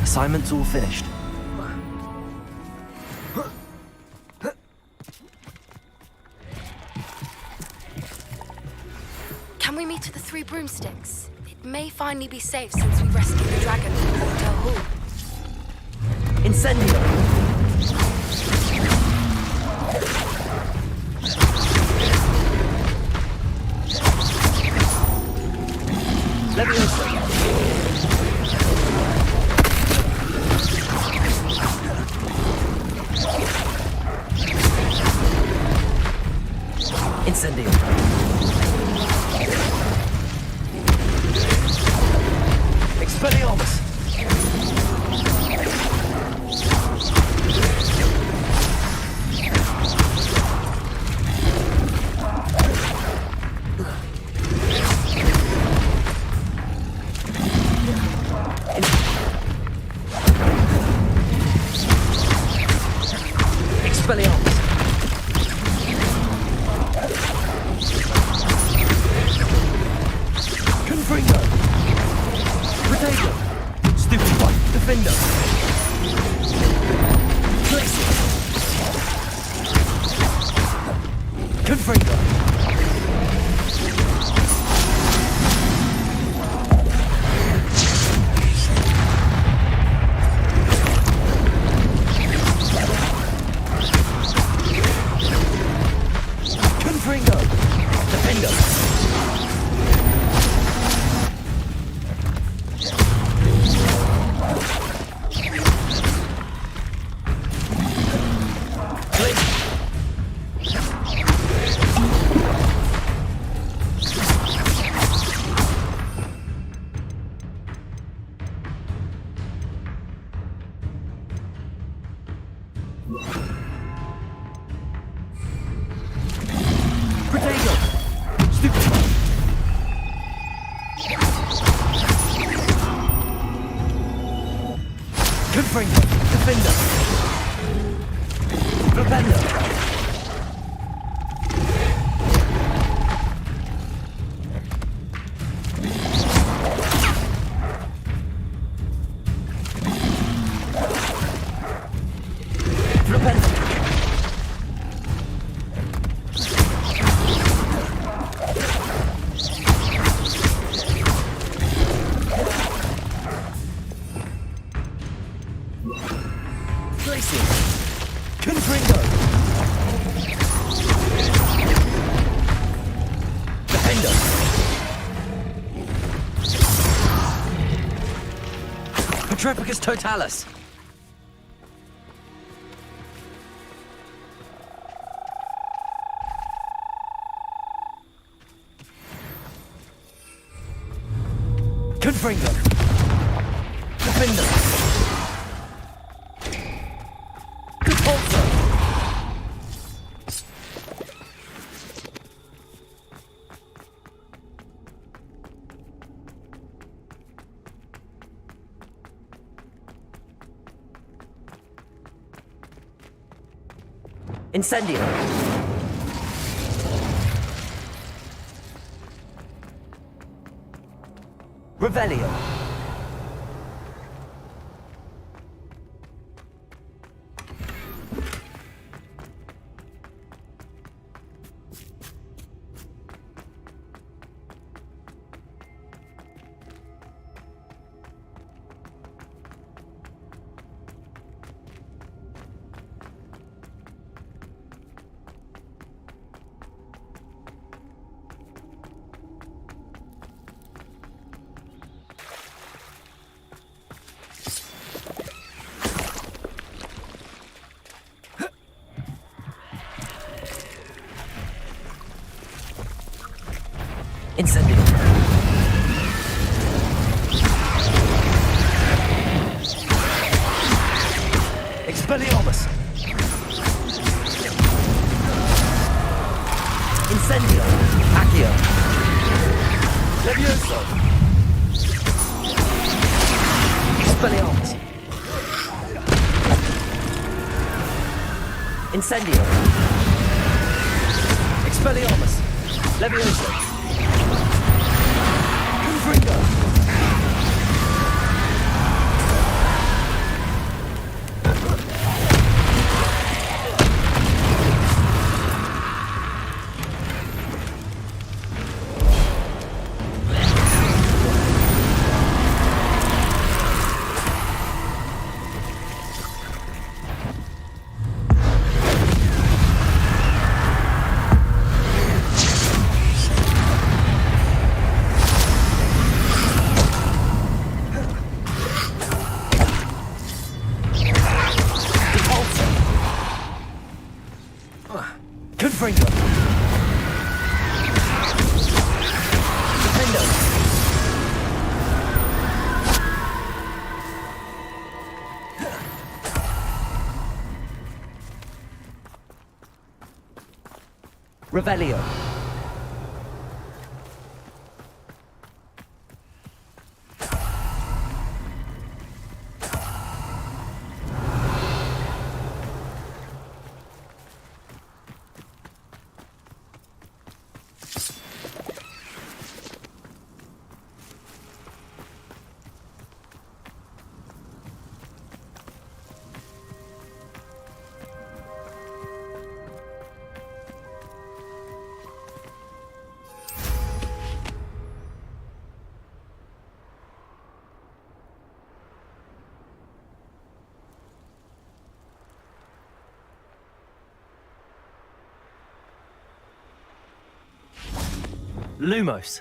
Assignment's all finished. Can we meet at the Three Broomsticks? It may finally be safe since we rescued the dragon from Hotel Hall. Incendio. Leviosa. Incendio. Expelliarmus. Expelliarmus. Confringo. Protego. Confringo! Defender! Confringo! Defender! Propender! Placing! Confringo! Defender! Petrepicus Totalis! Confringo! Defender! Incendio! Revelio! Incendio! Expelliarmus! Incendio! Accio! Levioso! Expelliarmus! Incendio! Expelliarmus! Levioso! Confringo! Confringo! Defender! Revelio! Lumos.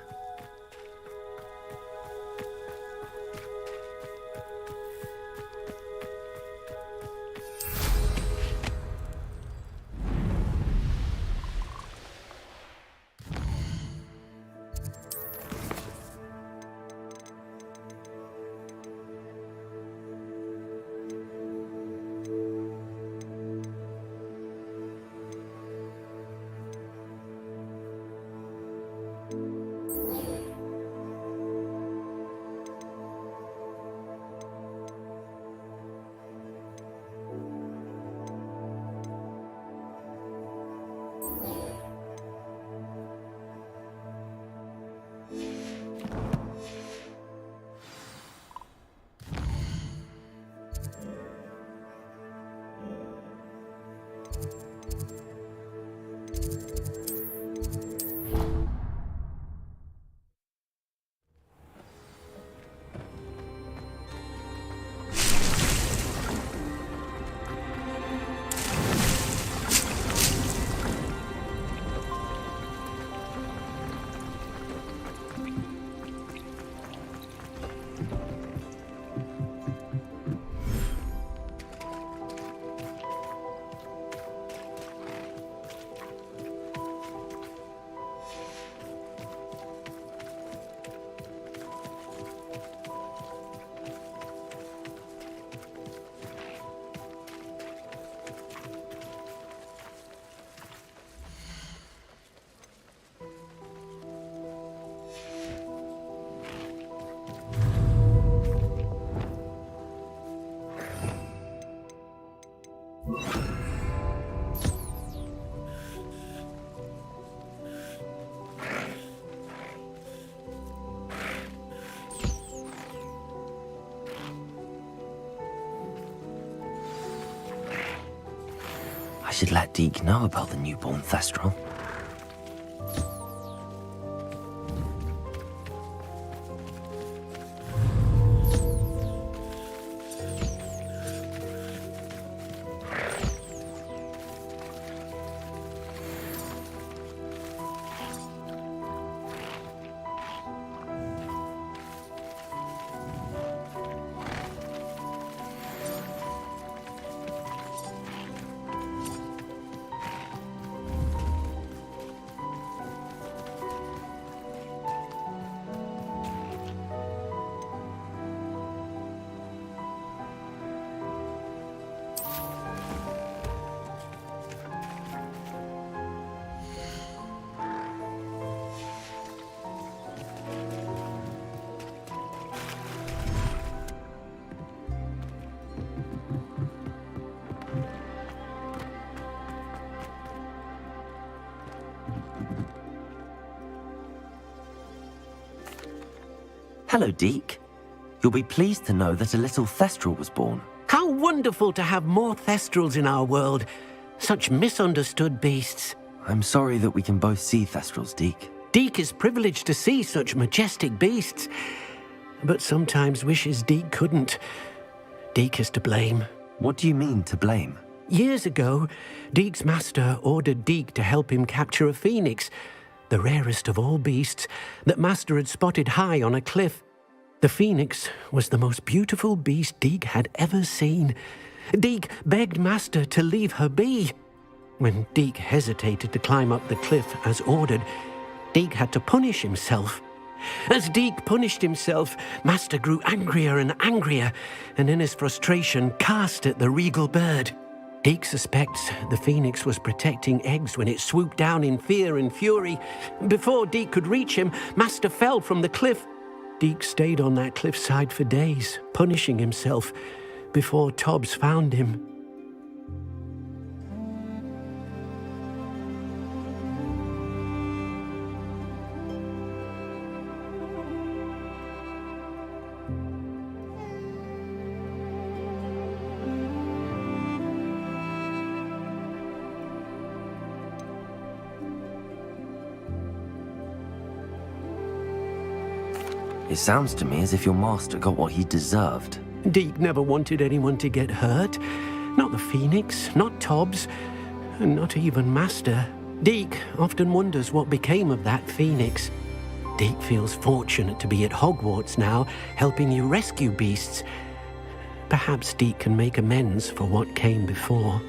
I should let Deke know about the newborn Thestral. Hello, Deke. You'll be pleased to know that a little Thestral was born. How wonderful to have more Thestrals in our world. Such misunderstood beasts. I'm sorry that we can both see Thestrals, Deke. Deke is privileged to see such majestic beasts, but sometimes wishes Deke couldn't. Deke is to blame. What do you mean, to blame? Years ago, Deke's master ordered Deke to help him capture a phoenix, the rarest of all beasts, that master had spotted high on a cliff. The phoenix was the most beautiful beast Deke had ever seen. Deke begged master to leave her be. When Deke hesitated to climb up the cliff as ordered, Deke had to punish himself. As Deke punished himself, master grew angrier and angrier, and in his frustration cast at the regal bird. Deke suspects the phoenix was protecting eggs when it swooped down in fear and fury. Before Deke could reach him, master fell from the cliff. Deke stayed on that cliffside for days, punishing himself, before Tobbs found him. It sounds to me as if your master got what he deserved. Deke never wanted anyone to get hurt. Not the phoenix, not Tobbs, and not even master. Deke often wonders what became of that phoenix. Deek feels fortunate to be at Hogwarts now, helping you rescue beasts. Perhaps Deek can make amends for what came before.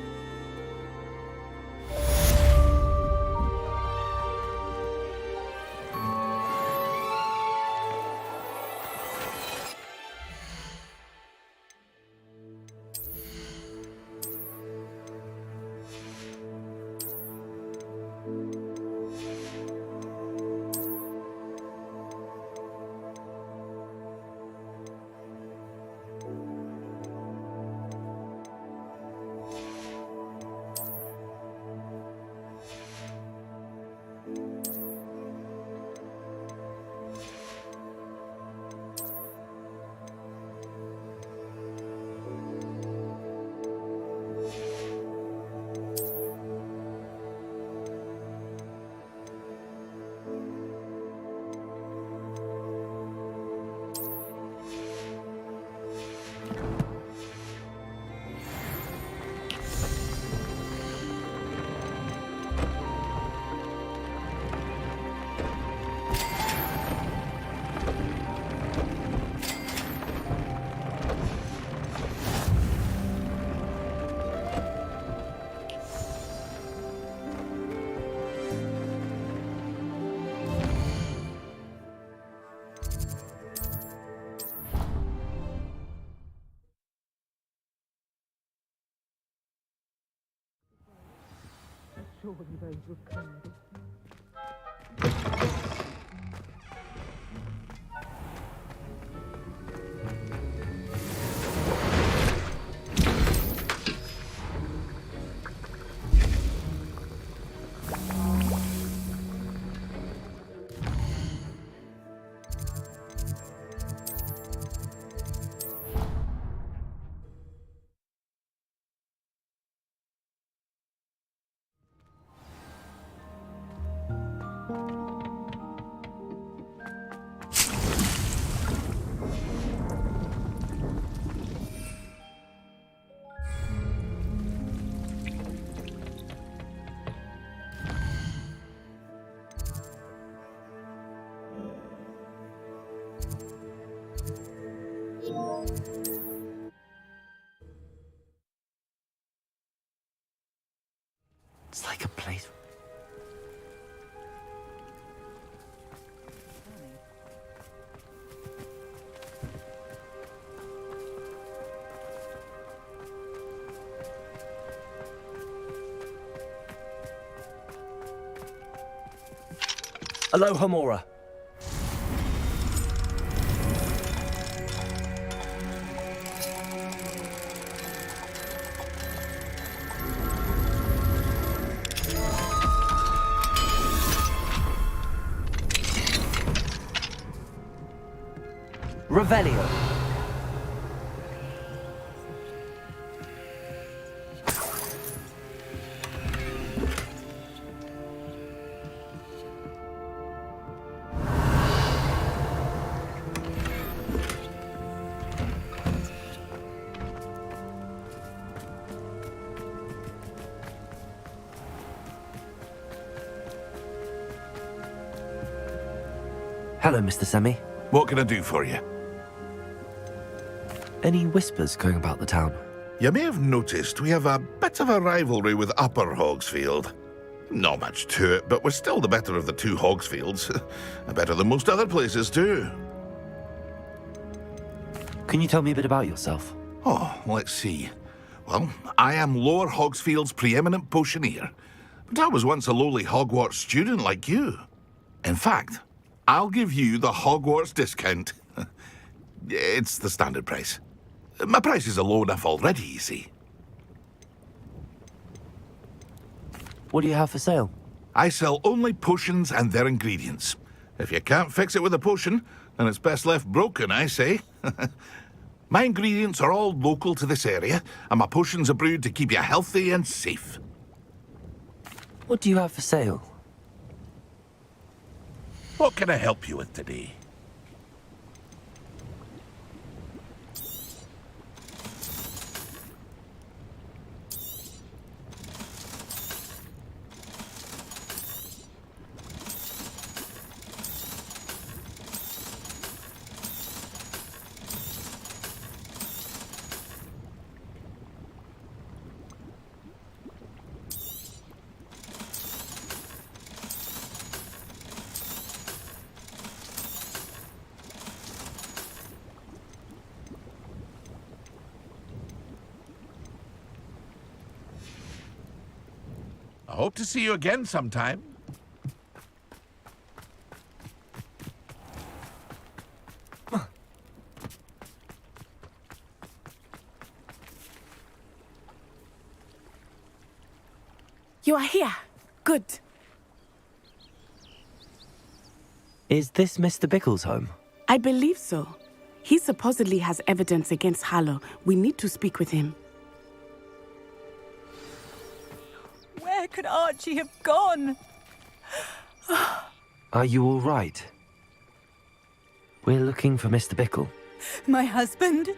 It's like a place. Aloha, Mora. Revelio. Hello, Mr. Semi. What can I do for you? Any whispers going about the town? You may have noticed we have a bit of a rivalry with Upper Hogsfield. Not much to it, but we're still the better of the two Hogsfields. Better than most other places, too. Can you tell me a bit about yourself? Oh, let's see. Well, I am Lower Hogsfield's preeminent potioneer, but I was once a lowly Hogwarts student like you. In fact, I'll give you the Hogwarts discount. It's the standard price. My prices are low enough already, you see. What do you have for sale? I sell only potions and their ingredients. If you can't fix it with a potion, then it's best left broken, I say. My ingredients are all local to this area, and my potions are brewed to keep you healthy and safe. What do you have for sale? What can I help you with today? Hope to see you again sometime. You are here. Good. Is this Mr. Bickle's home? I believe so. He supposedly has evidence against Harlow. We need to speak with him. Where could Archie have gone? Are you all right? We're looking for Mr. Bickle. My husband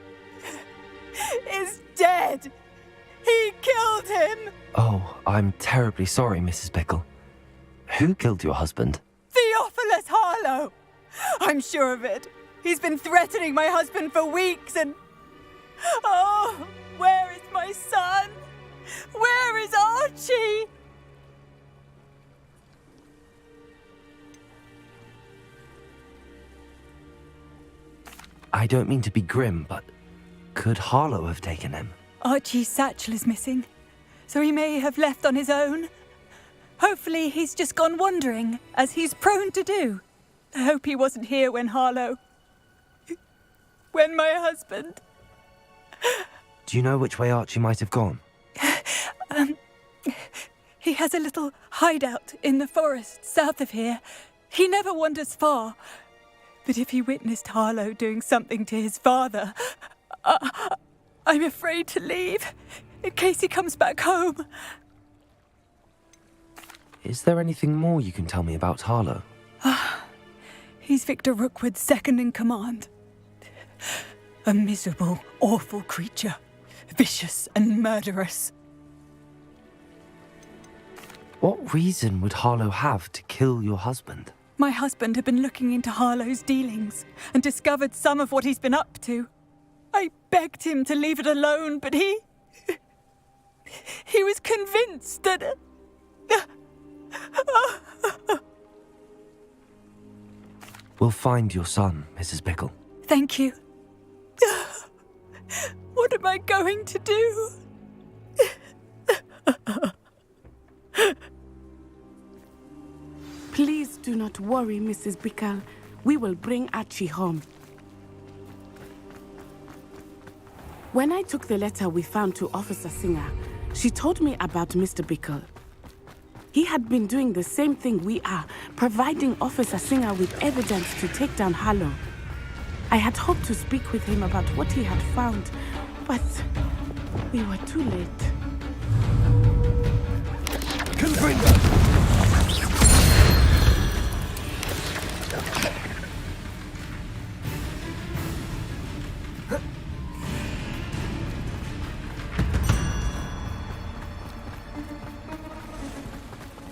is dead. He killed him. Oh, I'm terribly sorry, Mrs. Bickle. Who killed your husband? Theophilus Harlow. I'm sure of it. He's been threatening my husband for weeks and... Oh, where is my son? Where is Archie? I don't mean to be grim, but could Harlow have taken him? Archie's satchel is missing, so he may have left on his own. Hopefully he's just gone wandering, as he's prone to do. I hope he wasn't here when when my husband... Do you know which way Archie might have gone? He has a little hideout in the forest south of here. He never wanders far. But if he witnessed Harlow doing something to his father, I'm afraid to leave, in case he comes back home. Is there anything more you can tell me about Harlow? He's Victor Rookwood's second in command. A miserable, awful creature. Vicious and murderous. What reason would Harlow have to kill your husband? My husband had been looking into Harlow's dealings and discovered some of what he's been up to. I begged him to leave it alone, but he was convinced that... We'll find your son, Mrs. Bickle. Thank you. What am I going to do? Please do not worry, Mrs. Bickle. We will bring Archie home. When I took the letter we found to Officer Singer, she told me about Mr. Bickle. He had been doing the same thing we are, providing Officer Singer with evidence to take down Harlow. I had hoped to speak with him about what he had found, but we were too late.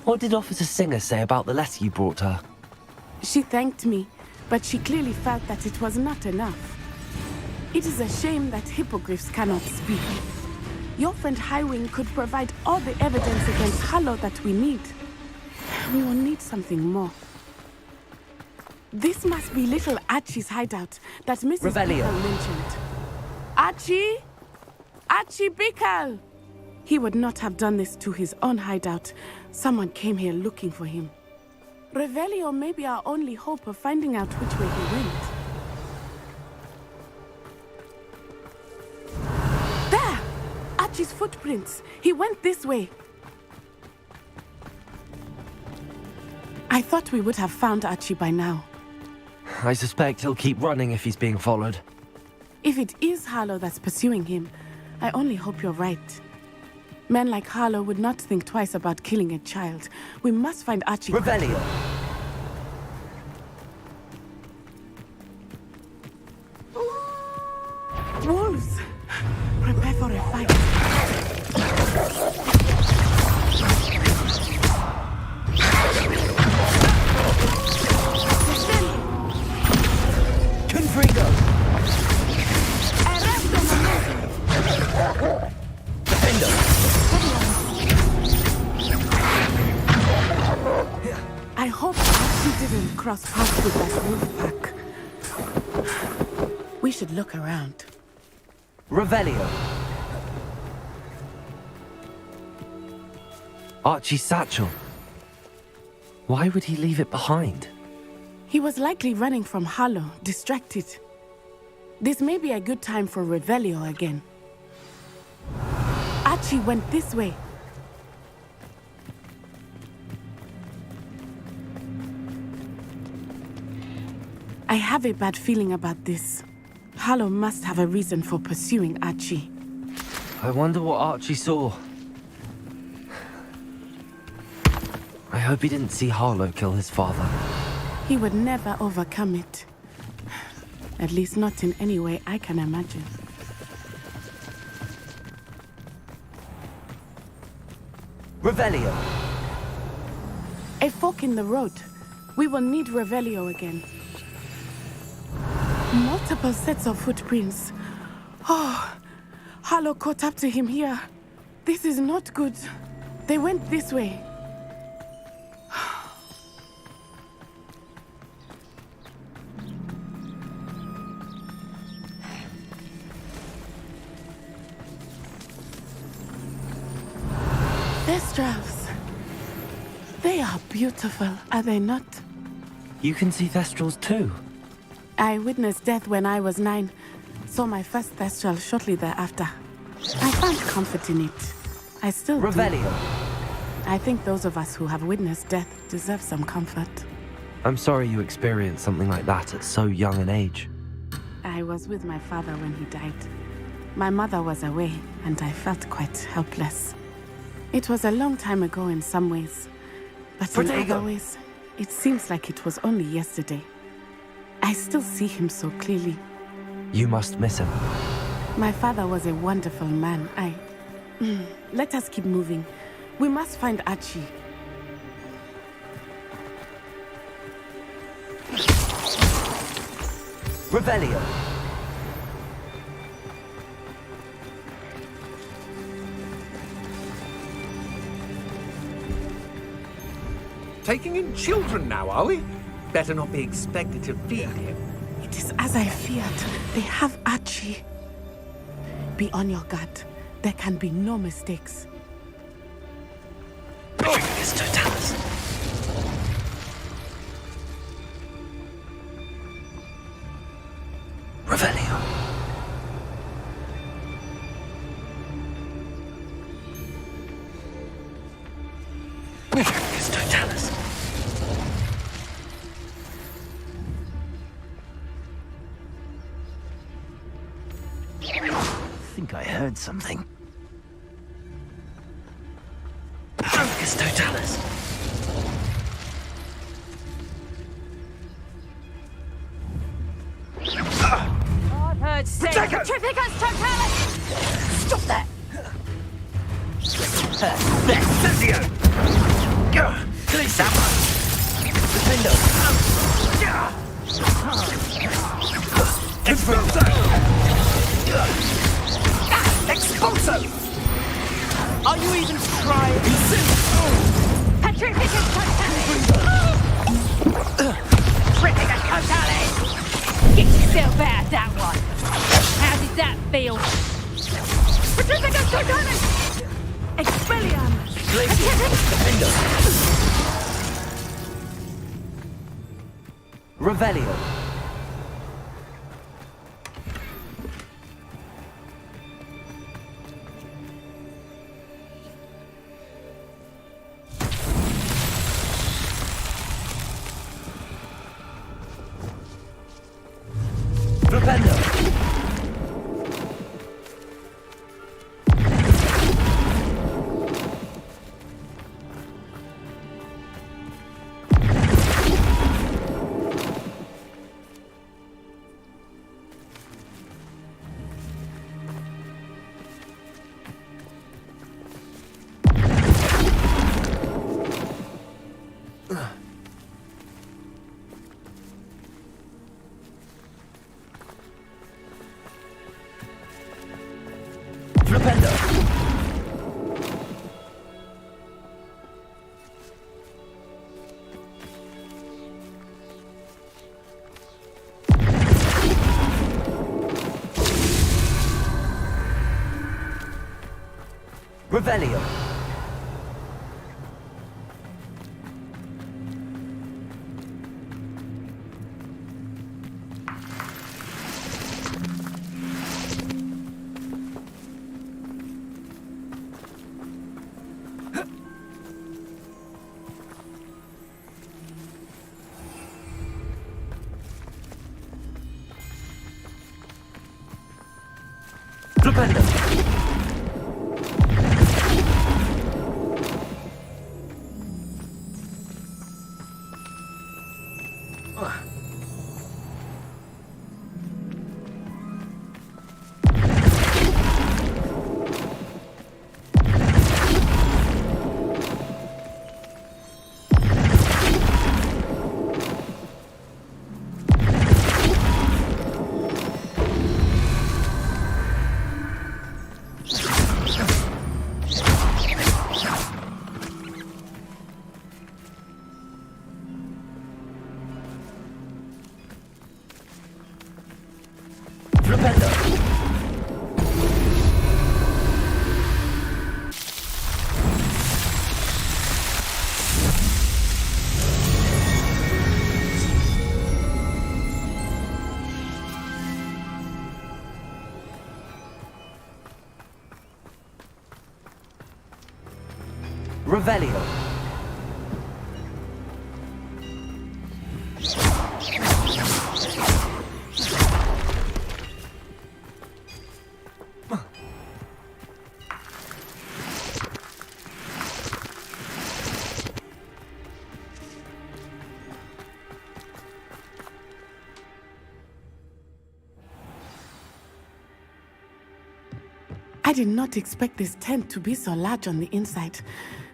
What did Officer Singer say about the letter you brought her? She thanked me, but she clearly felt that it was not enough. It is a shame that hippogriffs cannot speak. Your friend Highwing could provide all the evidence against Harlow that we need. We will need something more. This must be little Archie's hideout that Mrs. Bickle mentioned. Archie? Archie Bickle! He would not have done this to his own hideout. Someone came here looking for him. Revelio may be our only hope of finding out which way he went. There! Archie's footprints. He went this way. I thought we would have found Archie by now. I suspect he'll keep running if he's being followed. If it is Harlow that's pursuing him, I only hope you're right. Men like Harlow would not think twice about killing a child. We must find Archie. Revelio! Wolves! Prepare for a fight. Confringo! Defendo! I hope Archie didn't cross paths with that wolf pack. We should look around. Revelio! Archie's satchel. Why would he leave it behind? He was likely running from Harlow, distracted. This may be a good time for Revelio again. Archie went this way. I have a bad feeling about this. Harlow must have a reason for pursuing Archie. I wonder what Archie saw. I hope he didn't see Harlow kill his father. He would never overcome it. At least not in any way I can imagine. Revelio! A fork in the road. We will need Revelio again. Multiple sets of footprints. Oh, Harlow caught up to him here. This is not good. They went this way. Thestrals. They are beautiful, are they not? You can see Thestrals too. I witnessed death when I was 9. Saw my first Thestral shortly thereafter. I found comfort in it. I still do. Revelio. I think those of us who have witnessed death deserve some comfort. I'm sorry you experienced something like that at so young an age. I was with my father when he died. My mother was away, and I felt quite helpless. It was a long time ago in some ways, but in other ways, it seems like it was only yesterday. I still see him so clearly. You must miss him. My father was a wonderful man. Let us keep moving. We must find Archie. Revelio. Taking in children now, are we? Better not be expected to feed him. It is as I feared. They have Archie. Be on your guard. There can be no mistakes. Revelio. Totalis. I think I heard something. Focus Totalis. I've heard say Petrificus Totalis! Stop that! Expulso! Are you even trying? Petrificus Totalis! Petrificus Totalis! Get yourself out that one! How did that feel? Petrificus Totalis! Expelliarm! Revelio. Revelio. Flipendo! Revelio. I did not expect this tent to be so large on the inside.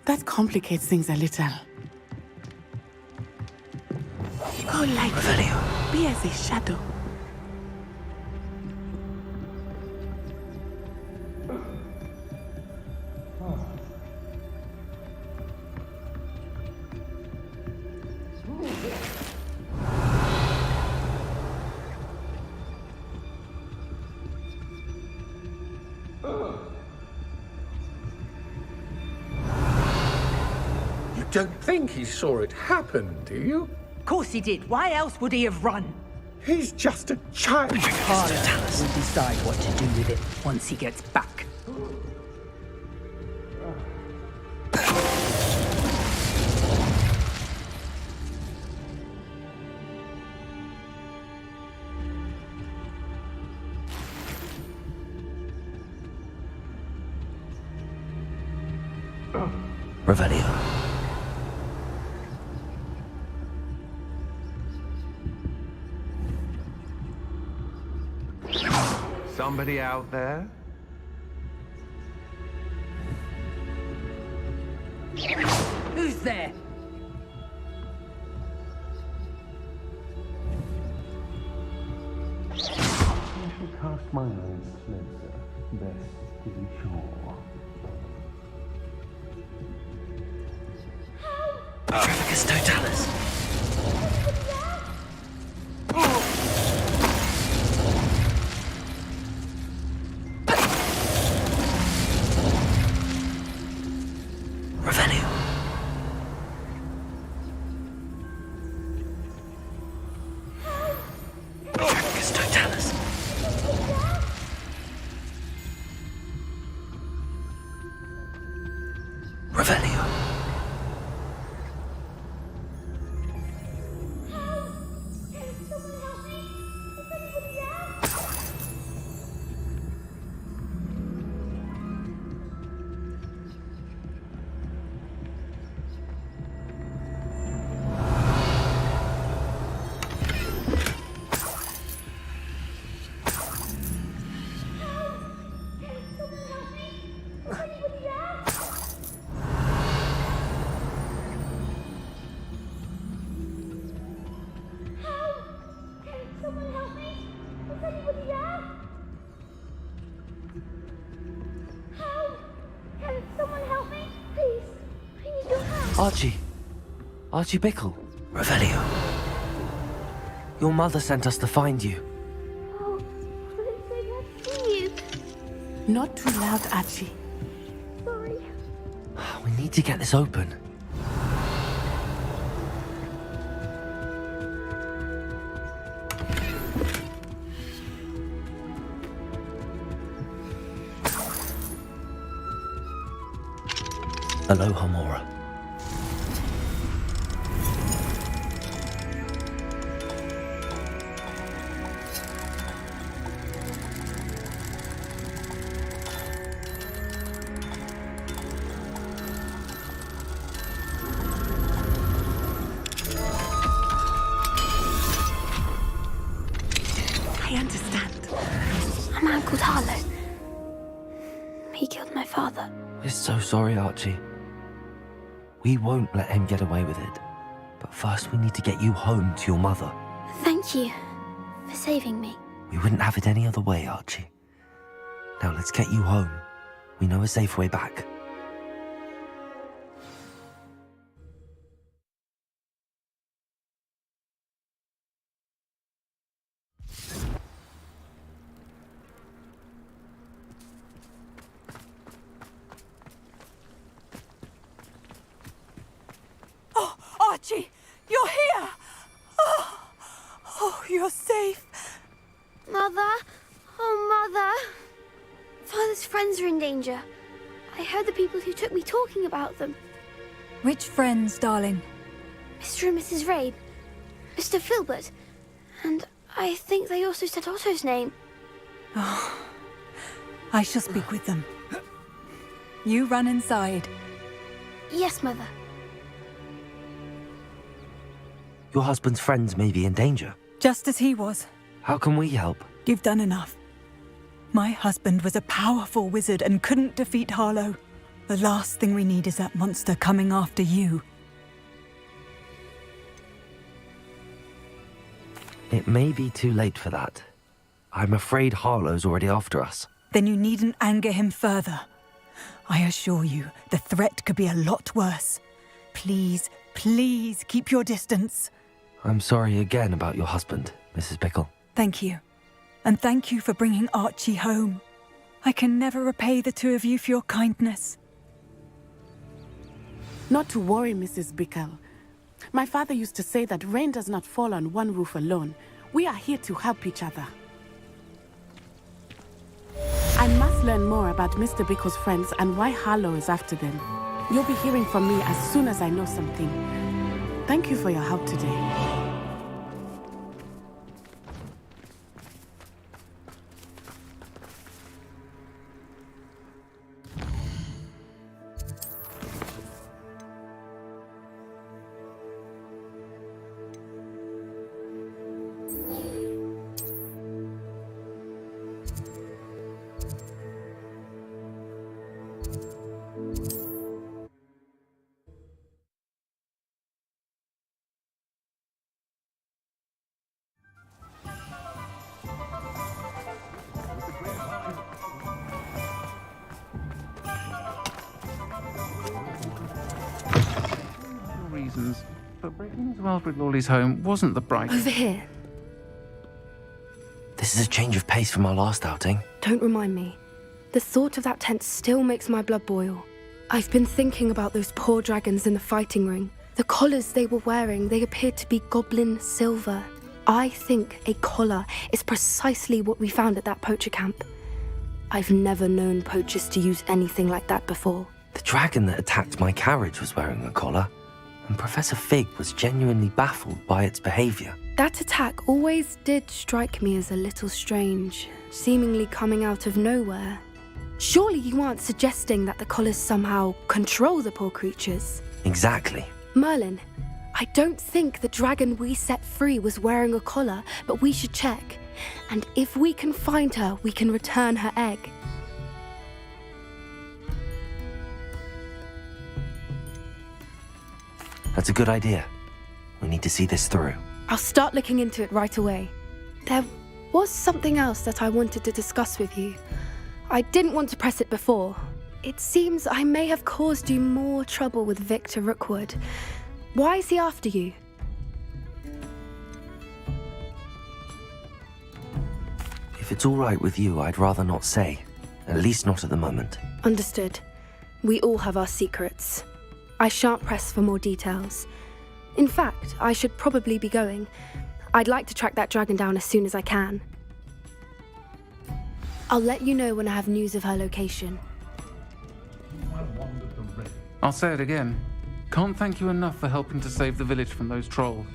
That complicates things a little. Go light. Revelio. Be as a shadow. Don't think he saw it happen, do you? Of course he did. Why else would he have run? He's just a child. Harlow will decide what to do with it once he gets back. Revelio. Somebody out there? Who's there? I shall cast my eyes closer, best to be sure. Trafficus Totalis. Revelio. Trafficus Totalis. Revelio. Archie Bickle. Revelio. Your mother sent us to find you. Not too loud, Archie. We need to get this open. Aloha, Mora. father. We're so sorry, Archie. We won't let him get away with it. But first we need to get you home to your mother. Thank you for saving me. We wouldn't have it any other way, Archie. Now let's get you home. We know a safe way back. Oh, Archie, you're here! Oh, you're safe. Mother? Oh, Mother. Father's friends are in danger. I heard the people who took me talking about them. Which friends, darling? Mr. and Mrs. Rabe, Mr. Filbert, and I think they also said Otto's name. Oh, I shall speak with them. You run inside. Yes, Mother. Your husband's friends may be in danger. Just as he was. How can we help? You've done enough. My husband was a powerful wizard and couldn't defeat Harlow. The last thing we need is that monster coming after you. It may be too late for that. I'm afraid Harlow's already after us. Then you needn't anger him further. I assure you, the threat could be a lot worse. Please, please keep your distance. I'm sorry again about your husband, Mrs. Bickle. Thank you. And thank you for bringing Archie home. I can never repay the two of you for your kindness. Not to worry, Mrs. Bickle. My father used to say that rain does not fall on one roof alone. We are here to help each other. I must learn more about Mr. Bickle's friends and why Harlow is after them. You'll be hearing from me as soon as I know something. Thank you for your help today. Reasons, but breaking into Alfred Lawley's home wasn't the brightest. Over here. This is a change of pace from our last outing. Don't remind me. The thought of that tent still makes my blood boil. I've been thinking about those poor dragons in the fighting ring. The collars they were wearing, they appeared to be goblin silver. I think a collar is precisely what we found at that poacher camp. I've never known poachers to use anything like that before. The dragon that attacked my carriage was wearing a collar, and Professor Fig was genuinely baffled by its behavior. That attack always did strike me as a little strange, seemingly coming out of nowhere. Surely you aren't suggesting that the collars somehow control the poor creatures? Exactly. Merlin, I don't think the dragon we set free was wearing a collar, but we should check. And if we can find her, we can return her egg. That's a good idea. We need to see this through. I'll start looking into it right away. There was something else that I wanted to discuss with you. I didn't want to press it before. It seems I may have caused you more trouble with Victor Rookwood. Why is he after you? If it's all right with you, I'd rather not say. At least not at the moment. Understood. We all have our secrets. I shan't press for more details. In fact, I should probably be going. I'd like to track that dragon down as soon as I can. I'll let you know when I have news of her location. I'll say it again. Can't thank you enough for helping to save the village from those trolls.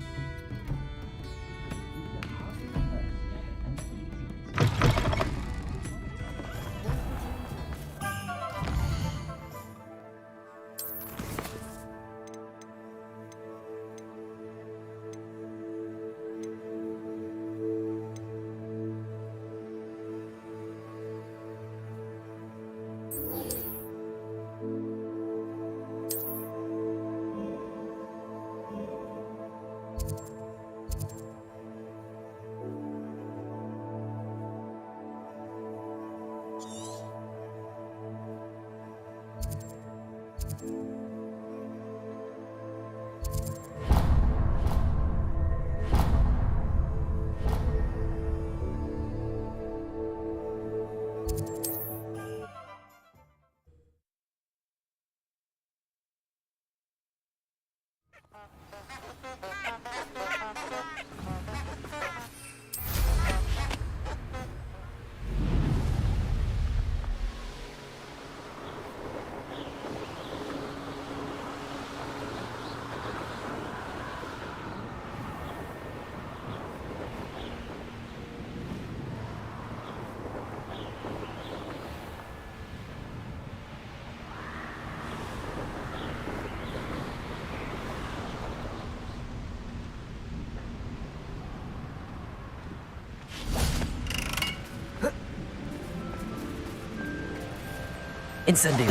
Incendio.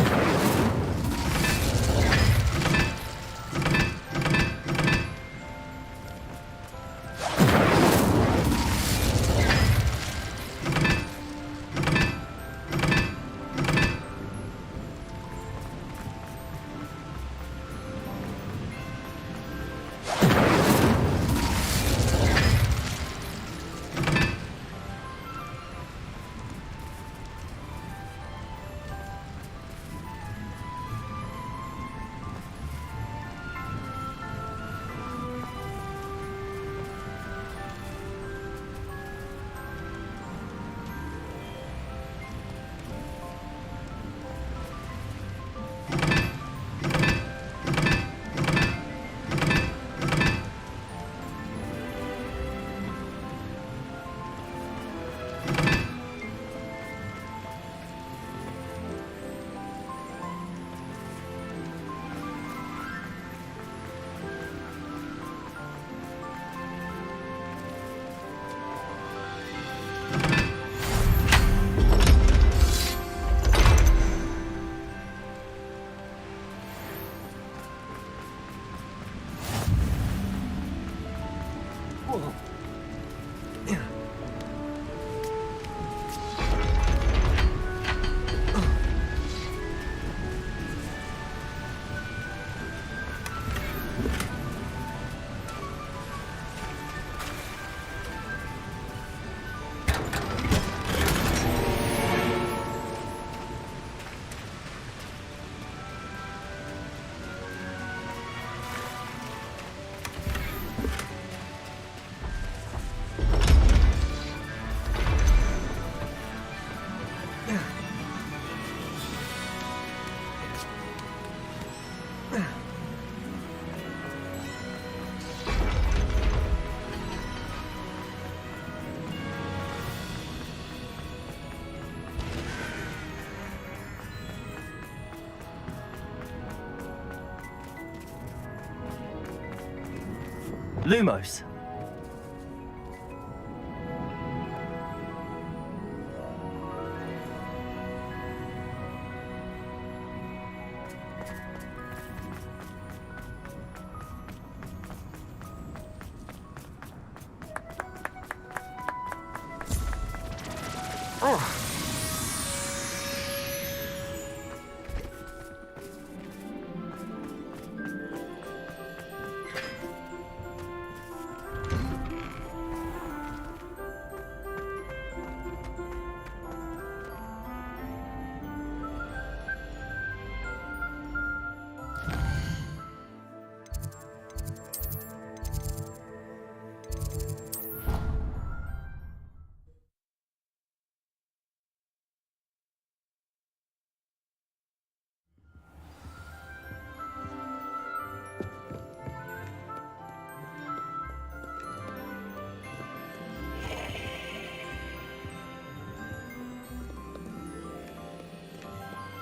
Lumos.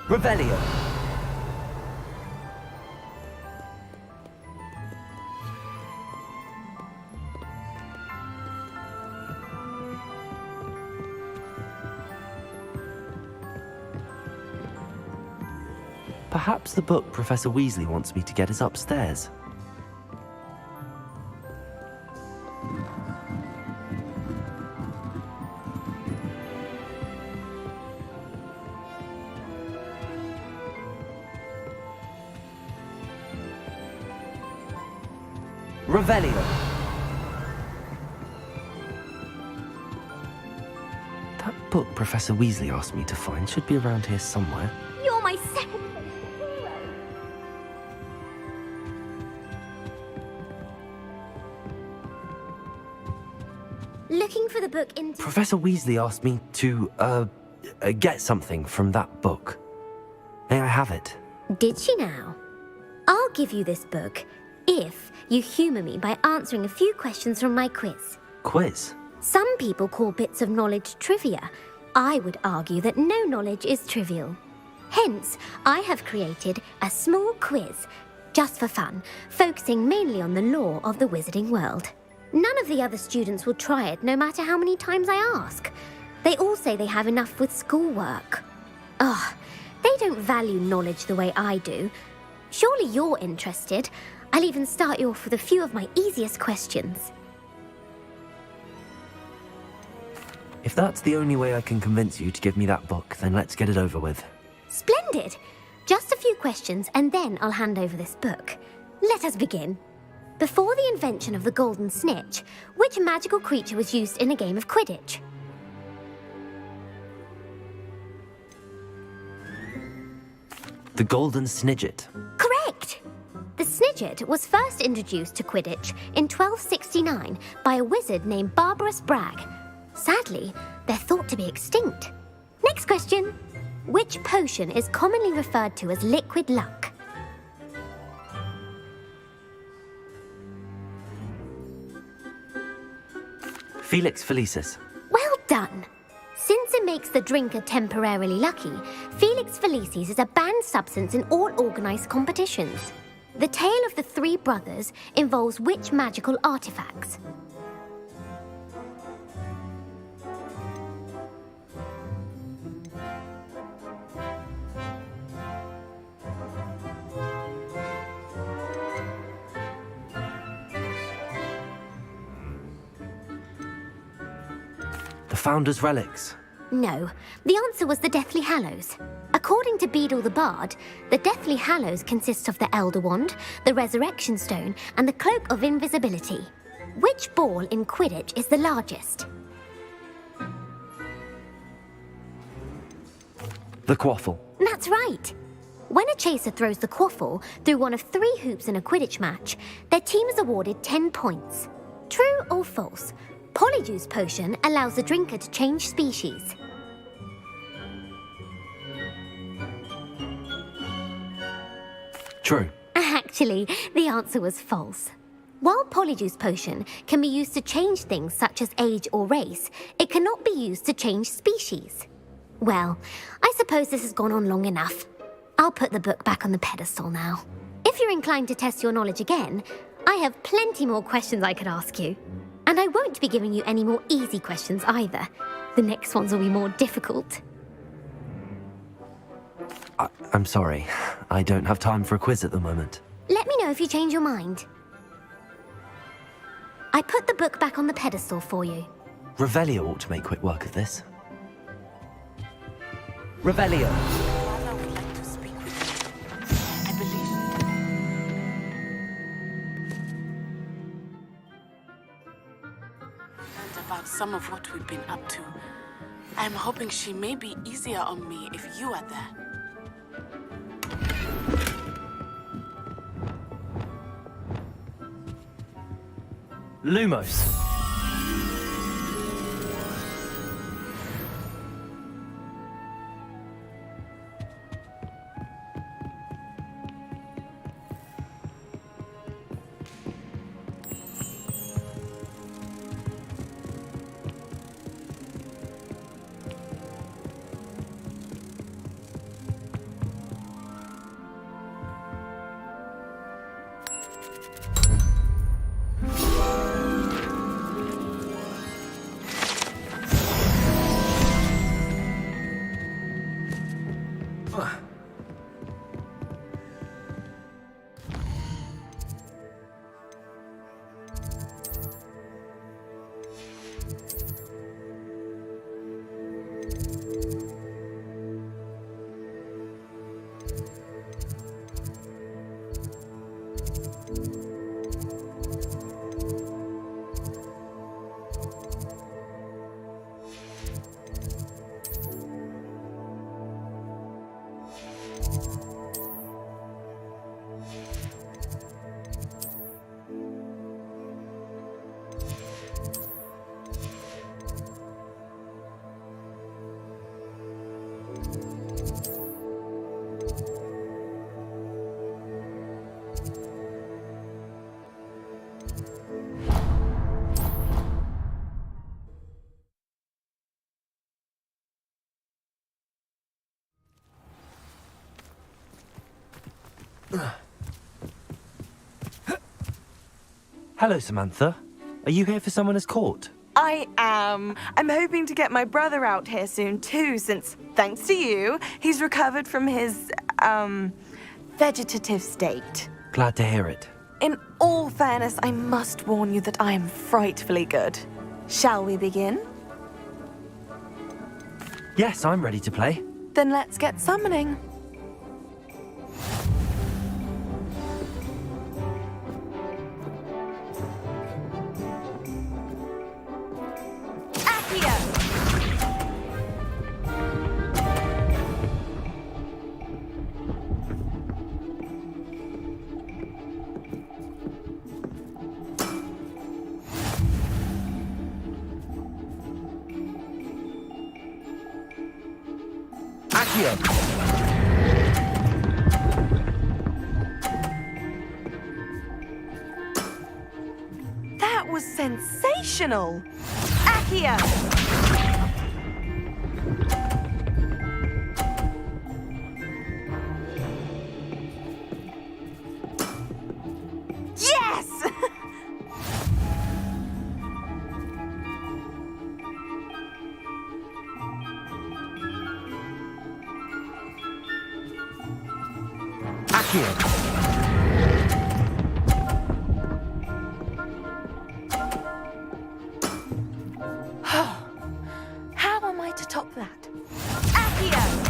Revelio. Perhaps the book Professor Weasley wants me to get is upstairs. Revelio. That book Professor Weasley asked me to find should be around here somewhere. You're my second hero. Looking for the book in... Professor Weasley asked me to, get something from that book. May I have it? Did she now? I'll give you this book if you humour me by answering a few questions from my quiz. Quiz? Some people call bits of knowledge trivia. I would argue that no knowledge is trivial. Hence, I have created a small quiz, just for fun, focusing mainly on the lore of the wizarding world. None of the other students will try it, no matter how many times I ask. They all say they have enough with schoolwork. They don't value knowledge the way I do. Surely you're interested. I'll even start you off with a few of my easiest questions. If that's the only way I can convince you to give me that book, then let's get it over with. Splendid! Just a few questions and then I'll hand over this book. Let us begin. Before the invention of the golden snitch, which magical creature was used in a game of Quidditch? The golden snidget. Correct! The snidget was first introduced to Quidditch in 1269 by a wizard named Barbarous Bragg. Sadly, they're thought to be extinct. Next question. Which potion is commonly referred to as liquid luck? Felix Felicis. Well done! Since it makes the drinker temporarily lucky, Felix Felicis is a banned substance in all organised competitions. The tale of the three brothers involves which magical artifacts? The Founder's Relics. No, the answer was the Deathly Hallows. According to Beadle the Bard, the Deathly Hallows consists of the Elder Wand, the Resurrection Stone, and the Cloak of Invisibility. Which ball in Quidditch is the largest? The Quaffle. That's right. When a chaser throws the quaffle through one of 3 hoops in a Quidditch match, their team is awarded 10 points. True or false? Polyjuice Potion allows the drinker to change species. True. Actually, the answer was false. While Polyjuice Potion can be used to change things such as age or race, it cannot be used to change species. Well, I suppose this has gone on long enough. I'll put the book back on the pedestal now. If you're inclined to test your knowledge again, I have plenty more questions I could ask you. And I won't be giving you any more easy questions either. The next ones will be more difficult. I'm sorry. I don't have time for a quiz at the moment. Let me know if you change your mind. I put the book back on the pedestal for you. Revelio ought to make quick work of this. Revelio. About some of what we've been up to. I'm hoping she may be easier on me if you are there. Lumos. Hello, Samantha. Are you here for someone as court? I am. I'm hoping to get my brother out here soon too, since, thanks to you, he's recovered from his, vegetative state. Glad to hear it. In all fairness, I must warn you that I am frightfully good. Shall we begin? Yes, I'm ready to play. Then let's get summoning. That was sensational! Accio! Yes! How am I to top that? Accio!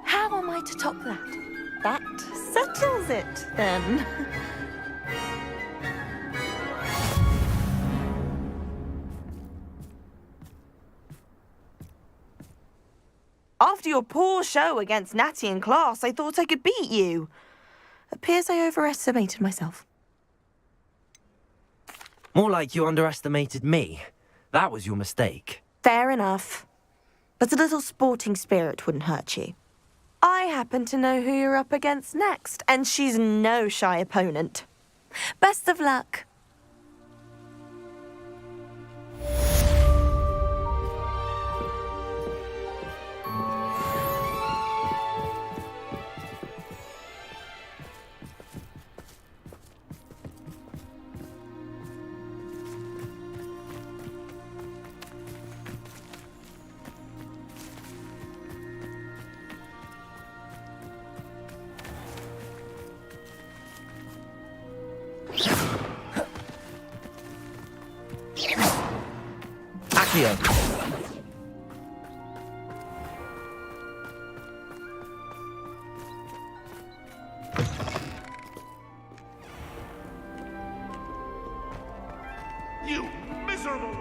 How am I to top that? That settles it, then. After your poor show against Natty in class, I thought I could beat you. Appears I overestimated myself. More like you underestimated me. That was your mistake. Fair enough. But a little sporting spirit wouldn't hurt you. I happen to know who you're up against next, and she's no shy opponent. Best of luck. Accio! You miserable!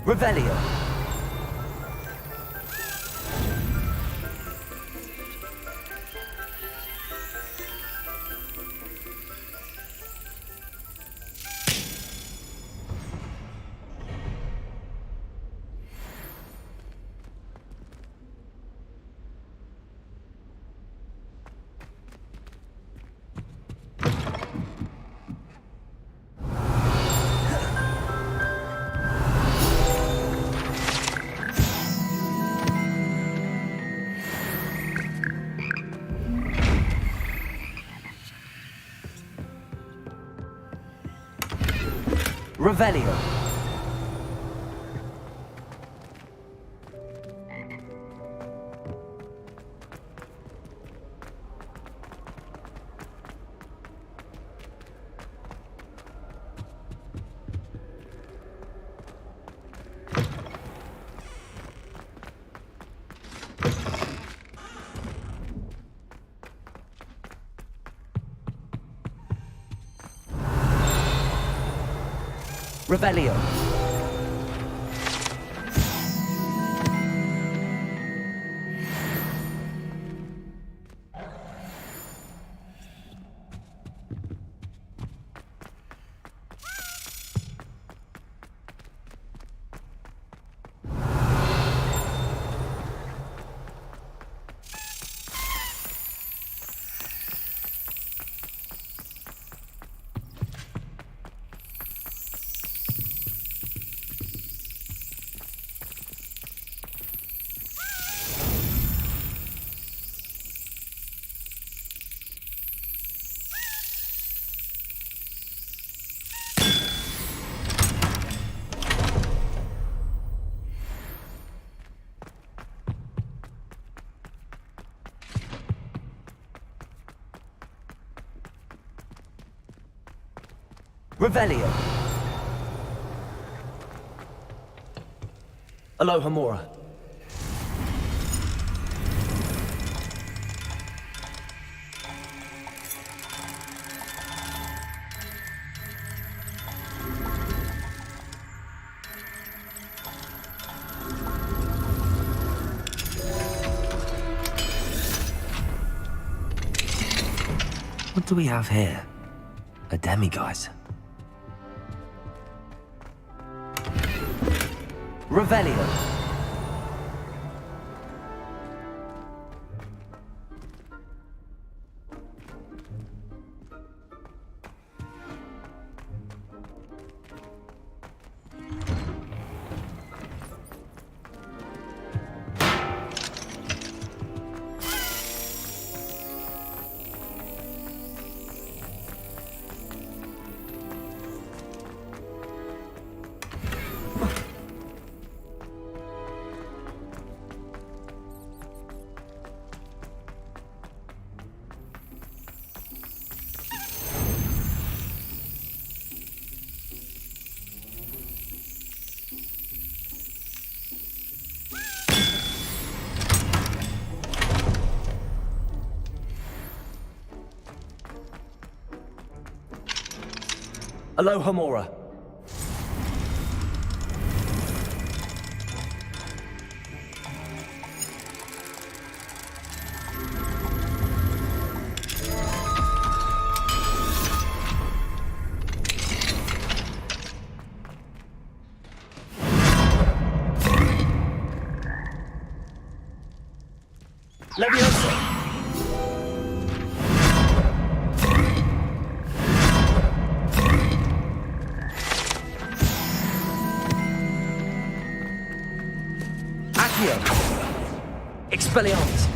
Revelio. Revelio. Revelio. Revelio. Alohomora. What do we have here? A demiguise. Revelio. Alohomora. Leviosa. Accio. Expelliarmus.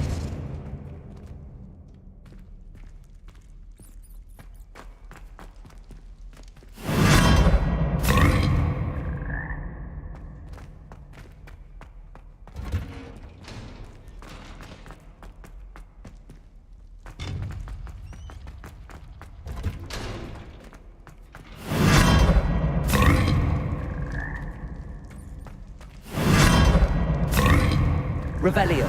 Revelio.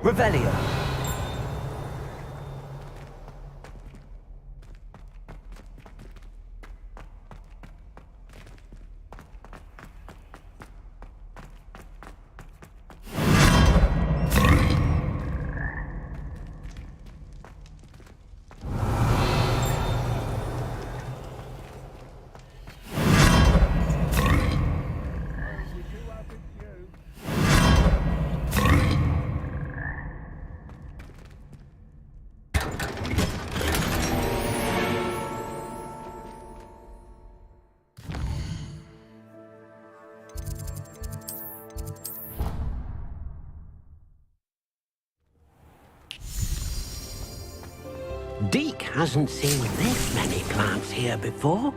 Revelio. Deke hasn't seen this many plants here before.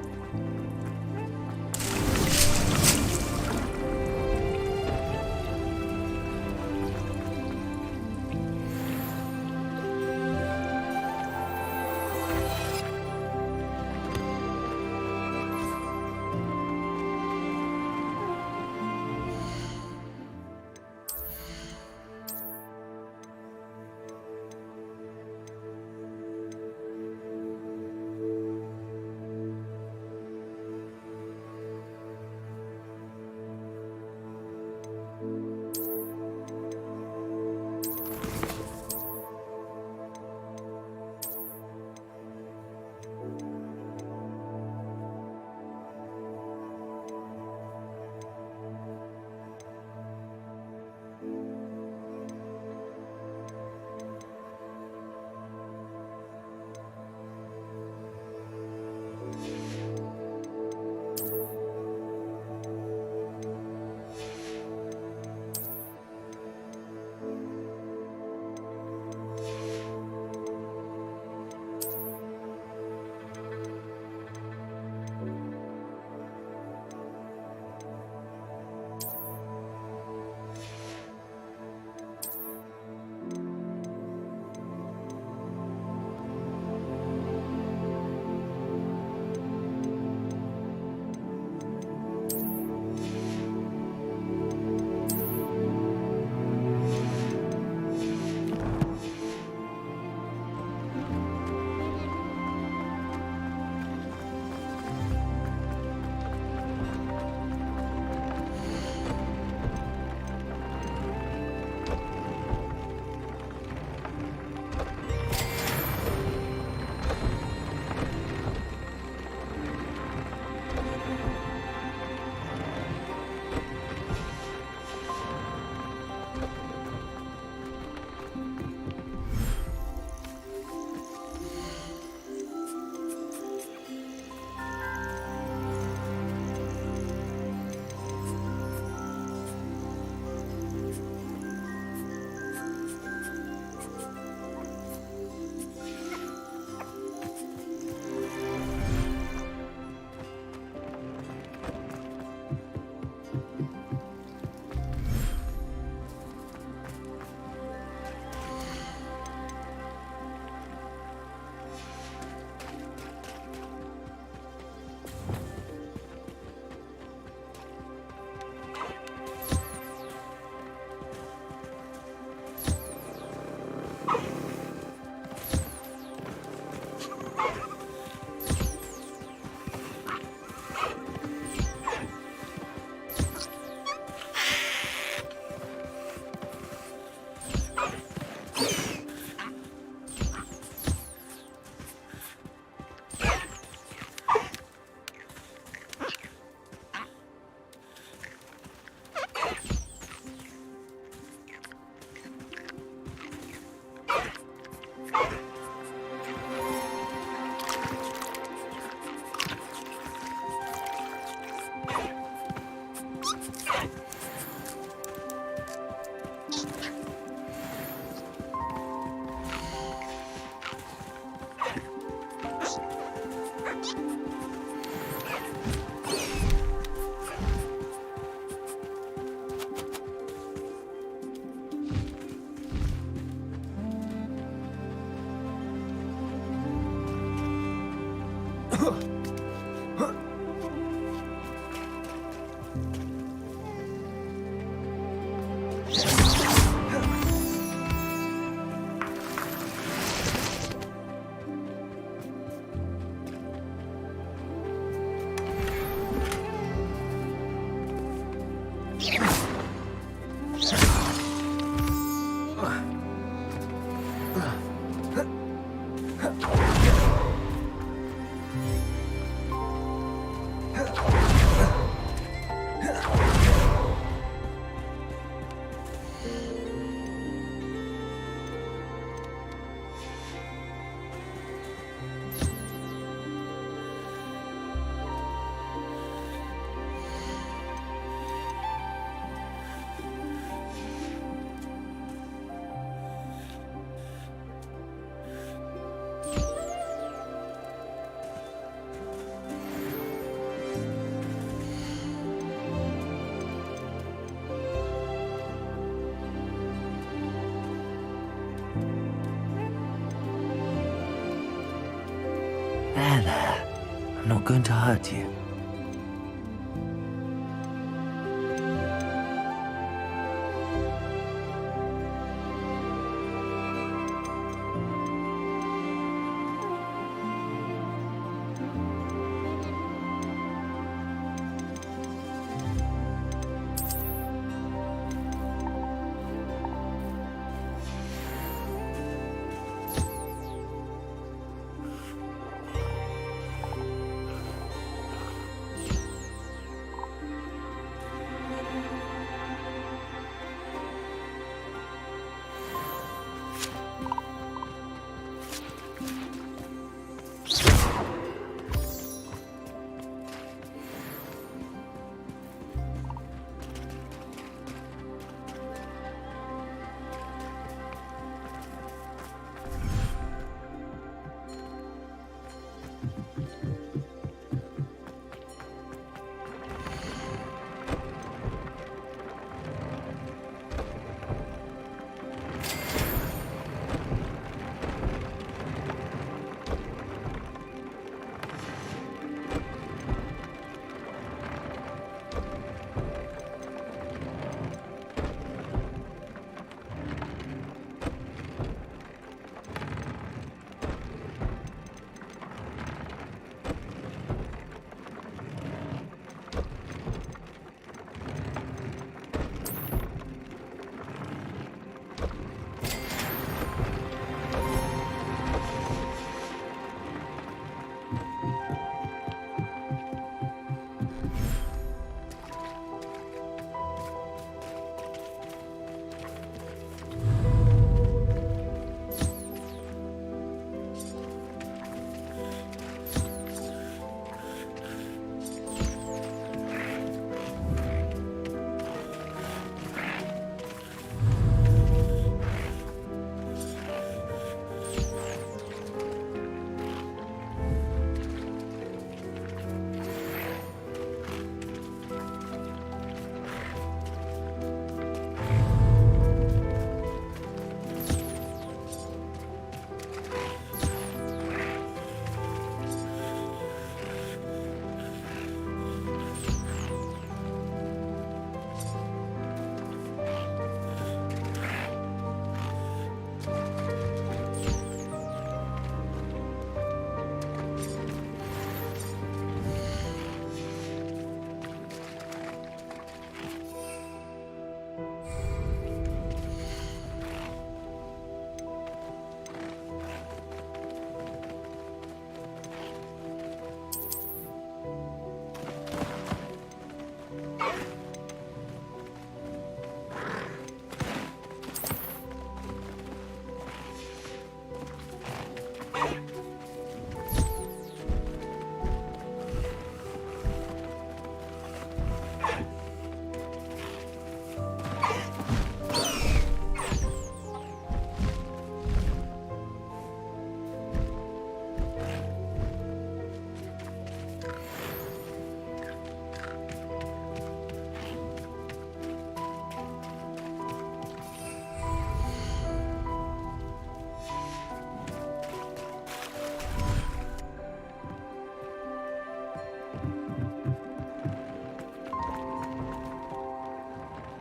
I'm not going to hurt you.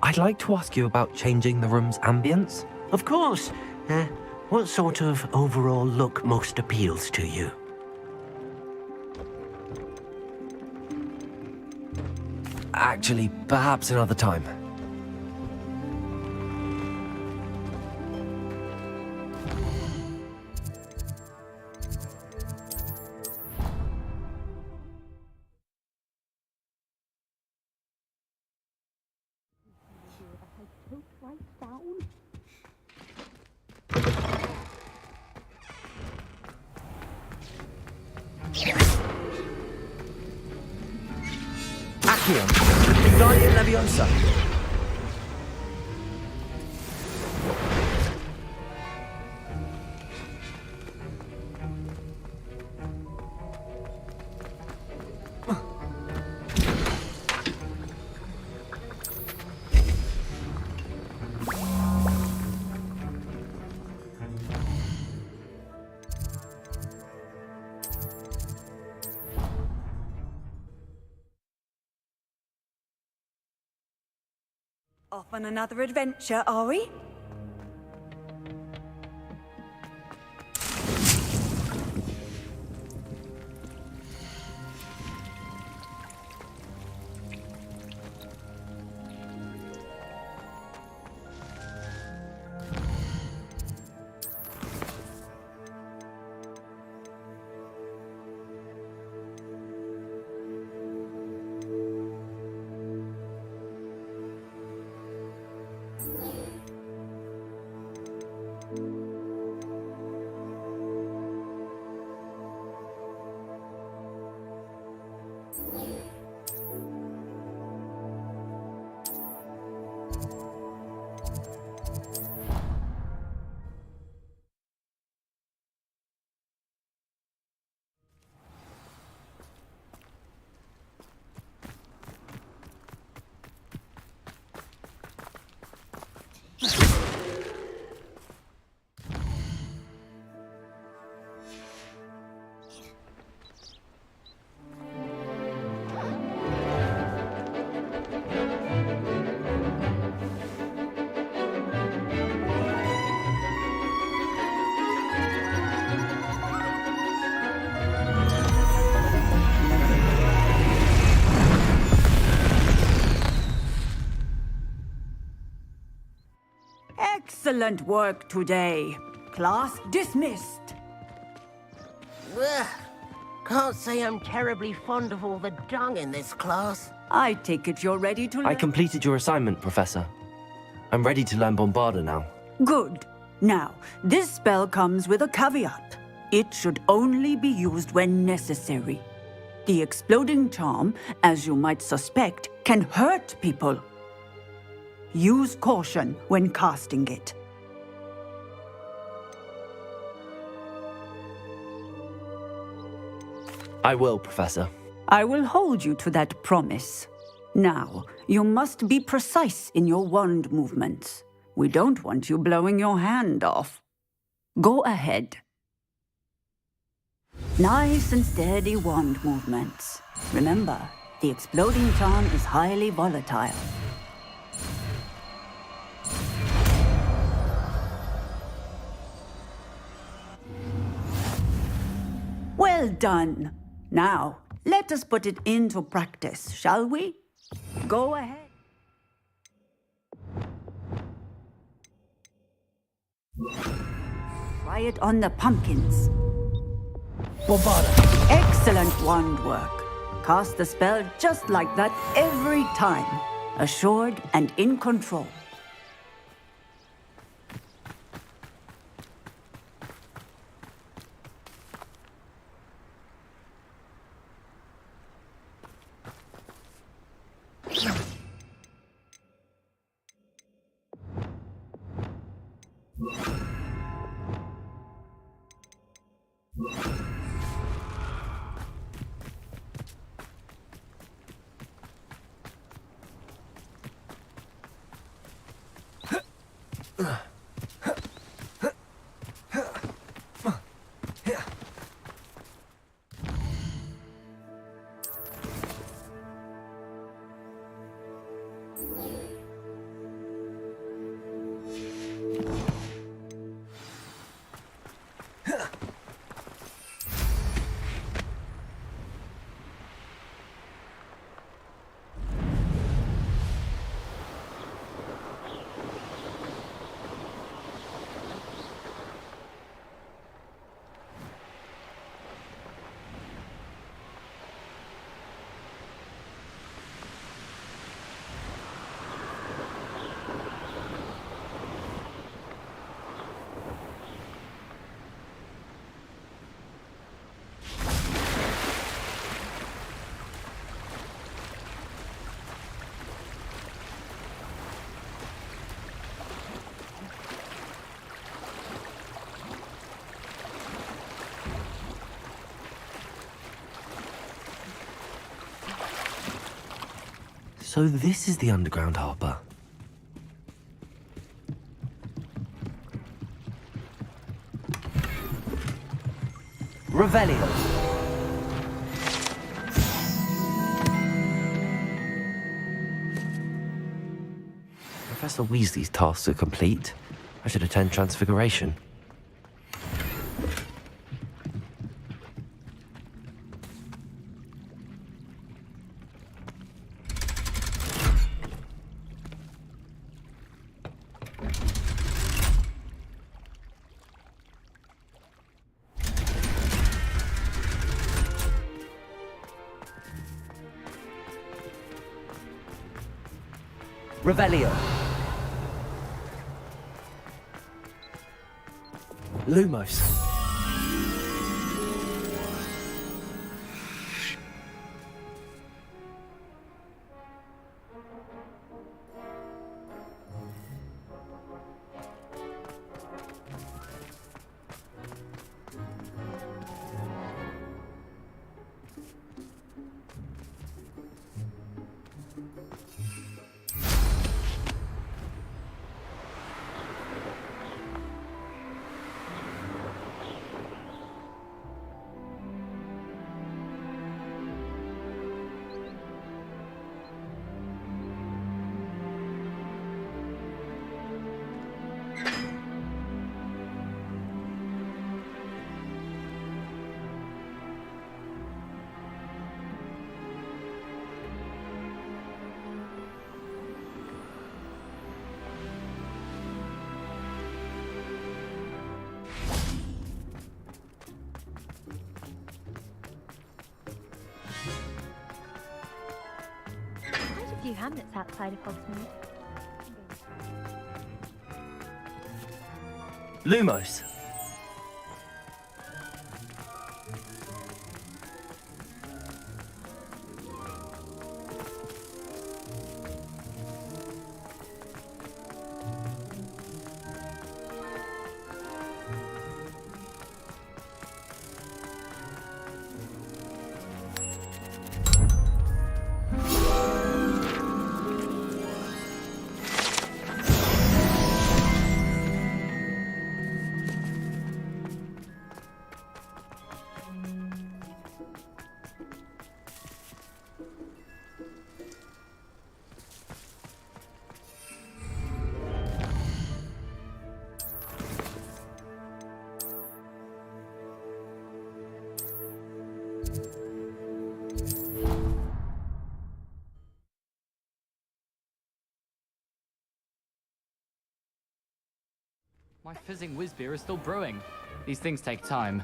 I'd like to ask you about changing the room's ambience. Of course. What sort of overall look most appeals to you? Actually, perhaps another time. Accio, Wingardium Leviosa. Off on another adventure, are we? Excellent work today. Class dismissed. Ugh. Can't say I'm terribly fond of all the dung in this class. I take it you're ready to learn. I completed your assignment, Professor. I'm ready to learn Bombarda now. Good. Now, this spell comes with a caveat. It should only be used when necessary. The exploding charm, as you might suspect, can hurt people. Use caution when casting it. I will, Professor. I will hold you to that promise. Now, you must be precise in your wand movements. We don't want you blowing your hand off. Go ahead. Nice and steady wand movements. Remember, the exploding charm is highly volatile. Well done. Now, let us put it into practice, shall we? Go ahead. Try it on the pumpkins. Bombarda. Excellent wand work. Cast the spell just like that every time. Assured and in control. So this is the underground harbour. Revelio. Professor Weasley's tasks are complete. I should attend Transfiguration. Revelio. Lumos. Few hamlets outside of Hogsmeade. Lumos. My fizzing whiz beer is still brewing. These things take time.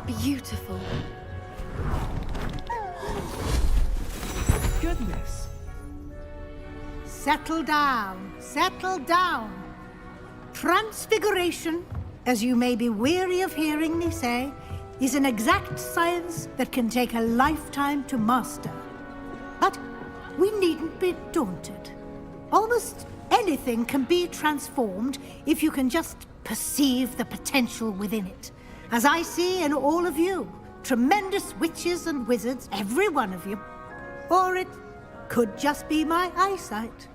Beautiful. Goodness. Settle down. Settle down. Transfiguration, as you may be weary of hearing me say, is an exact science that can take a lifetime to master. But we needn't be daunted. Almost anything can be transformed if you can just perceive the potential within it. As I see in all of you, tremendous witches and wizards, every one of you. Or it could just be my eyesight.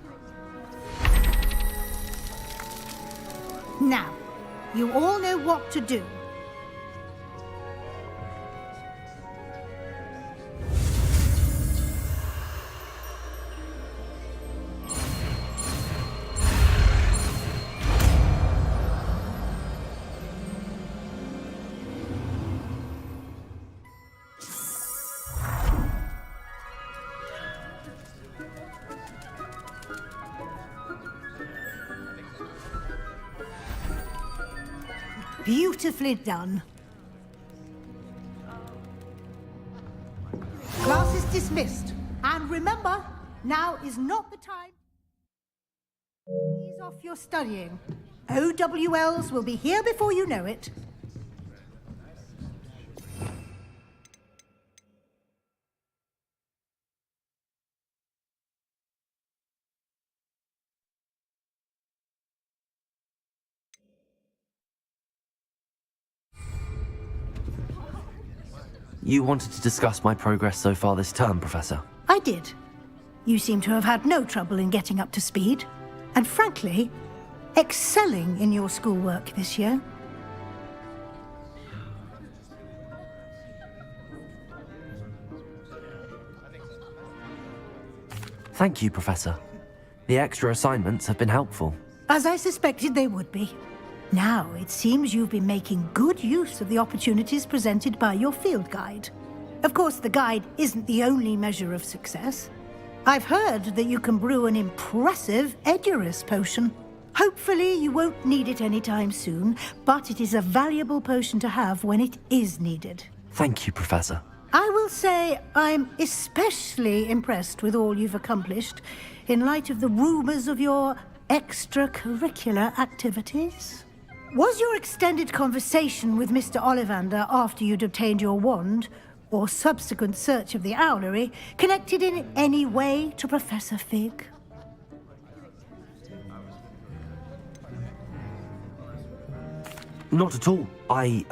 Now, you all know what to do. Beautifully done. Class is dismissed. And remember, now is not the time. Ease off your studying. OWLs will be here before you know it. You wanted to discuss my progress so far this term, Professor. I did. You seem to have had no trouble in getting up to speed. And frankly, excelling in your schoolwork this year. Thank you, Professor. The extra assignments have been helpful. As I suspected they would be. Now, it seems you've been making good use of the opportunities presented by your field guide. Of course, the guide isn't the only measure of success. I've heard that you can brew an impressive Edurus potion. Hopefully, you won't need it anytime soon, but it is a valuable potion to have when it is needed. Thank you, Professor. I will say I'm especially impressed with all you've accomplished in light of the rumors of your extracurricular activities. Was your extended conversation with Mr. Ollivander after you'd obtained your wand, or subsequent search of the owlery, connected in any way to Professor Fig? Not at all. I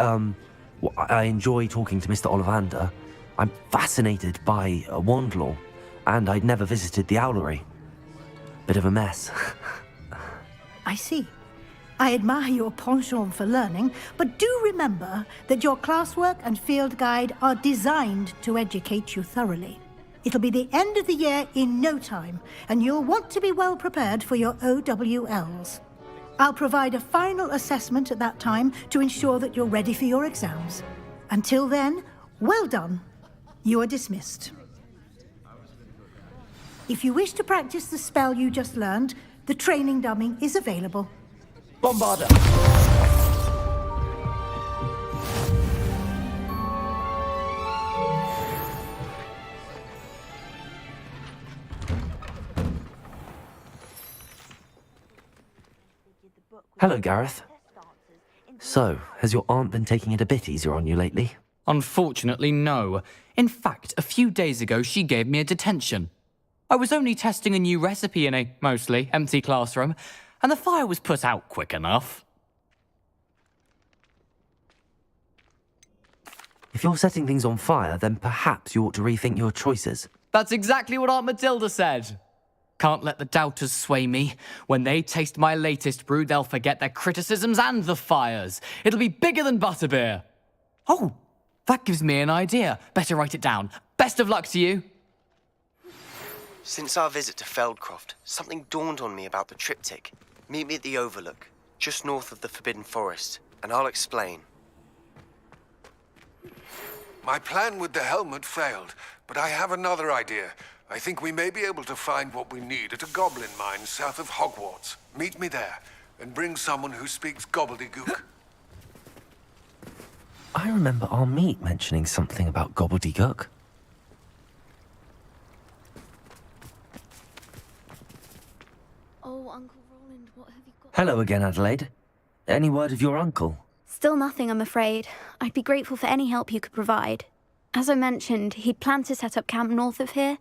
enjoy talking to Mr. Ollivander. I'm fascinated by wand lore, and I'd never visited the owlery. Bit of a mess. I see. I admire your penchant for learning, but do remember that your classwork and field guide are designed to educate you thoroughly. It'll be the end of the year in no time, and you'll want to be well prepared for your OWLs. I'll provide a final assessment at that time to ensure that you're ready for your exams. Until then, well done. You are dismissed. If you wish to practice the spell you just learned, the training dummy is available. Bombarder! Hello, Gareth. So, has your aunt been taking it a bit easier on you lately? Unfortunately, no. In fact, a few days ago, she gave me a detention. I was only testing a new recipe in a mostly empty classroom, and the fire was put out quick enough. If you're setting things on fire, then perhaps you ought to rethink your choices. That's exactly what Aunt Matilda said. Can't let the doubters sway me. When they taste my latest brew, they'll forget their criticisms and the fires. It'll be bigger than butterbeer. Oh, that gives me an idea. Better write it down. Best of luck to you. Since our visit to Feldcroft, something dawned on me about the triptych. Meet me at the Overlook, just north of the Forbidden Forest, and I'll explain. My plan with the helmet failed, but I have another idea. I think we may be able to find what we need at a goblin mine south of Hogwarts. Meet me there, and bring someone who speaks gobbledygook. I remember our meet mentioning something about gobbledygook. Oh, Uncle Roland, what have you got? Hello again, Adelaide. Any word of your uncle? Still nothing, I'm afraid. I'd be grateful for any help you could provide. As I mentioned, he'd planned to set up camp north of here.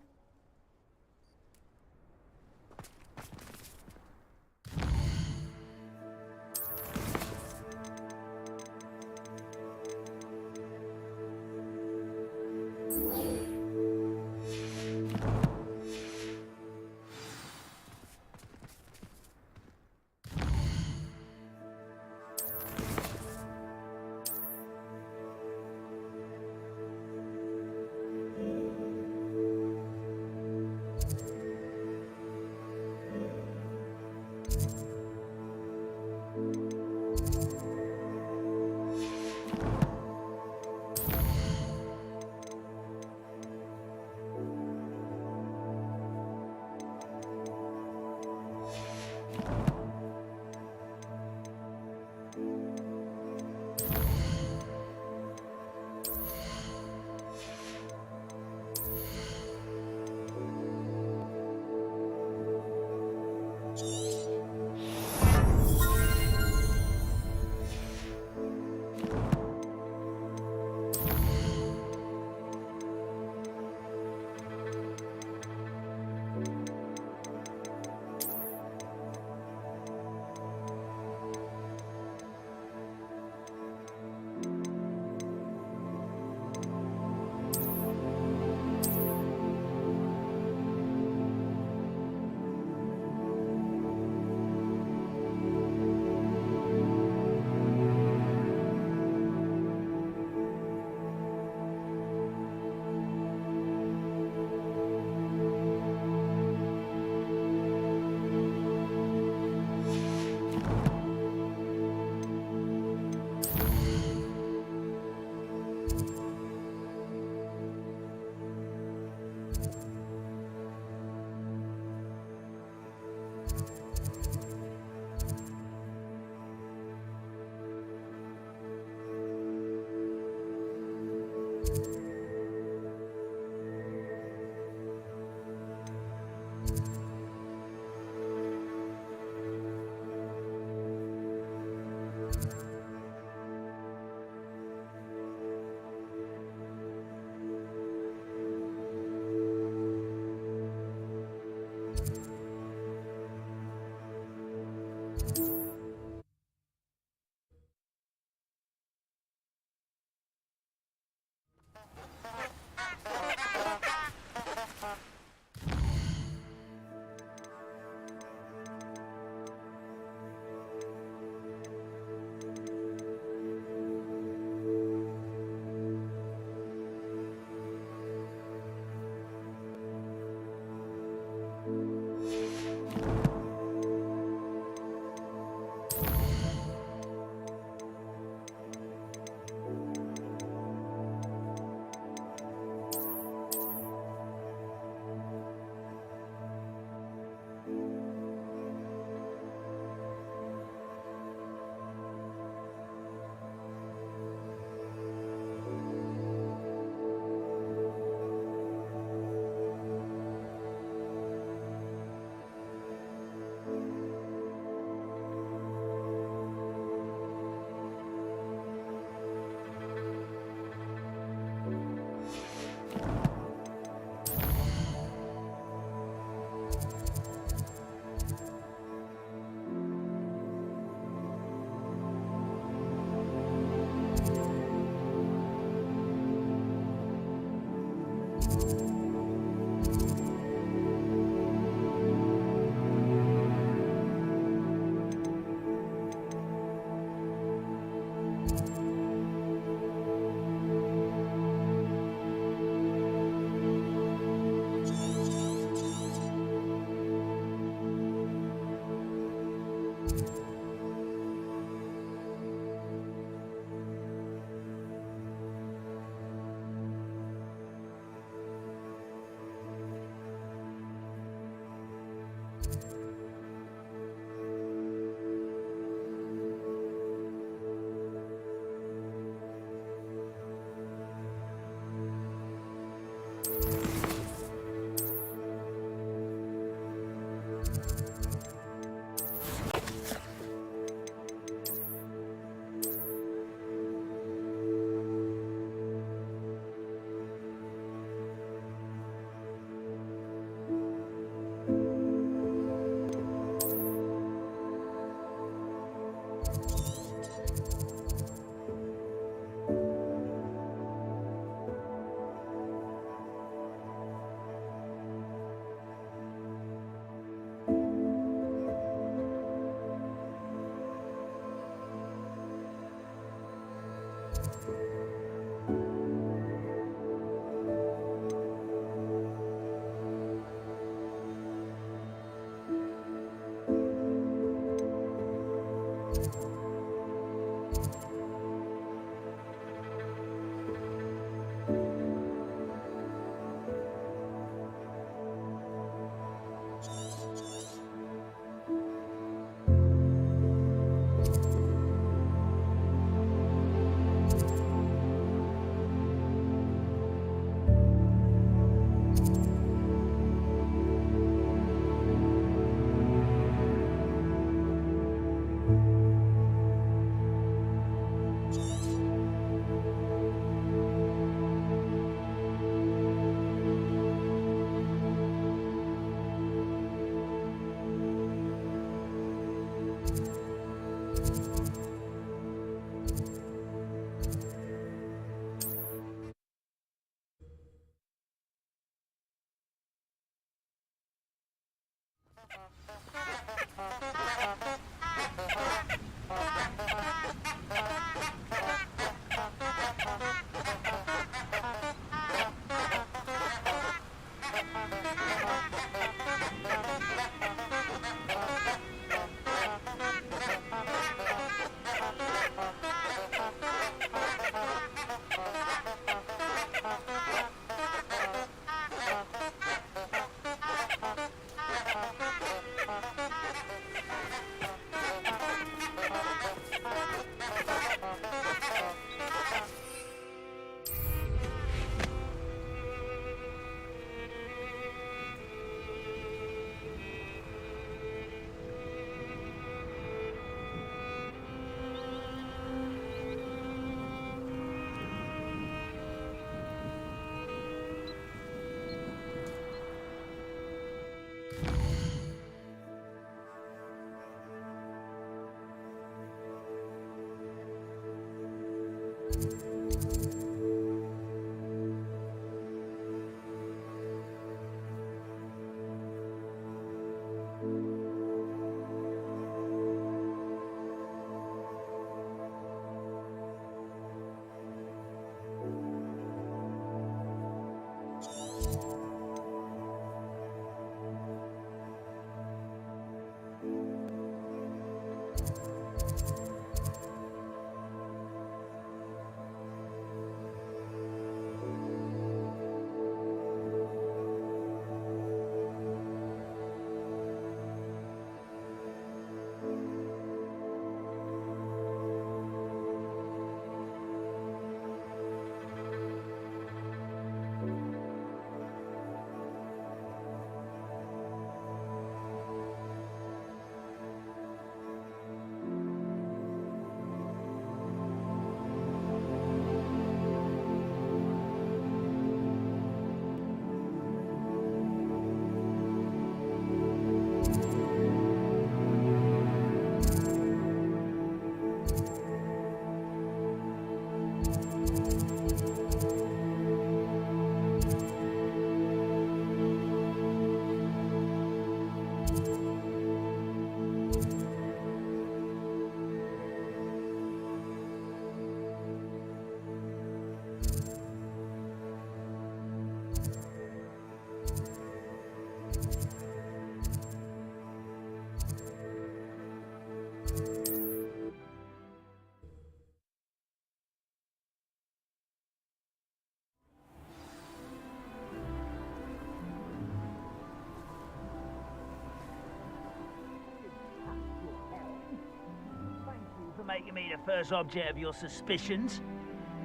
For making me the first object of your suspicions.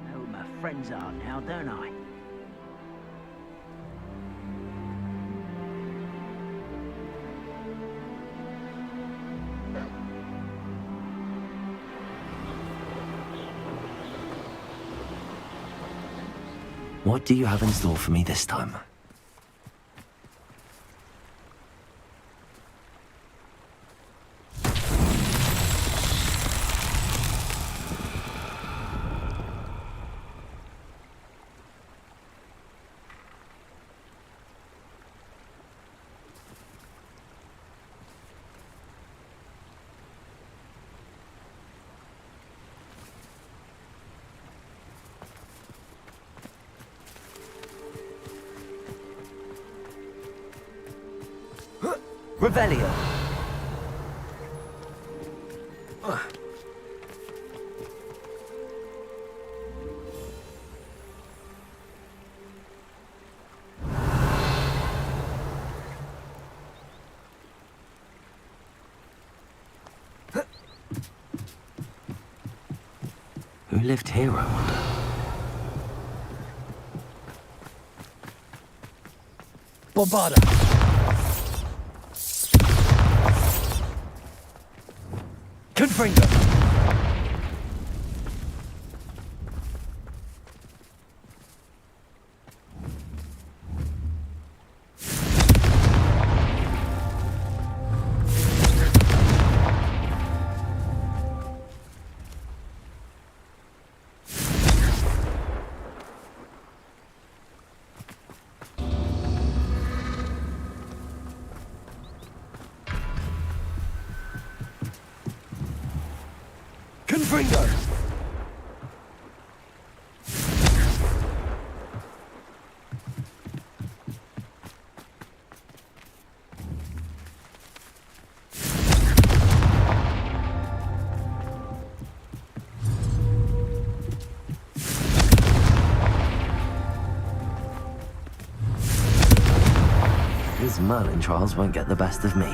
I know who my friends are now, don't I? What do you have in store for me this time? Revelio. Who lived here, I wonder? Bombarda. Confringo. Confringo. Merlin trials won't get the best of me.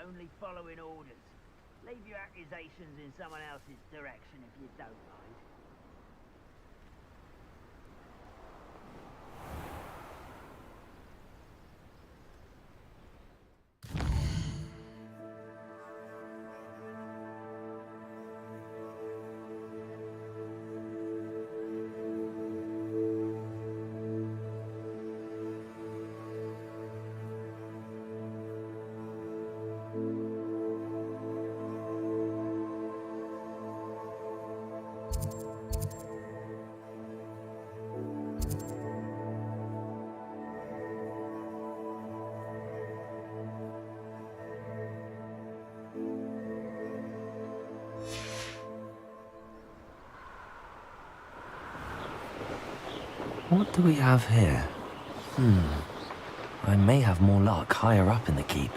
Only following orders. Leave your accusations in someone else's direction if you don't mind. What do we have here? I may have more luck higher up in the keep.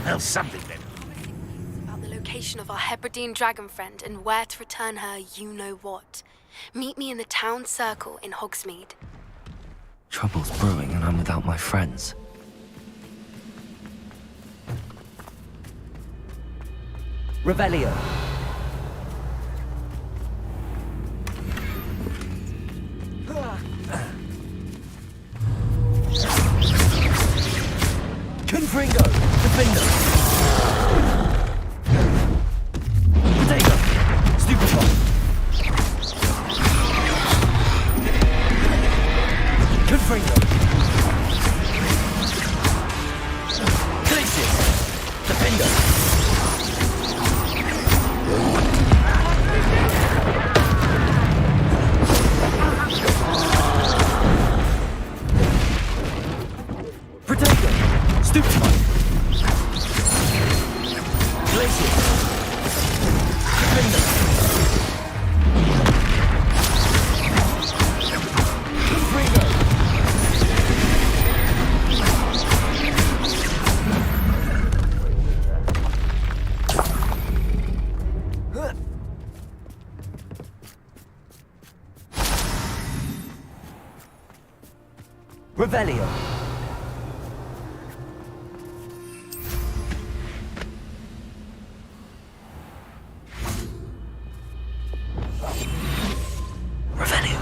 Well, something then. About the location of our Hebridean dragon friend and where to return her you-know-what. Meet me in the town circle in Hogsmeade. Trouble's brewing and I'm without my friends. Revelio. Confringo. Defender. Potato. Stupefy. Confringo. Glacius. Defender. Revelio. Revelio.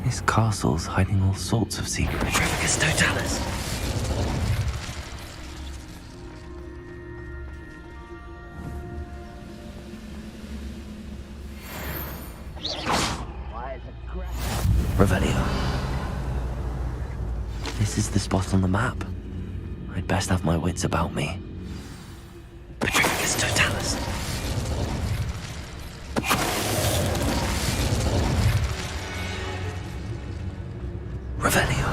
This castle's hiding all sorts of secrets. Petrificus Totalis. Revelio. This is the spot on the map. I'd best have my wits about me. Petrificus Totalis. Revelio.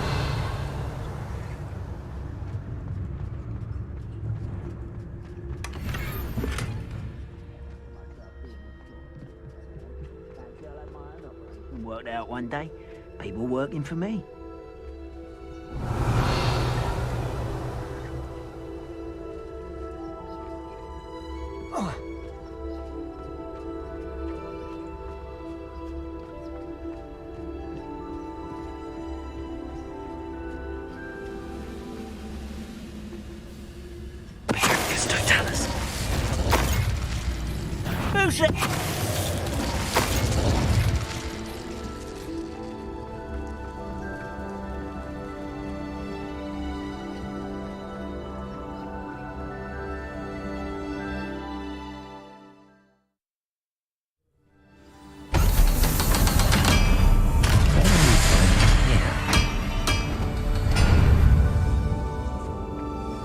Worked out one day. People working for me. Petrificus Totalis. Who's it?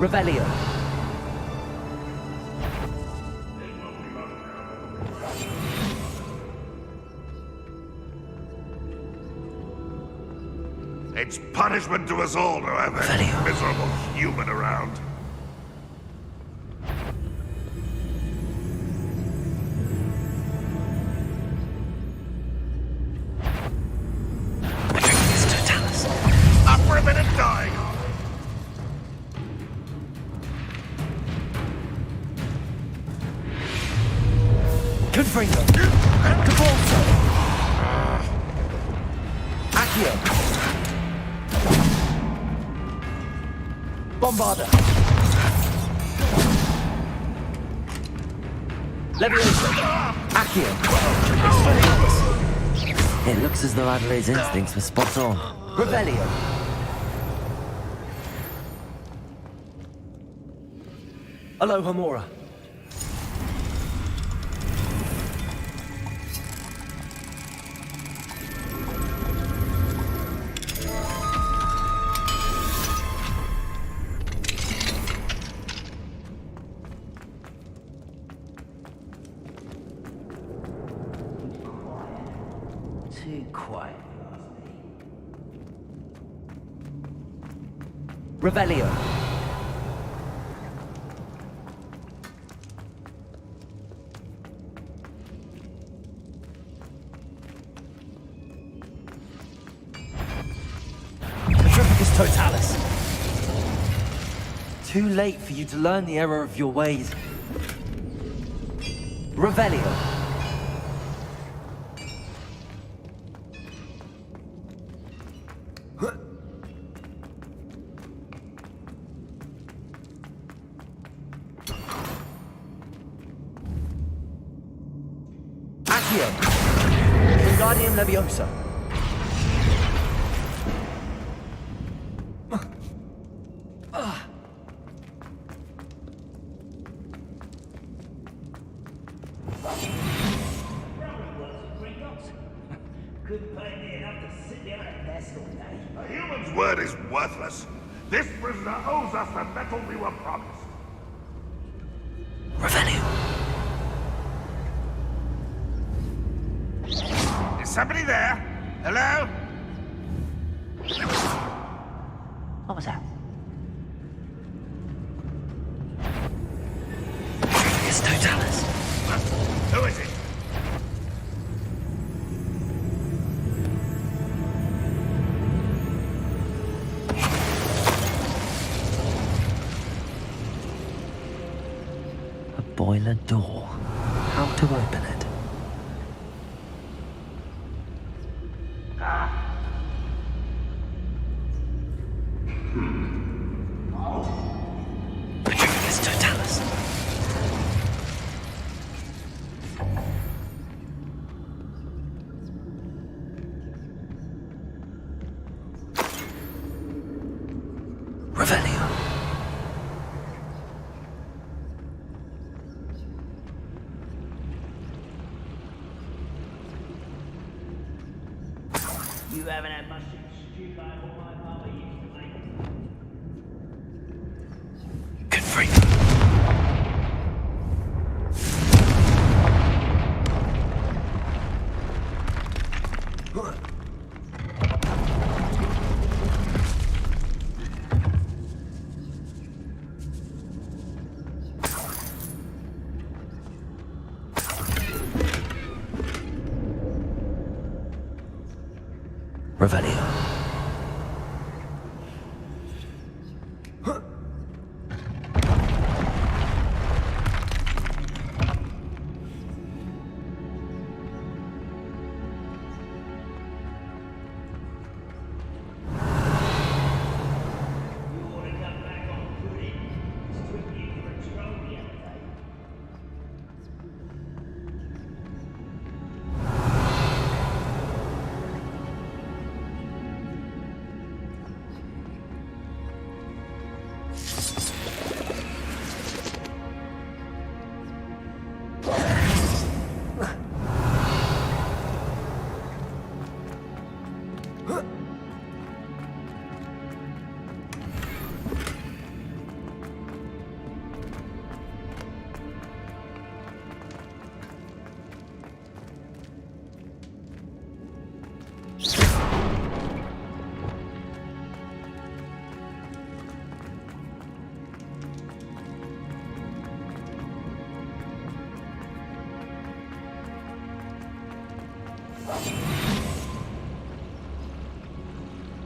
Revelio. It's punishment to us all to have that miserable human around. Up for a bit of dying. Confringo. Cabalso. Accio. Bombarda. Leviosa. Accio. It looks as though Adelaide's instincts were spot on. Revelio. Aloha Mora. Too quiet. Revelio. Petrificus Totalis. Too late for you to learn the error of your ways. Revelio. Accio. Wingardium Leviosa. Couldn't pay me enough to sit down at desk all day. A human's word is worthless. This prisoner owes us the metal we were promised. Revelio. Is somebody there? Hello? What was that? Petrificus Totalis. Who is it? A boiler door. How to open it? Petrificus Totalis. Revelio. You haven't had much stew like what my mother used to make. Confringo. Revelio.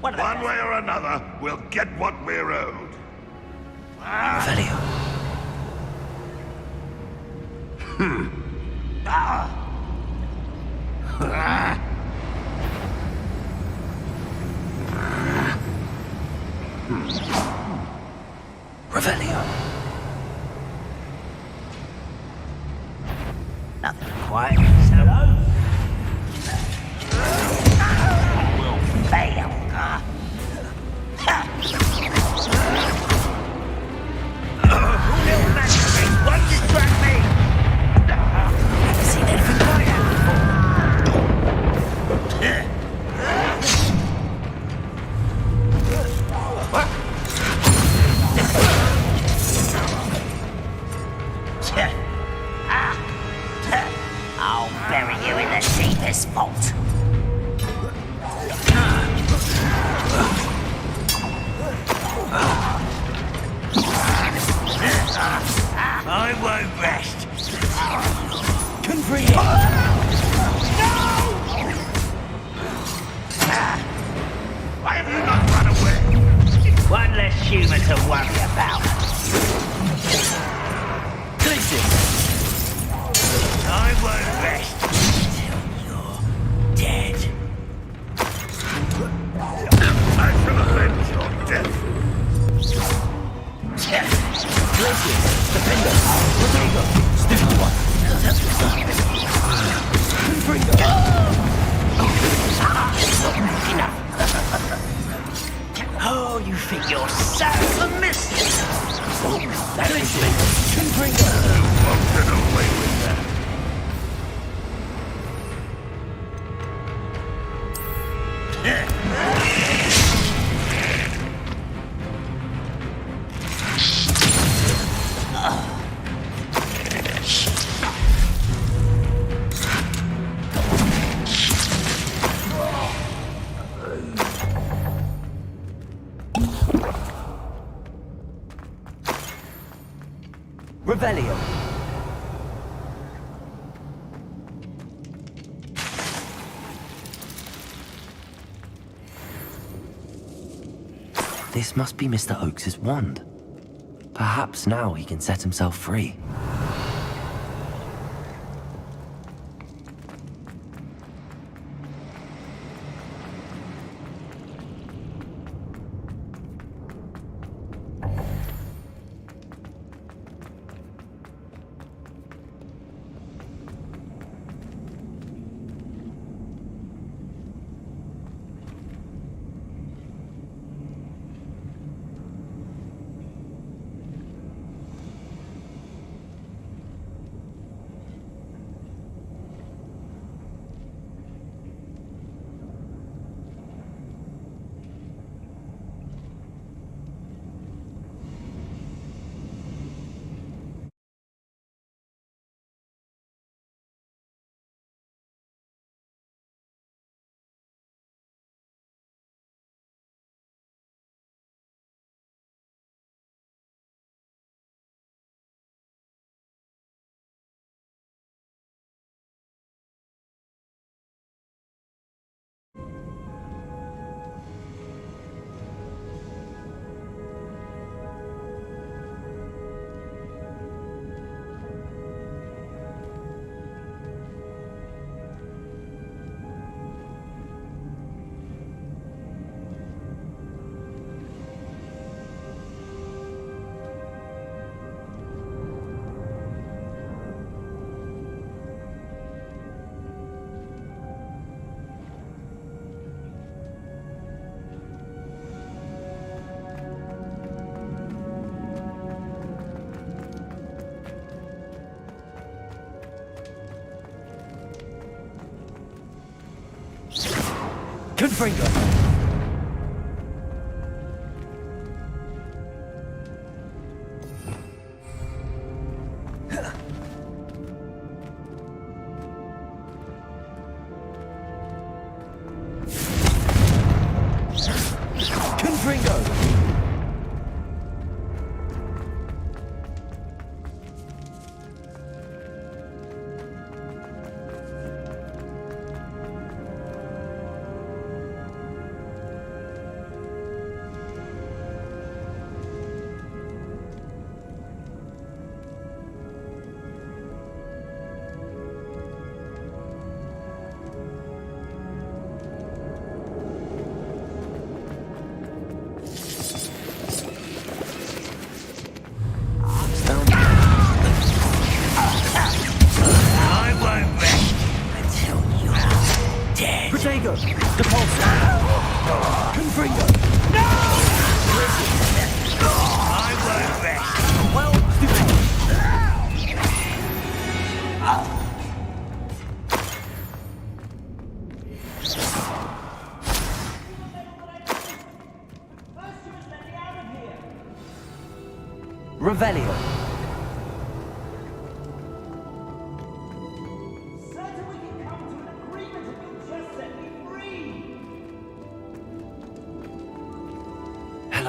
One way or another, we'll get what we're owed. Revelio. Revelio. Nothing quite. Hello? Will fail. Little masterpiece, won't distract me! Never seen anything like that I'll bury you in the deepest vault. I won't rest. Confringo! Why have you not run away? One less human to worry about. Listen! I won't rest until you're dead. I shall avenge your death. Glacius! Defender! Rodrigo! Sticky one! Confringo! Enough. Oh, you think you're so submissive? That is it! Confringo! Won't get away with that. Revelio! This must be Mr. Oakes's wand. Perhaps now he can set himself free. Confringo! Confringo!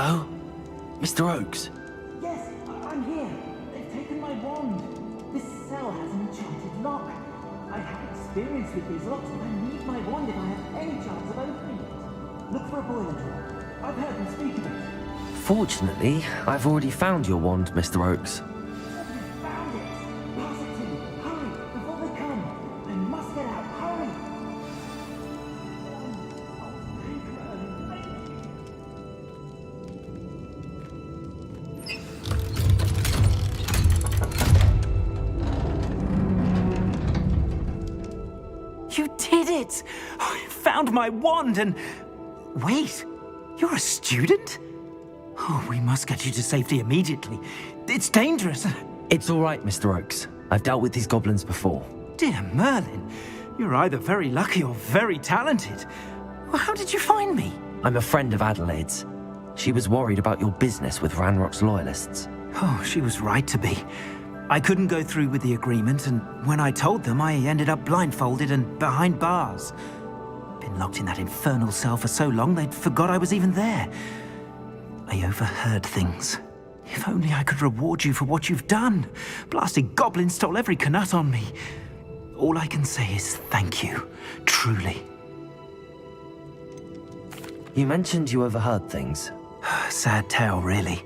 Hello? Mr. Oakes? Yes, I'm here. They've taken my wand. This cell has an enchanted lock. I have experience with these locks, but I need my wand if I have any chance of opening it. Look for a boiler door. I've heard them speak of it. Fortunately, I've already found your wand, Mr. Oakes. Found it! Pass it to me. Hurry, before they come. I must get out. Hurry! You did it! I found my wand and... Wait, you're a student? Oh, we must get you to safety immediately. It's dangerous. It's all right, Mr. Oakes. I've dealt with these goblins before. Dear Merlin, you're either very lucky or very talented. Well, how did you find me? I'm a friend of Adelaide's. She was worried about your business with Ranrock's loyalists. Oh, she was right to be. I couldn't go through with the agreement, and when I told them, I ended up blindfolded and behind bars. Been locked in that infernal cell for so long, they'd forgot I was even there. I overheard things. If only I could reward you for what you've done. Blasted goblin stole every Knut on me. All I can say is thank you, truly. You mentioned you overheard things. Sad tale, really.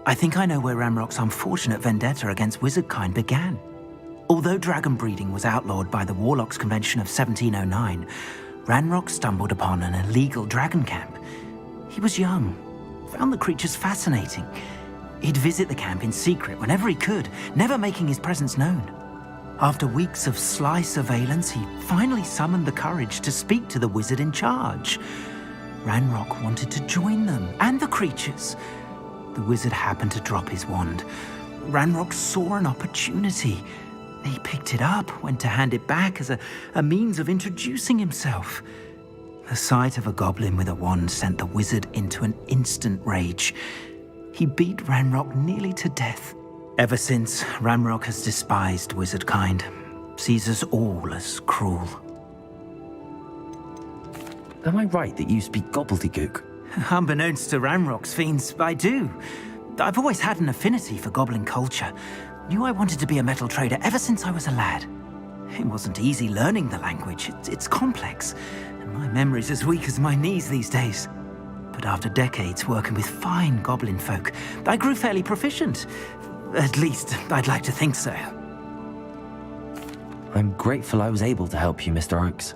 I think I know where Ranrock's unfortunate vendetta against wizardkind began. Although dragon breeding was outlawed by the Warlocks Convention of 1709, Ranrock stumbled upon an illegal dragon camp. He was young, found the creatures fascinating. He'd visit the camp in secret whenever he could, never making his presence known. After weeks of sly surveillance, he finally summoned the courage to speak to the wizard in charge. Ranrock wanted to join them, and the creatures. The wizard happened to drop his wand. Ranrock saw an opportunity. He picked it up, went to hand it back as a means of introducing himself. The sight of a goblin with a wand sent the wizard into an instant rage. He beat Ranrock nearly to death. Ever since, Ranrock has despised wizardkind, sees us all as cruel. Am I right that you speak gobbledygook? Unbeknownst to Ranrock's fiends, I do. I've always had an affinity for goblin culture. Knew I wanted to be a metal trader ever since I was a lad. It wasn't easy learning the language. It's complex, and my memory's as weak as my knees these days. But after decades working with fine goblin folk, I grew fairly proficient. At least, I'd like to think so. I'm grateful I was able to help you, Mr. Oakes.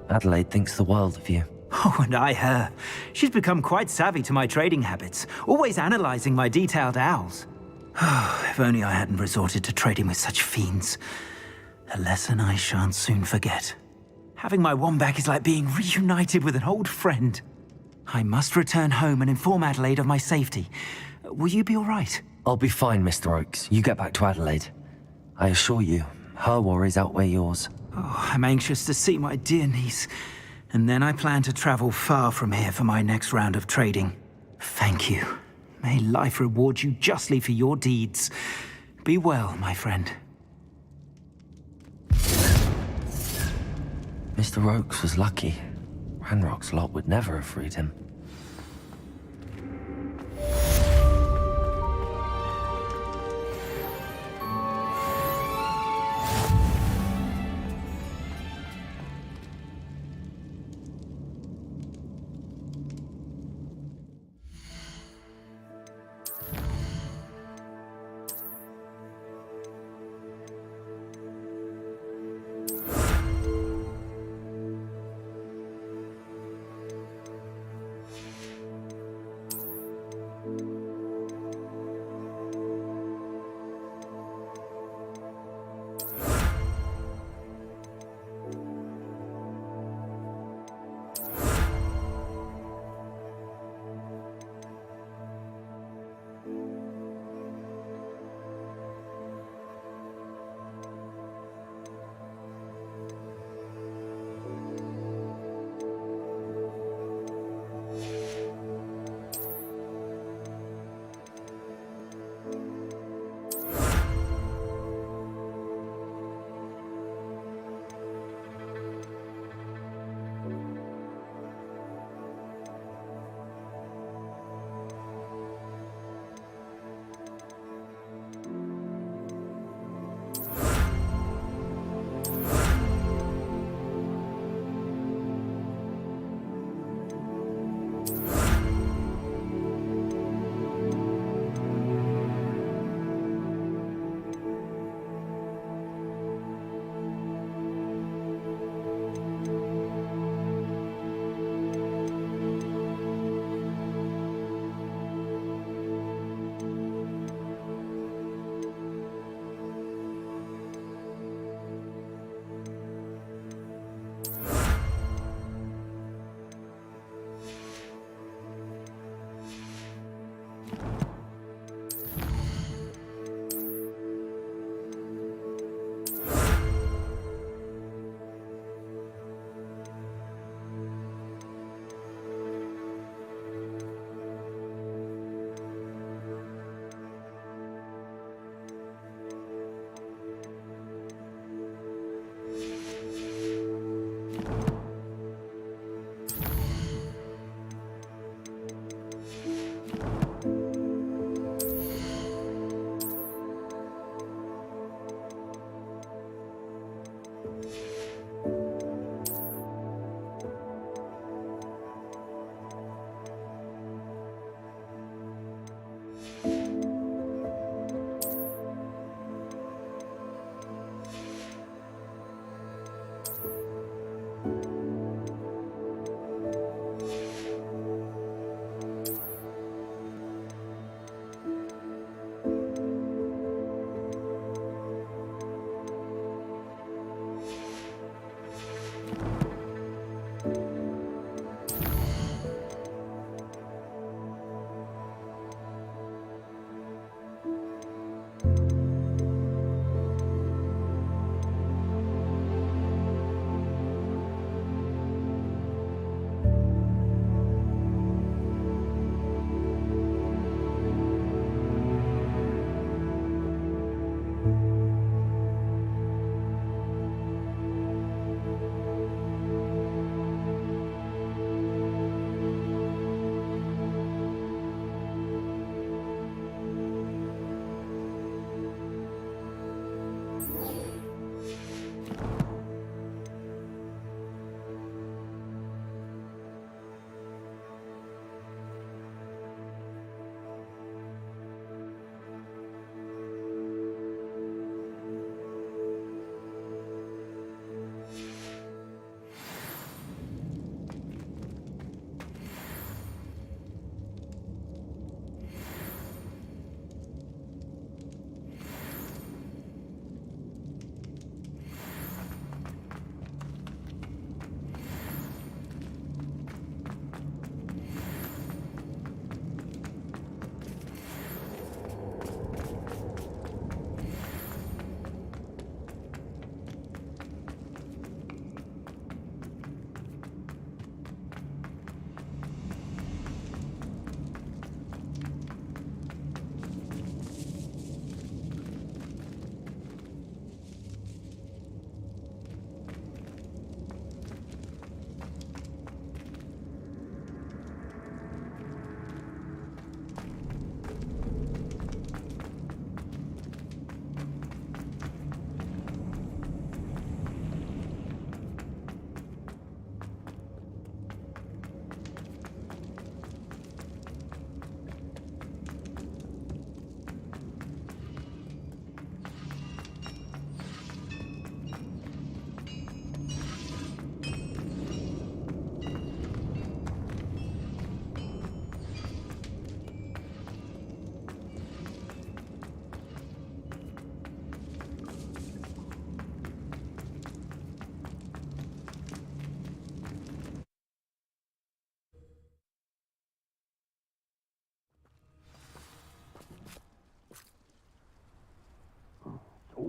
Adelaide thinks the world of you. Oh, and I her. She's become quite savvy to my trading habits, always analyzing my detailed owls. Oh, if only I hadn't resorted to trading with such fiends. A lesson I shan't soon forget. Having my wand back is like being reunited with an old friend. I must return home and inform Adelaide of my safety. Will you be all right? I'll be fine, Mr. Oakes. You get back to Adelaide. I assure you, her worries outweigh yours. Oh, I'm anxious to see my dear niece. And then I plan to travel far from here for my next round of trading. Thank you. May life reward you justly for your deeds. Be well, my friend. Mr. Oakes was lucky. Ranrock's lot would never have freed him.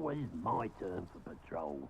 always my turn for patrol.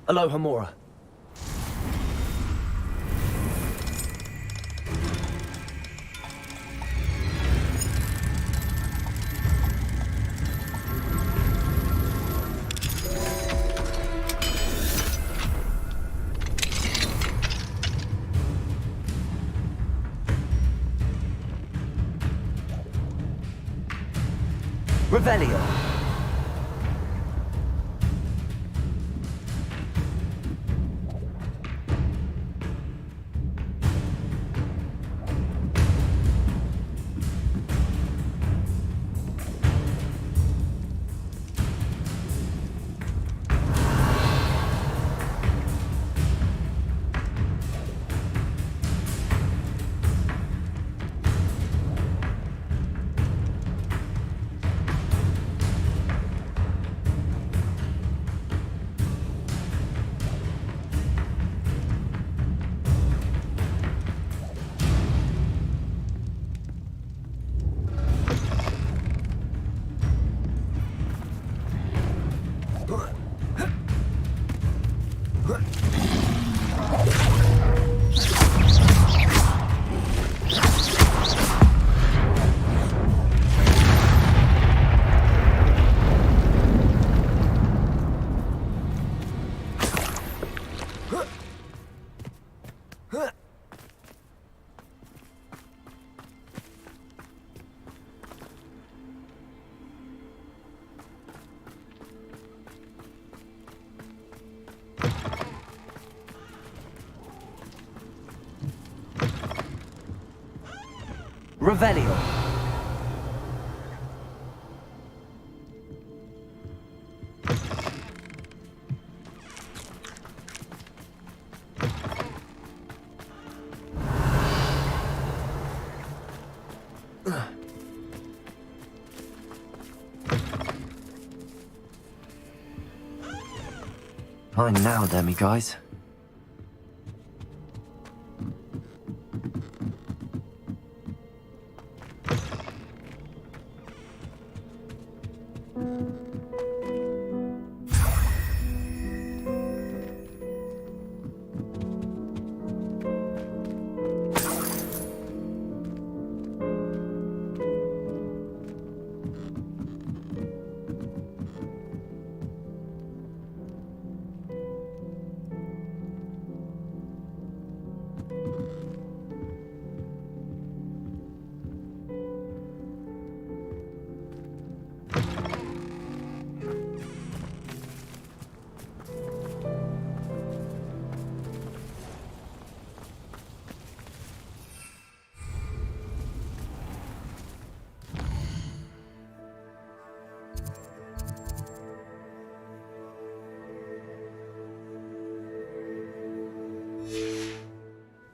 Aloha Mora. Revelio. Revelio. Fine now, demi guys.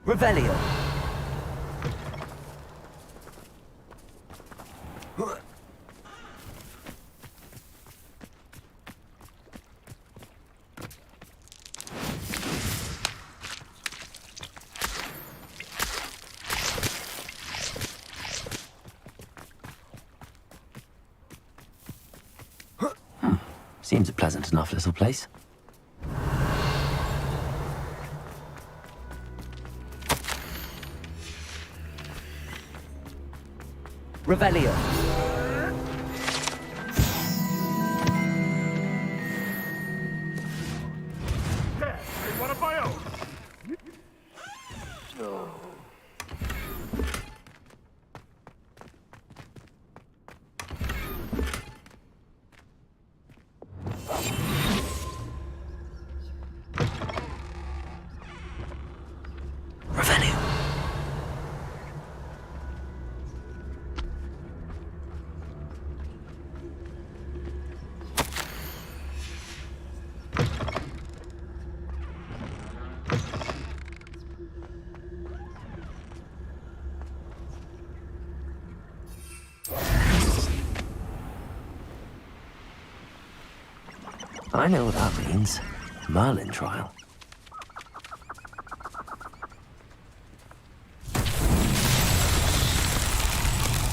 Revelio. Seems a pleasant enough little place. Revelio. One of my own. I know what that means. Merlin trial.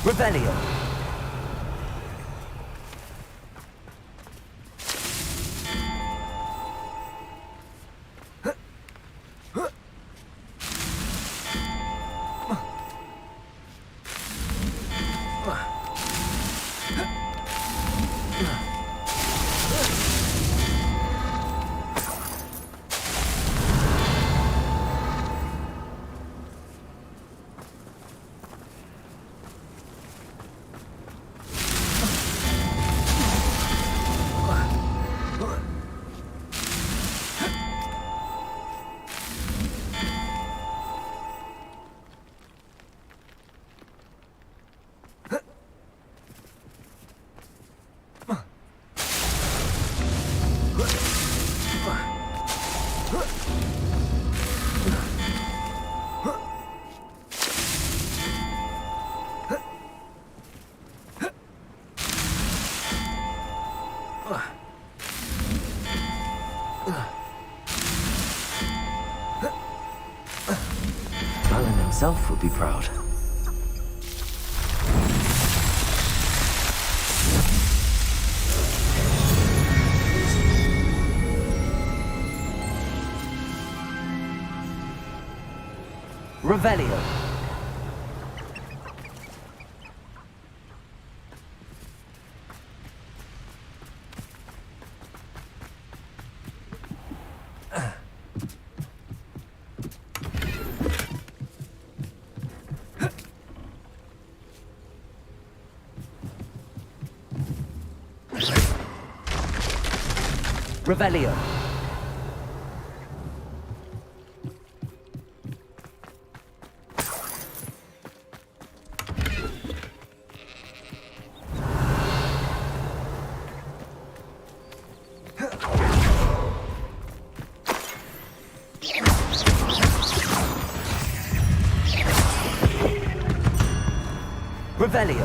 Revelio. Merlin himself would be proud. Revelio. Revelio. Revelio.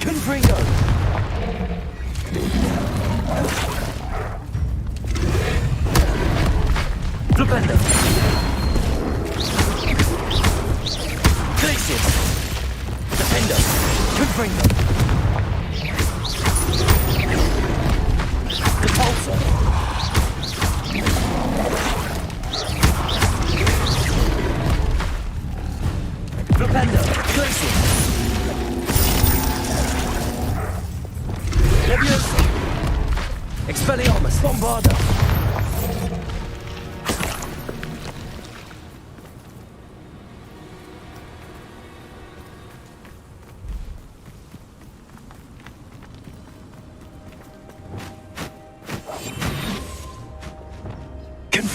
Confringo. Flipendo. Glacius. Defendo. Confringo. Depulso. Flipendo. Glacius. Leviosa. Expelliarmus. Bombarda.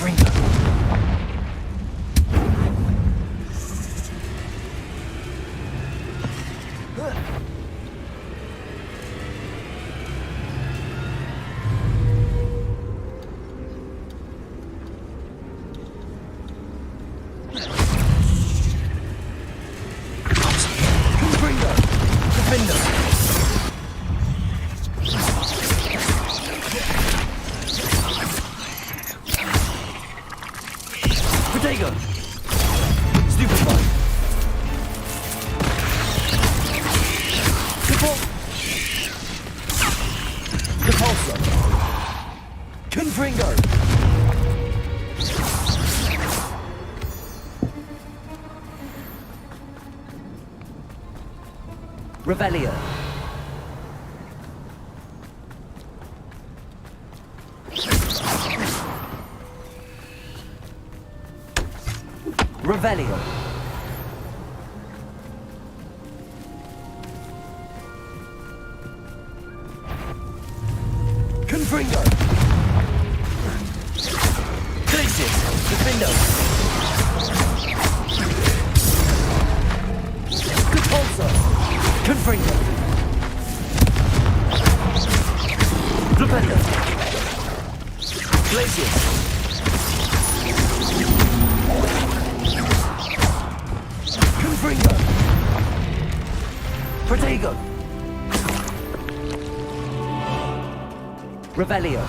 Confringo. Confringo. Defender. Protego! Stupefy! Repulsor! Confringo! Revelio! Revelio. Confringo. Glacius. Defendo. Repulsor. Confringo. Flipendo. Glacius. Confringo! Protego! Revelio!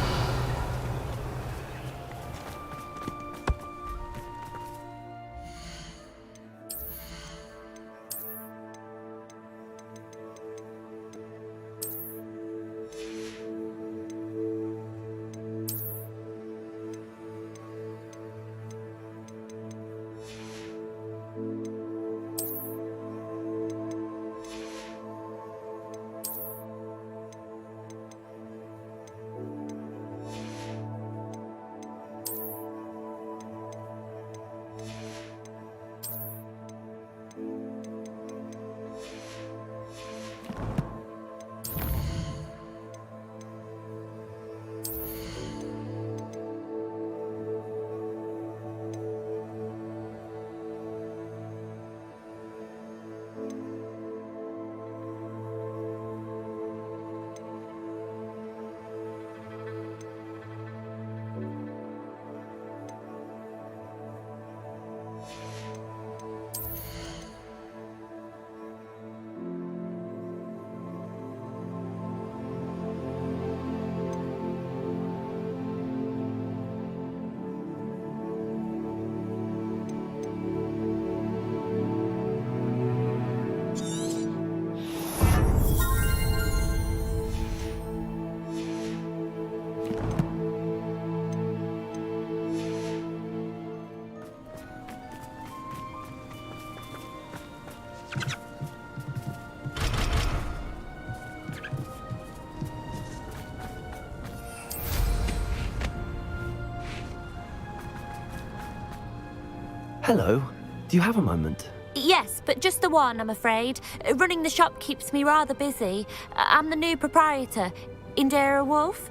Hello. Do you have a moment? Yes, but just the one, I'm afraid. Running the shop keeps me rather busy. I'm the new proprietor, Indira Wolf.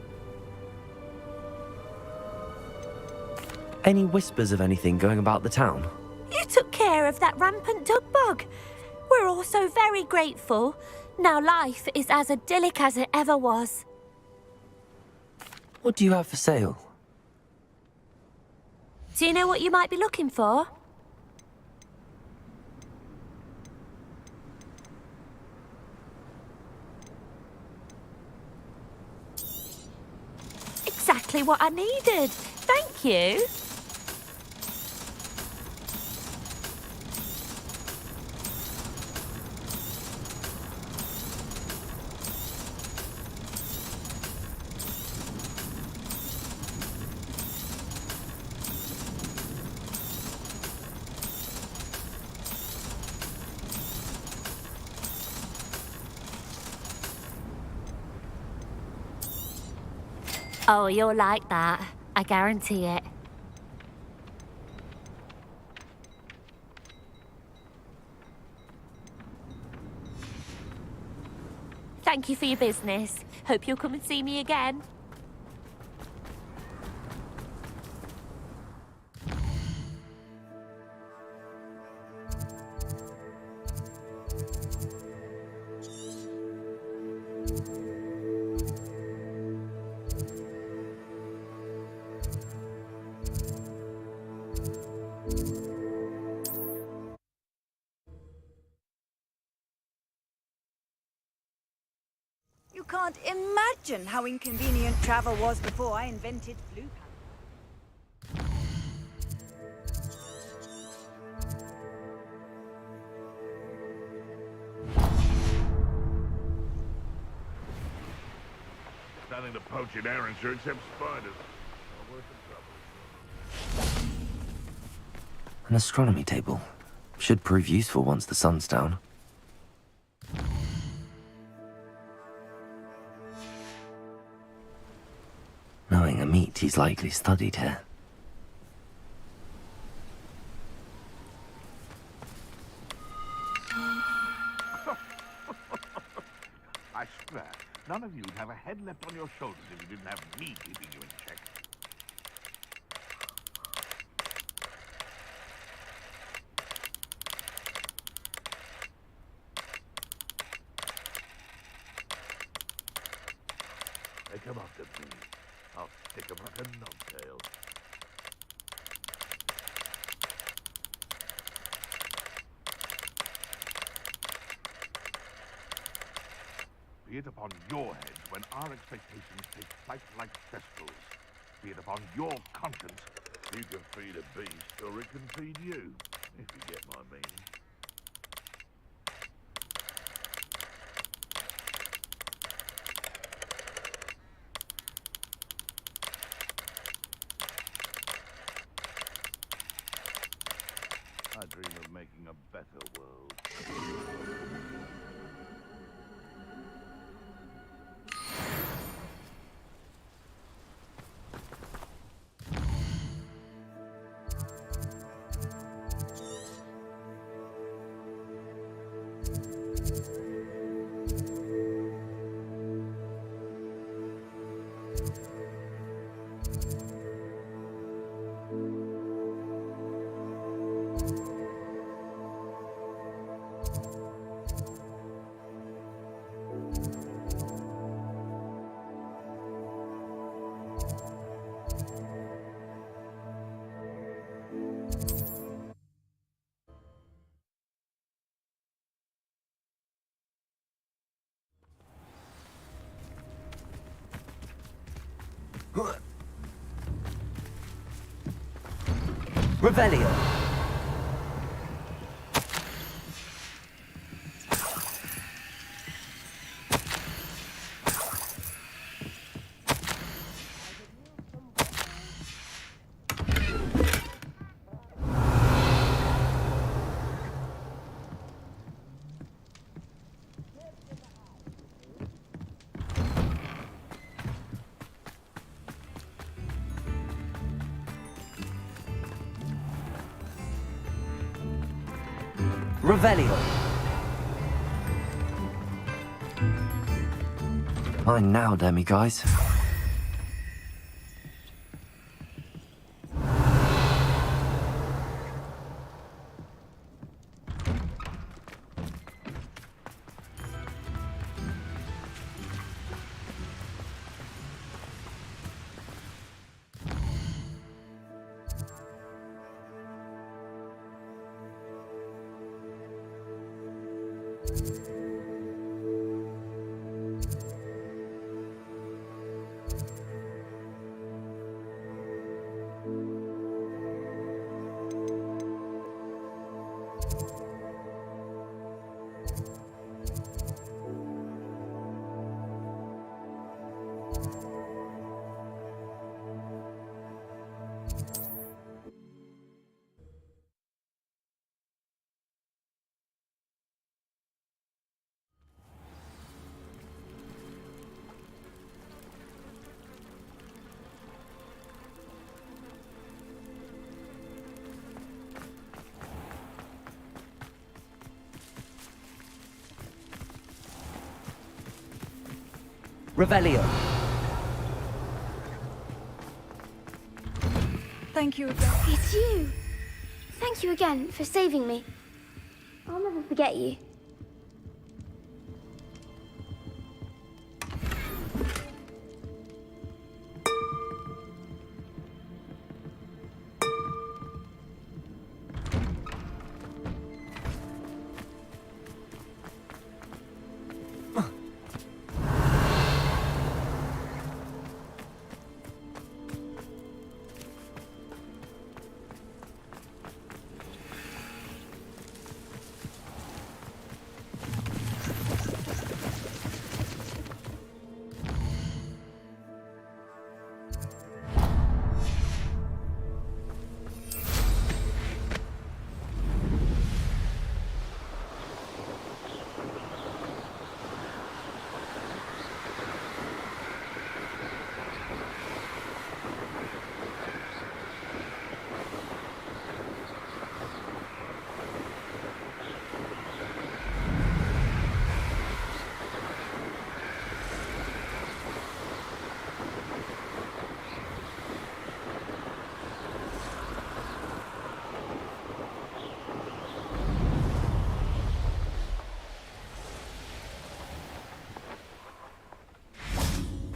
Any whispers of anything going about the town? You took care of that rampant dug bug. We're all so very grateful. Now life is as idyllic as it ever was. What do you have for sale? Do you know what you might be looking for? Exactly what I needed. Thank you. Oh, you'll like that. I guarantee it. Thank you for your business. Hope you'll come and see me again. can't imagine how inconvenient travel was before I invented blue. Nothing to poach in Arrowshire except spiders. Not worth the trouble. An astronomy table. Should prove useful once the sun's down. Knowing a meat, he's likely studied here. I swear, none of you'd have a head left on your shoulders if you didn't have me keeping you in check. They come after me. I'll stick 'em like a knobtail. Be it upon your heads when our expectations take flight like thistles. Be it upon your conscience. You can feed a beast, or it can feed you, if you get my meaning. I dream of making a better world. Revelio. Revelio. Mine now, demiguise. Revelio. Thank you again. It's you! Thank you again for saving me. I'll never forget you.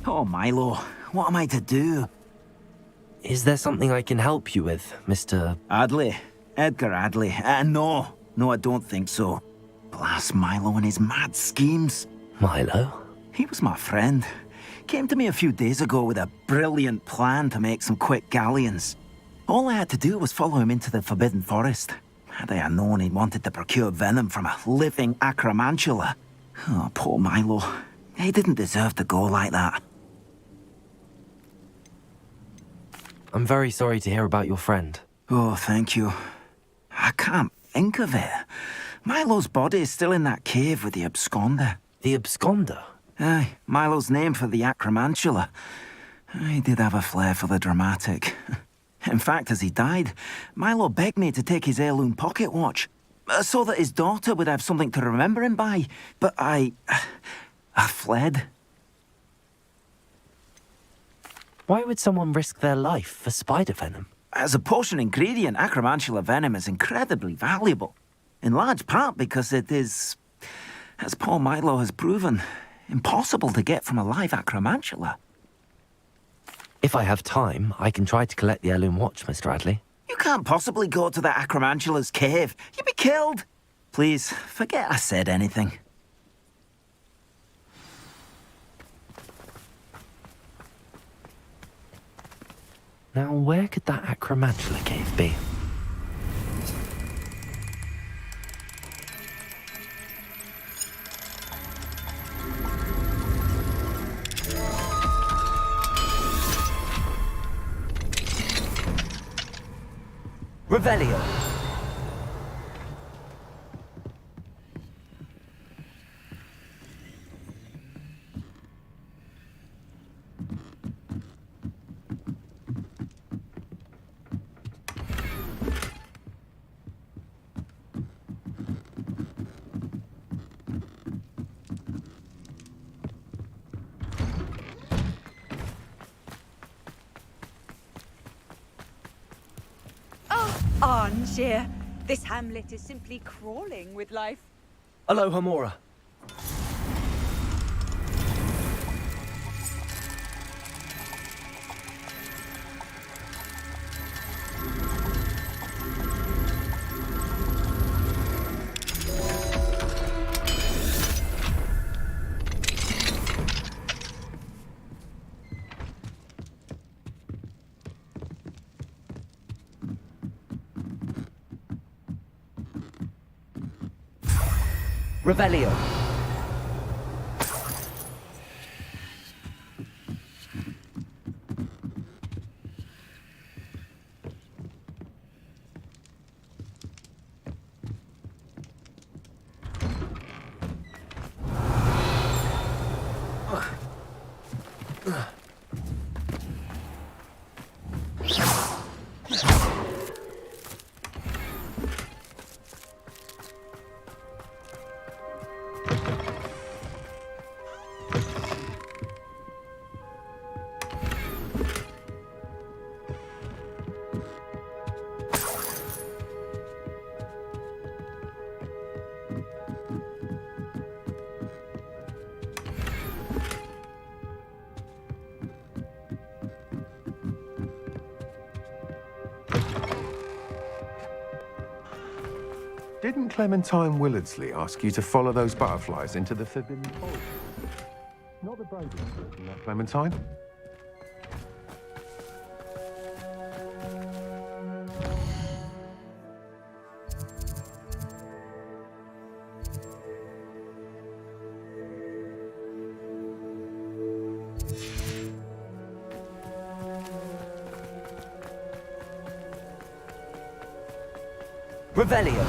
Oh, Milo, what am I to do? Is there something I can help you with, Mr. Adley? Edgar Adley? No, I don't think so. Blast Milo and his mad schemes. Milo? He was my friend. Came to me a few days ago with a brilliant plan to make some quick galleons. All I had to do was follow him into the Forbidden Forest. Had I known he wanted to procure venom from a living acromantula. Oh, poor Milo. He didn't deserve to go like that. I'm very sorry to hear about your friend. Oh, thank you. I can't think of it. Milo's body is still in that cave with the absconder. The absconder? Aye, Milo's name for the acromantula. He did have a flair for the dramatic. In fact, as he died, Milo begged me to take his heirloom pocket watch, so that his daughter would have something to remember him by. But I fled. Why would someone risk their life for spider venom? As a potion ingredient, acromantula venom is incredibly valuable. In large part because it is, as poor Milo has proven, impossible to get from a live acromantula. If I have time, I can try to collect the heirloom watch, Mr. Adley. You can't possibly go to the acromantula's cave. You'd be killed. Please, forget I said anything. Now, where could that acromantula cave be? Revelio. Arnshire, this hamlet is simply crawling with life. Aloha, Mora. Revelio. Didn't Clementine Willardsley ask you to follow those butterflies into the Forbidden Forest? Not the bravest person, that Clementine. Revelio.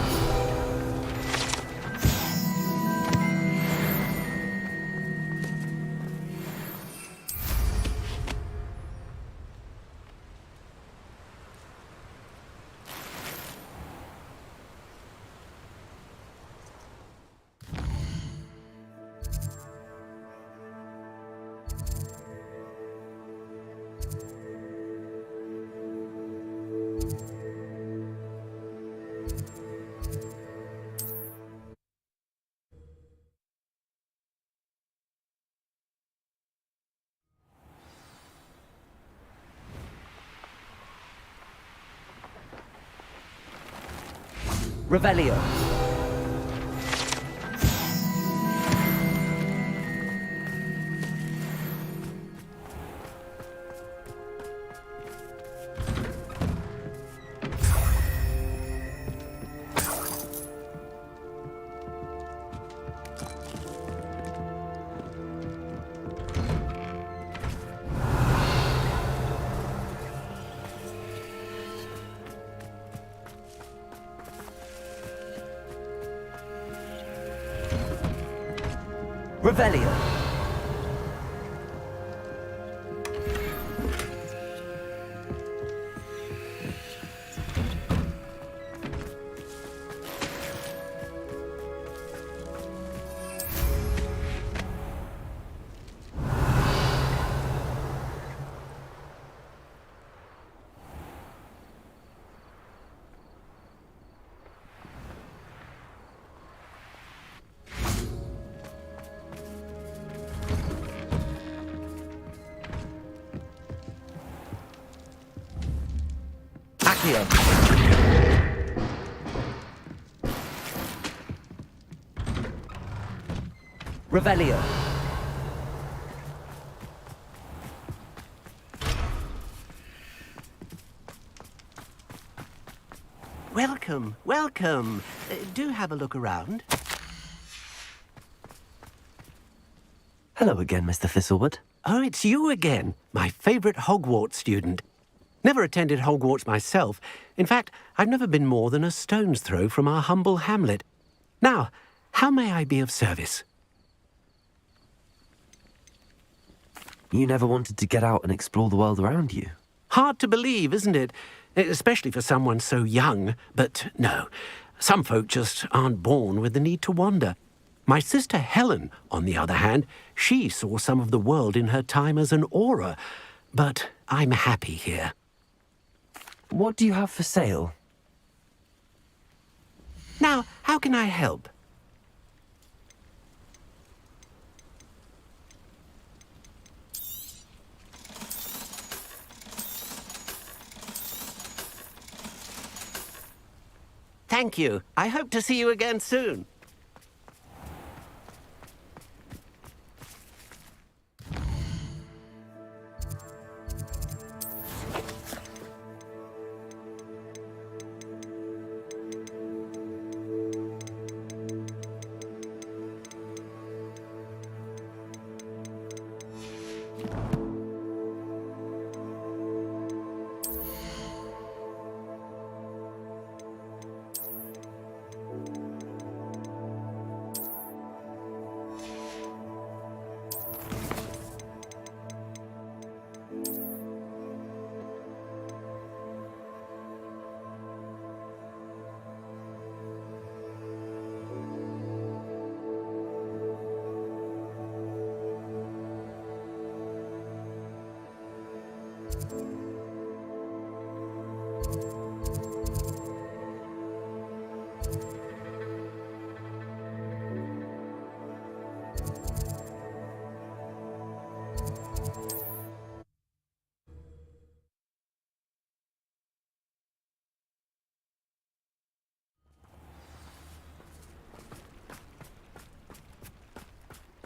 Revelio. Revelio. Accio. Revelio. Welcome, welcome. Do have a look around. Hello again, Mr. Thistlewood. Oh, it's you again, my favourite Hogwarts student. Never attended Hogwarts myself. In fact, I've never been more than a stone's throw from our humble hamlet. Now, how may I be of service? You never wanted to get out and explore the world around you. Hard to believe, isn't it? Especially for someone so young. But no, some folk just aren't born with the need to wander. My sister Helen, on the other hand, she saw some of the world in her time as an auror. But I'm happy here. What do you have for sale? Now, how can I help? Thank you. I hope to see you again soon.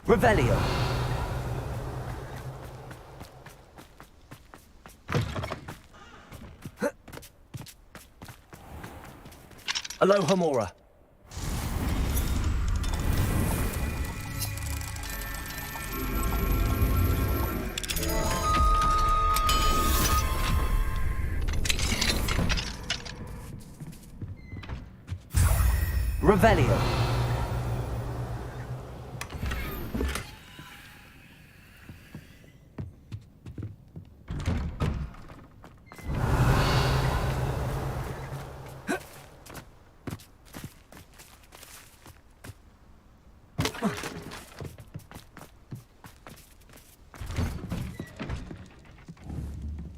Revelio. Alohomora. Revelio.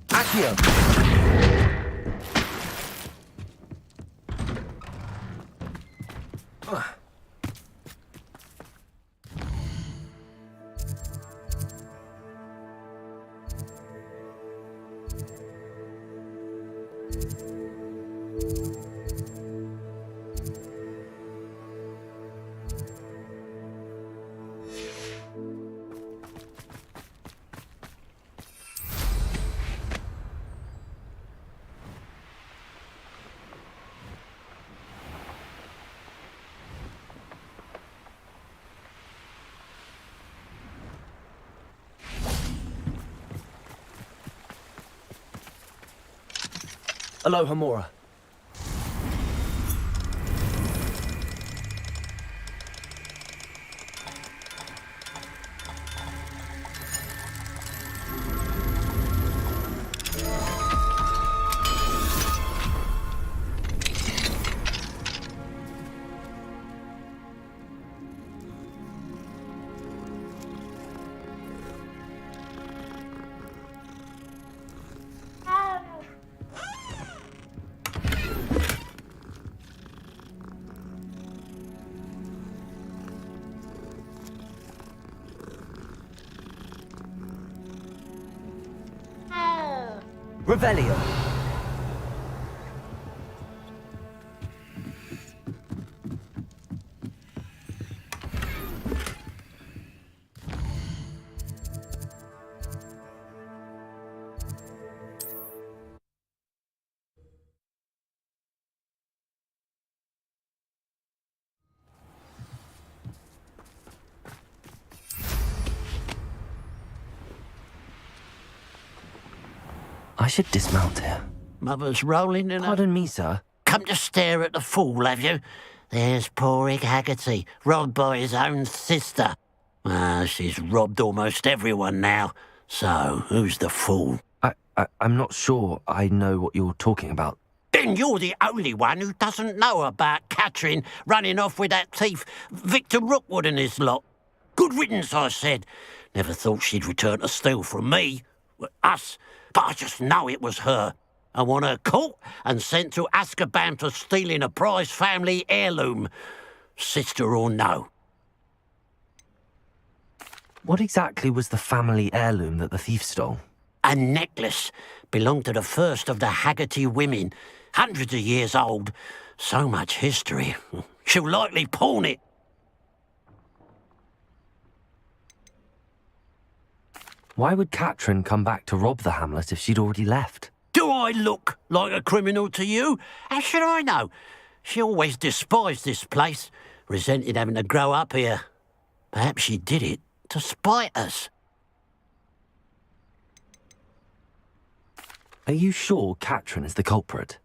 Accio. Aloha Mora. Revelio. I should dismount here. Mother's rolling in Pardon me, sir. Come to stare at the fool, have you? There's poor Ig Haggerty, robbed by his own sister. She's robbed almost everyone now. So, who's the fool? I'm not sure I know what you're talking about. Then you're the only one who doesn't know about Catherine running off with that thief, Victor Rookwood and his lot. Good riddance, I said. Never thought she'd return to steal from me. Us. But I just know it was her. I want her caught and sent to Azkaban for stealing a prize family heirloom. Sister or no. What exactly was the family heirloom that the thief stole? A necklace. Belonged to the first of the Haggerty women. Hundreds of years old. So much history. She'll likely pawn it. Why would Catherine come back to rob the hamlet if she'd already left? Do I look like a criminal to you? How should I know? She always despised this place, resented having to grow up here. Perhaps she did it to spite us. Are you sure Catherine is the culprit?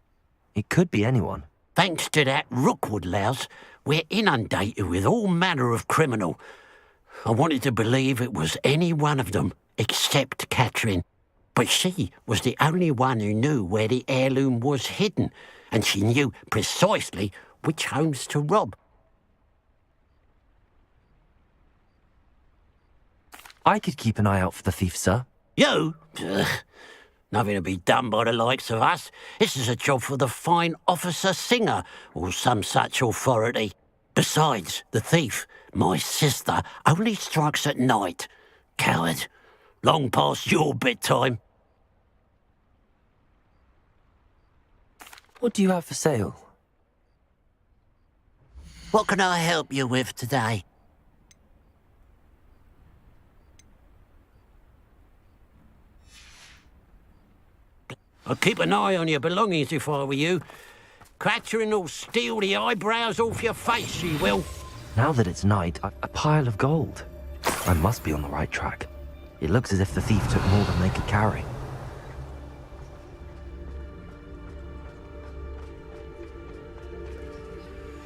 It could be anyone. Thanks to that Rookwood louse, we're inundated with all manner of criminal. I wanted to believe it was any one of them, except Catherine. But she was the only one who knew where the heirloom was hidden, and she knew precisely which homes to rob. I could keep an eye out for the thief, sir. You? Ugh. Nothing to be done by the likes of us. This is a job for the fine officer Singer, or some such authority. Besides, the thief, my sister, only strikes at night. Coward. Long past your bedtime. What do you have for sale? What can I help you with today? I'd keep an eye on your belongings if I were you. Catherine will steal the eyebrows off your face, she will. Now that it's night, a pile of gold. I must be on the right track. It looks as if the thief took more than they could carry.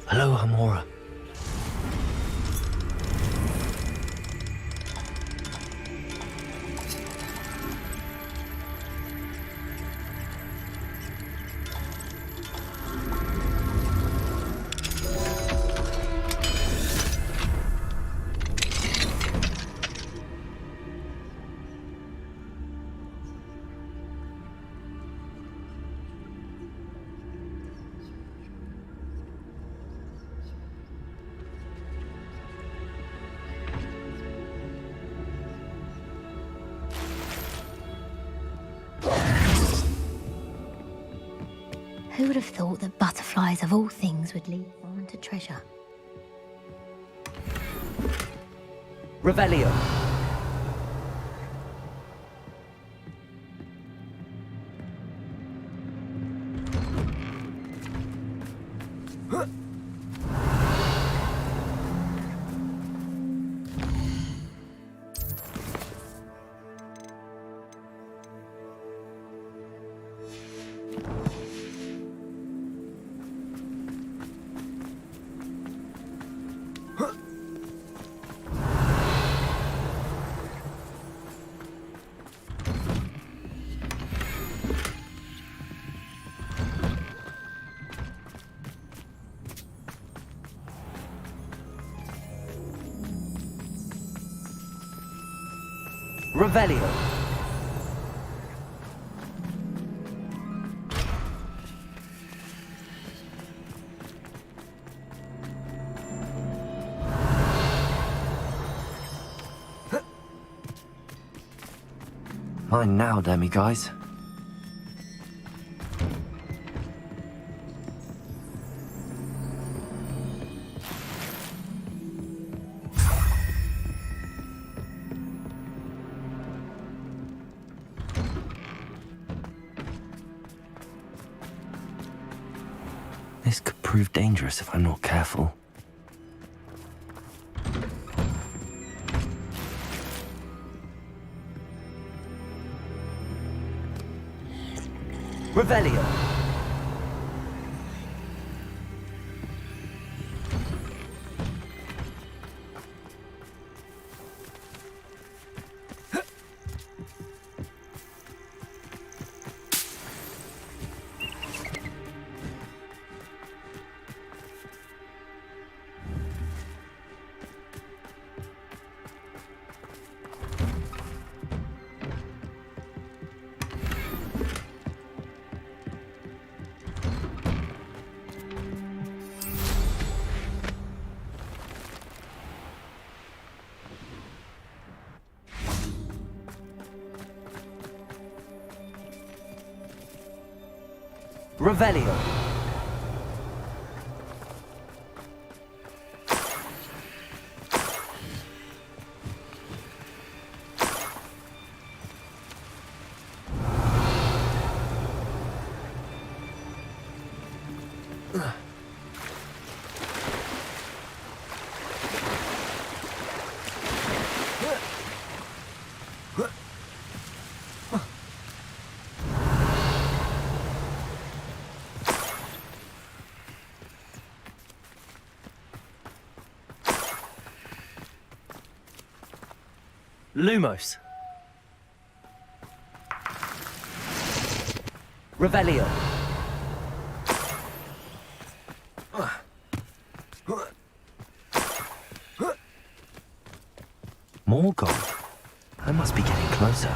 Hello, Hamora. Who would have thought that butterflies of all things would lead on to treasure? Revelio. Revelio. Mine now, demiguise. This could prove dangerous if I'm not careful. Revelio. Revelio. Lumos. Revelio. More gold. I must be getting closer.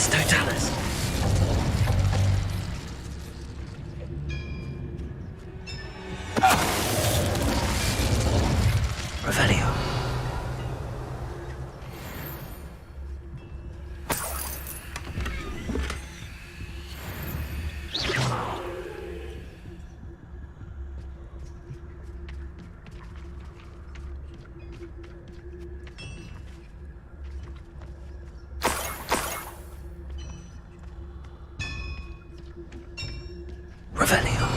Totalis. Revelio. Revelio.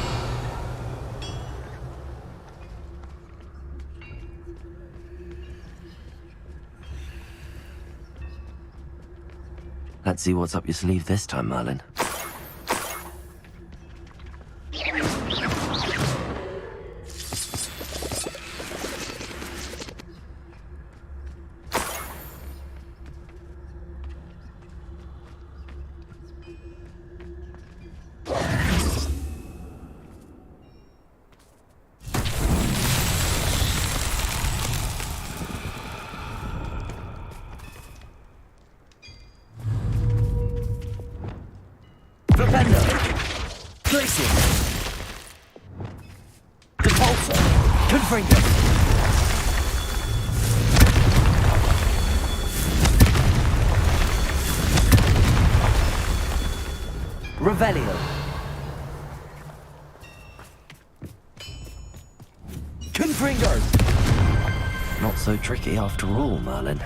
Let's see what's up your sleeve this time, Merlin. Revelio. Confringo. Not so tricky after all, Merlin.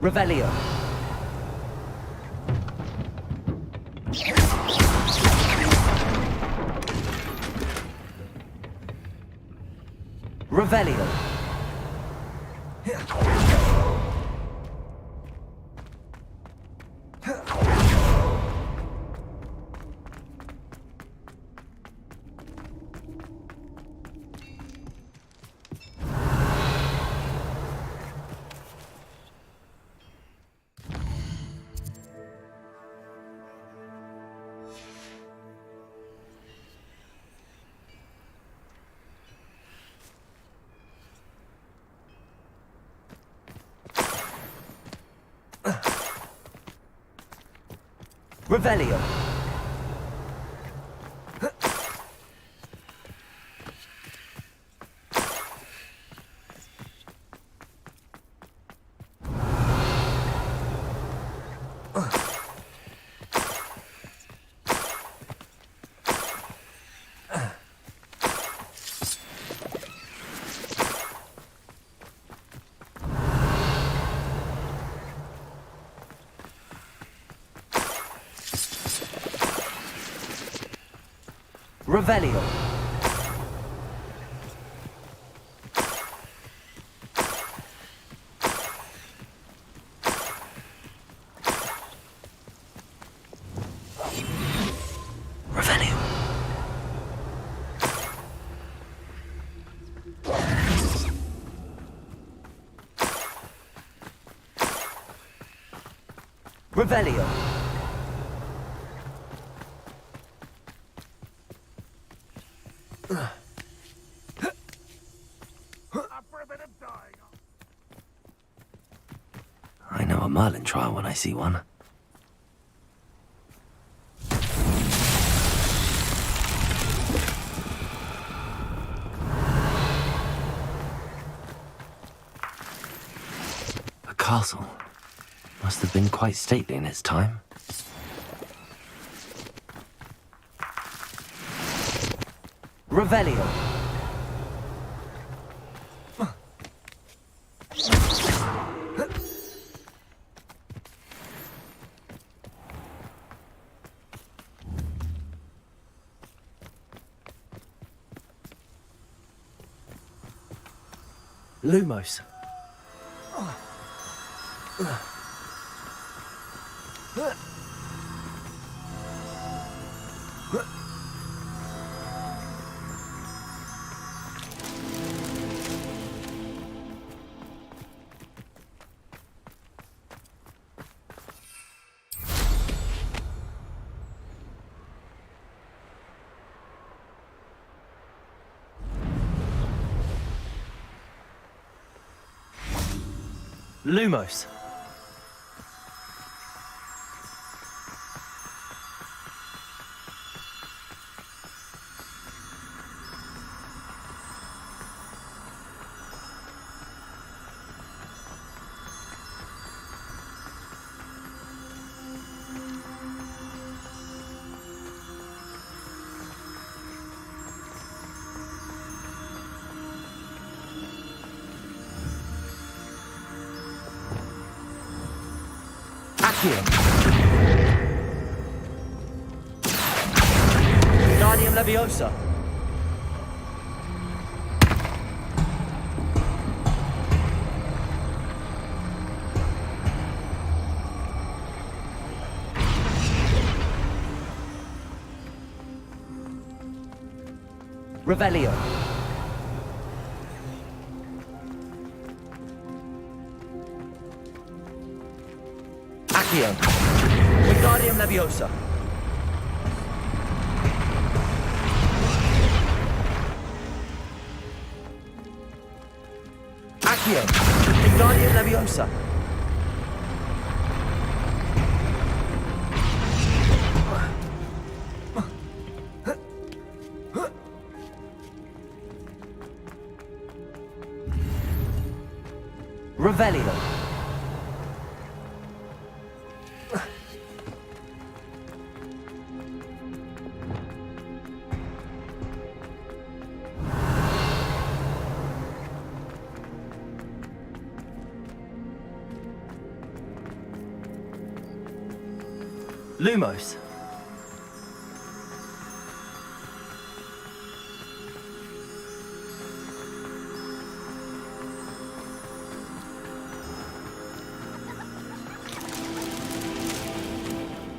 Revelio. Revelio. Revelio. Revelio. Revelio. Revelio. I know a Merlin trial when I see one. A castle. Must have been quite stately in its time. Revelio. Lumos. Lumos. Guardium Leviosa. Revelio. Accio. Guardium Leviosa. Accio. Guardium Leviosa. Revelio. Lumos.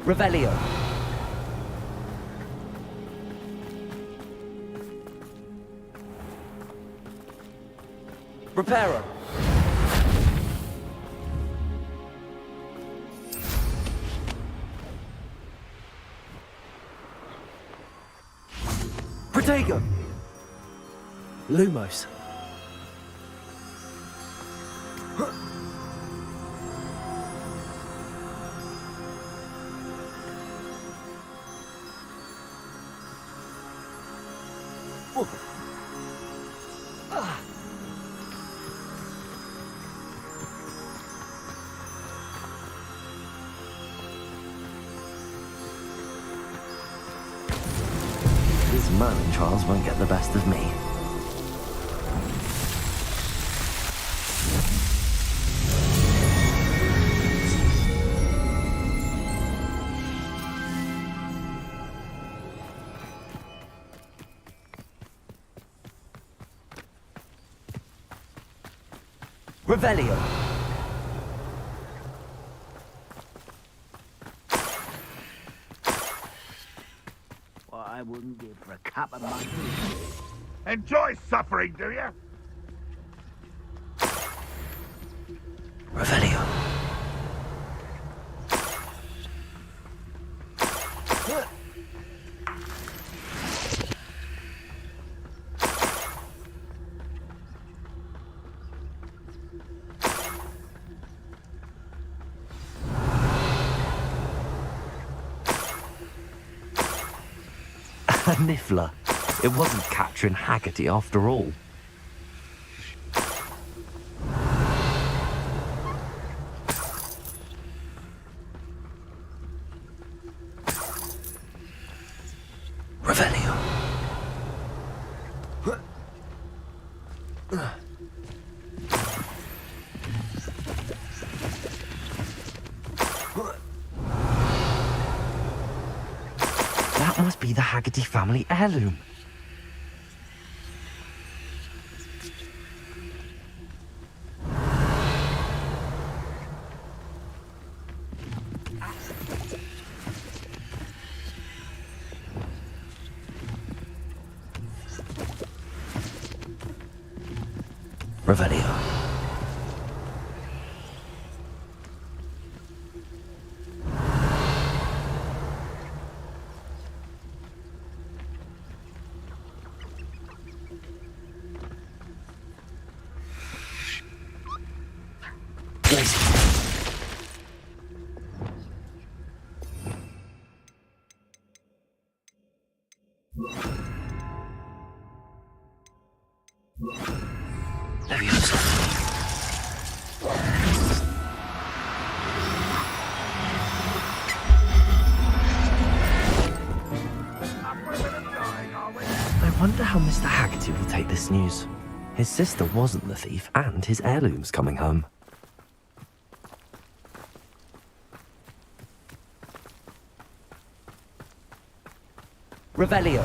Revelio. Reparo. Protego. Lumos. This Merlin trials won't get the best of me. Revelio. What I wouldn't give for a cup of mutton. Enjoy suffering, do you? Revelio. A Niffler. It wasn't Catherine Haggerty after all. Revelio. That must be the Haggerty family heirloom. Revelio. I wonder how Mr. Haggerty will take this news. His sister wasn't the thief, and his heirloom's coming home. Revelio.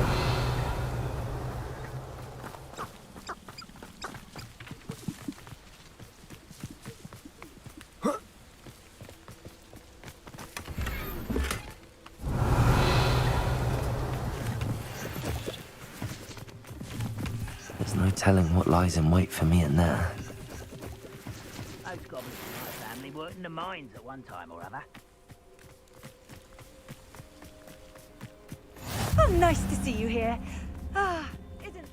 There's no telling what lies in wait for me in there. Those goblins in my family worked in the mines at one time or other. Oh, nice to see you here. Ah, isn't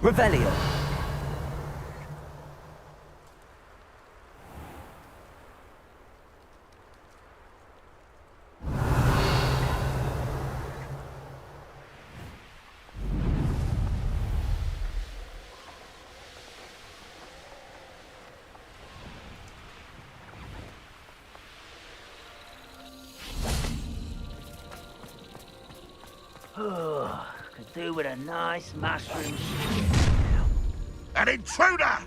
Revelio. Oh, could do with a nice mushroom stew. An intruder!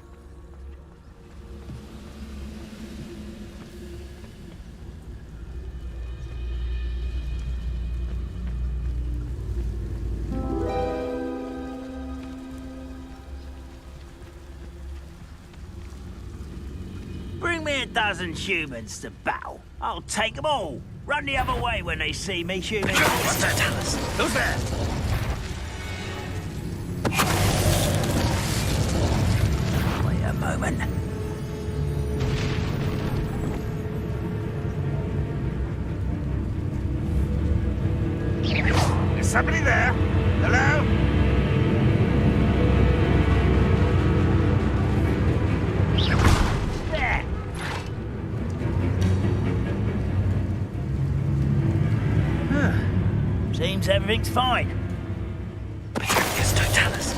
Bring me a dozen humans to battle. I'll take them all. Run the other way when they see me, humans. Who's there? Wait a moment. Is somebody there? Hello? There. Seems everything's fine. Yes, Totalis.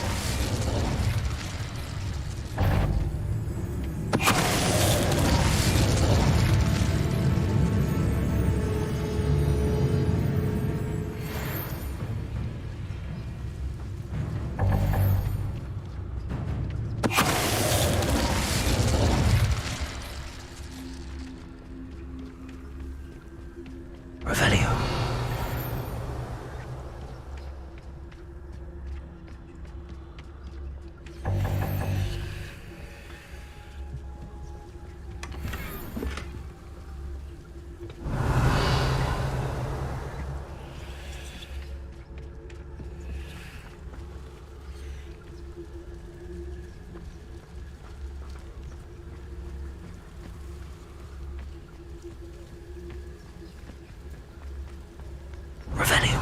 Revelio. Revelio.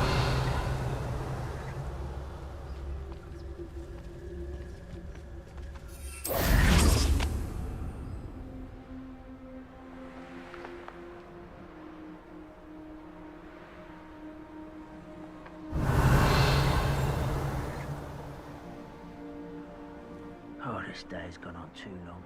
Oh, this day's gone on too long.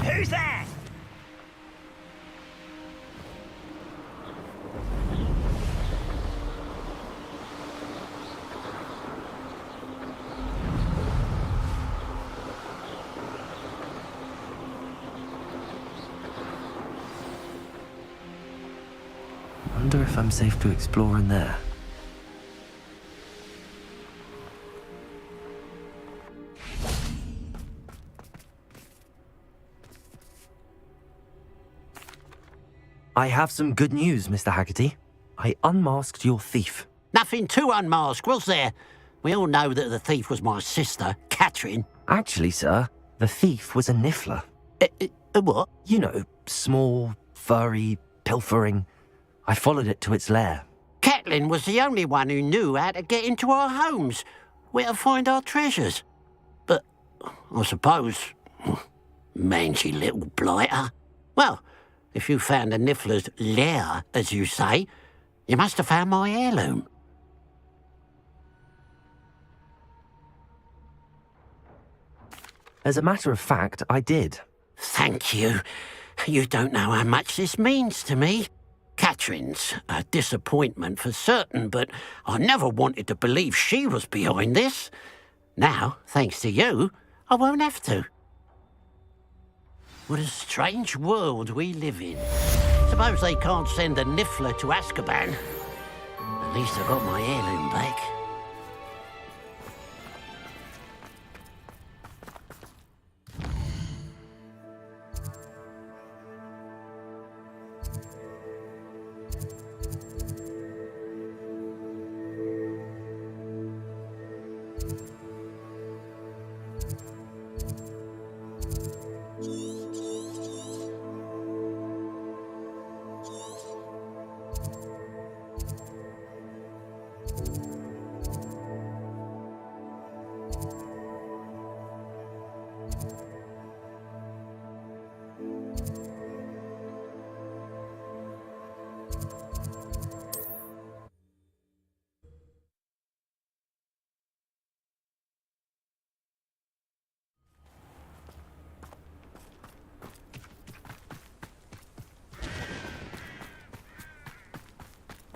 Who's there? Wonder if I'm safe to explore in there. I have some good news, Mr. Haggerty. I unmasked your thief. Nothing to unmask, was there? We all know that the thief was my sister, Catherine. Actually, sir, the thief was a niffler. What? You know, small, furry, pilfering. I followed it to its lair. Catelyn was the only one who knew how to get into our homes, where to find our treasures. But I suppose, mangy little blighter. Well, if you found the niffler's lair, as you say, you must have found my heirloom. As a matter of fact, I did. Thank you. You don't know how much this means to me. Catherine's a disappointment for certain, but I never wanted to believe she was behind this. Now, thanks to you, I won't have to. What a strange world we live in. Suppose they can't send a niffler to Azkaban. At least I got my heirloom back.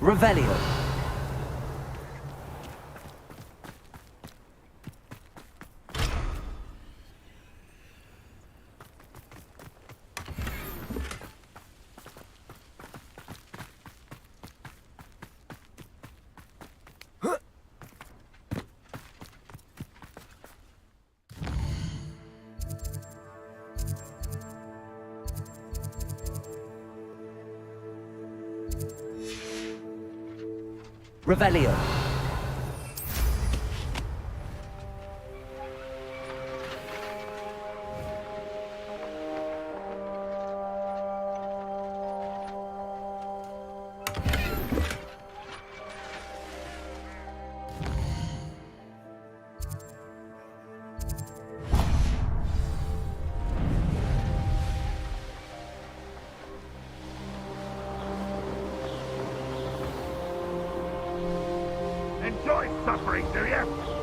Revelio. Revelio. Enjoy suffering, do you?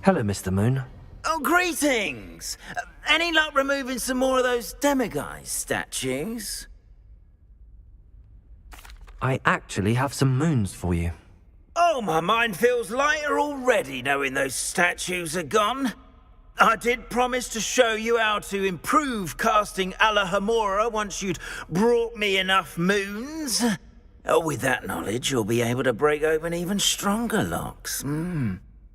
Hello, Mr. Moon. Oh, greetings! Any luck removing some more of those demiguise statues? I actually have some moons for you. Oh, my mind feels lighter already knowing those statues are gone. I did promise to show you how to improve casting Alahamora once you'd brought me enough moons. With that knowledge, you'll be able to break open even stronger locks.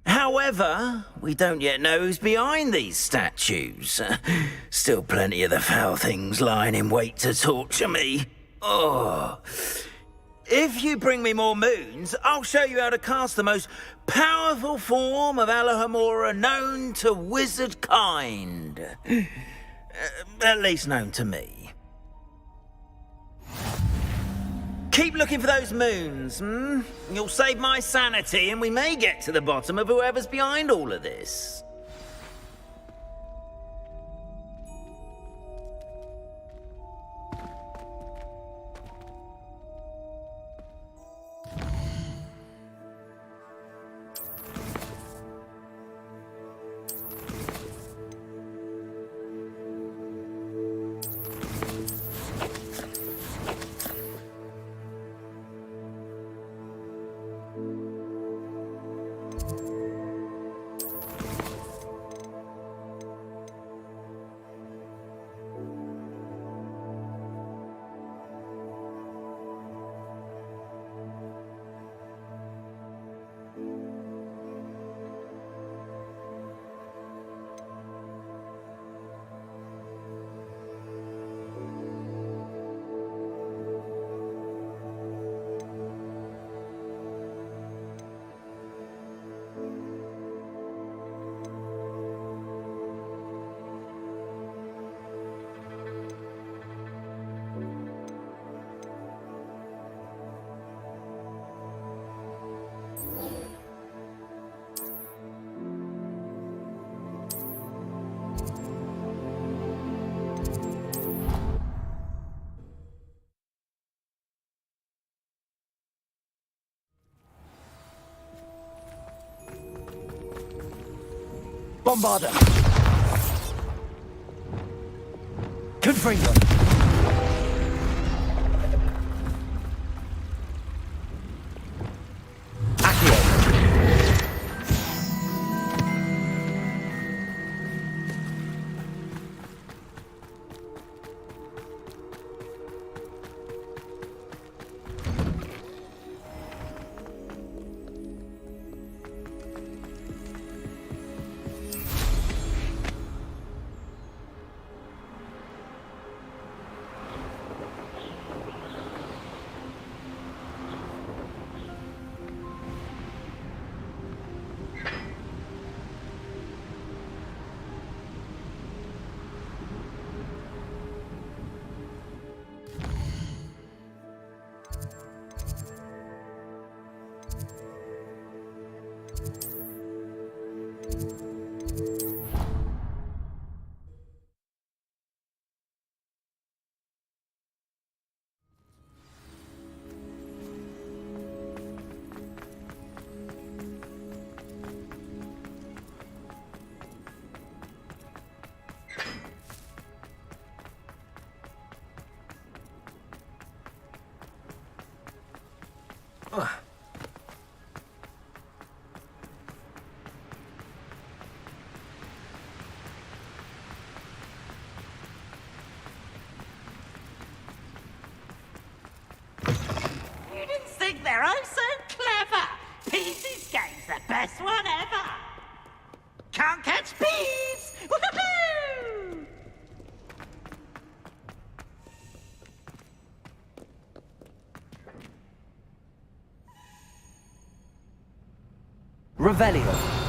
However, we don't yet know who's behind these statues. Still plenty of the foul things lying in wait to torture me. Oh. If you bring me more moons, I'll show you how to cast the most powerful form of Alahamora known to wizard kind. At least known to me. Keep looking for those moons, You'll save my sanity and we may get to the bottom of whoever's behind all of this. Bombarder! Confringo! You didn't think they're oh so clever. Peasy's game's the best one ever. Can't catch peas! Woohoo! Revelio.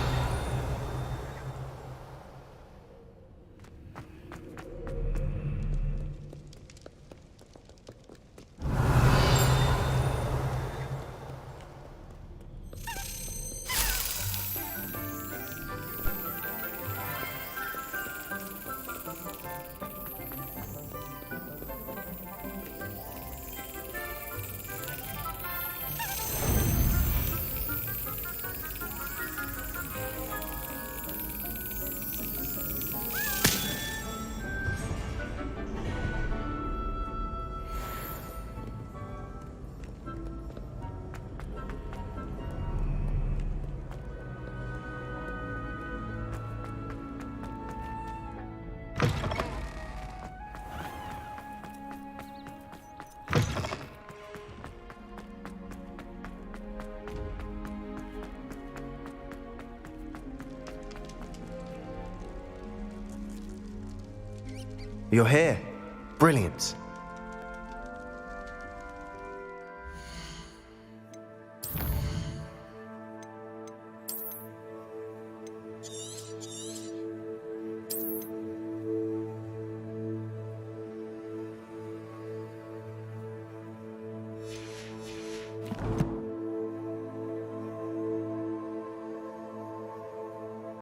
You're here. Brilliant.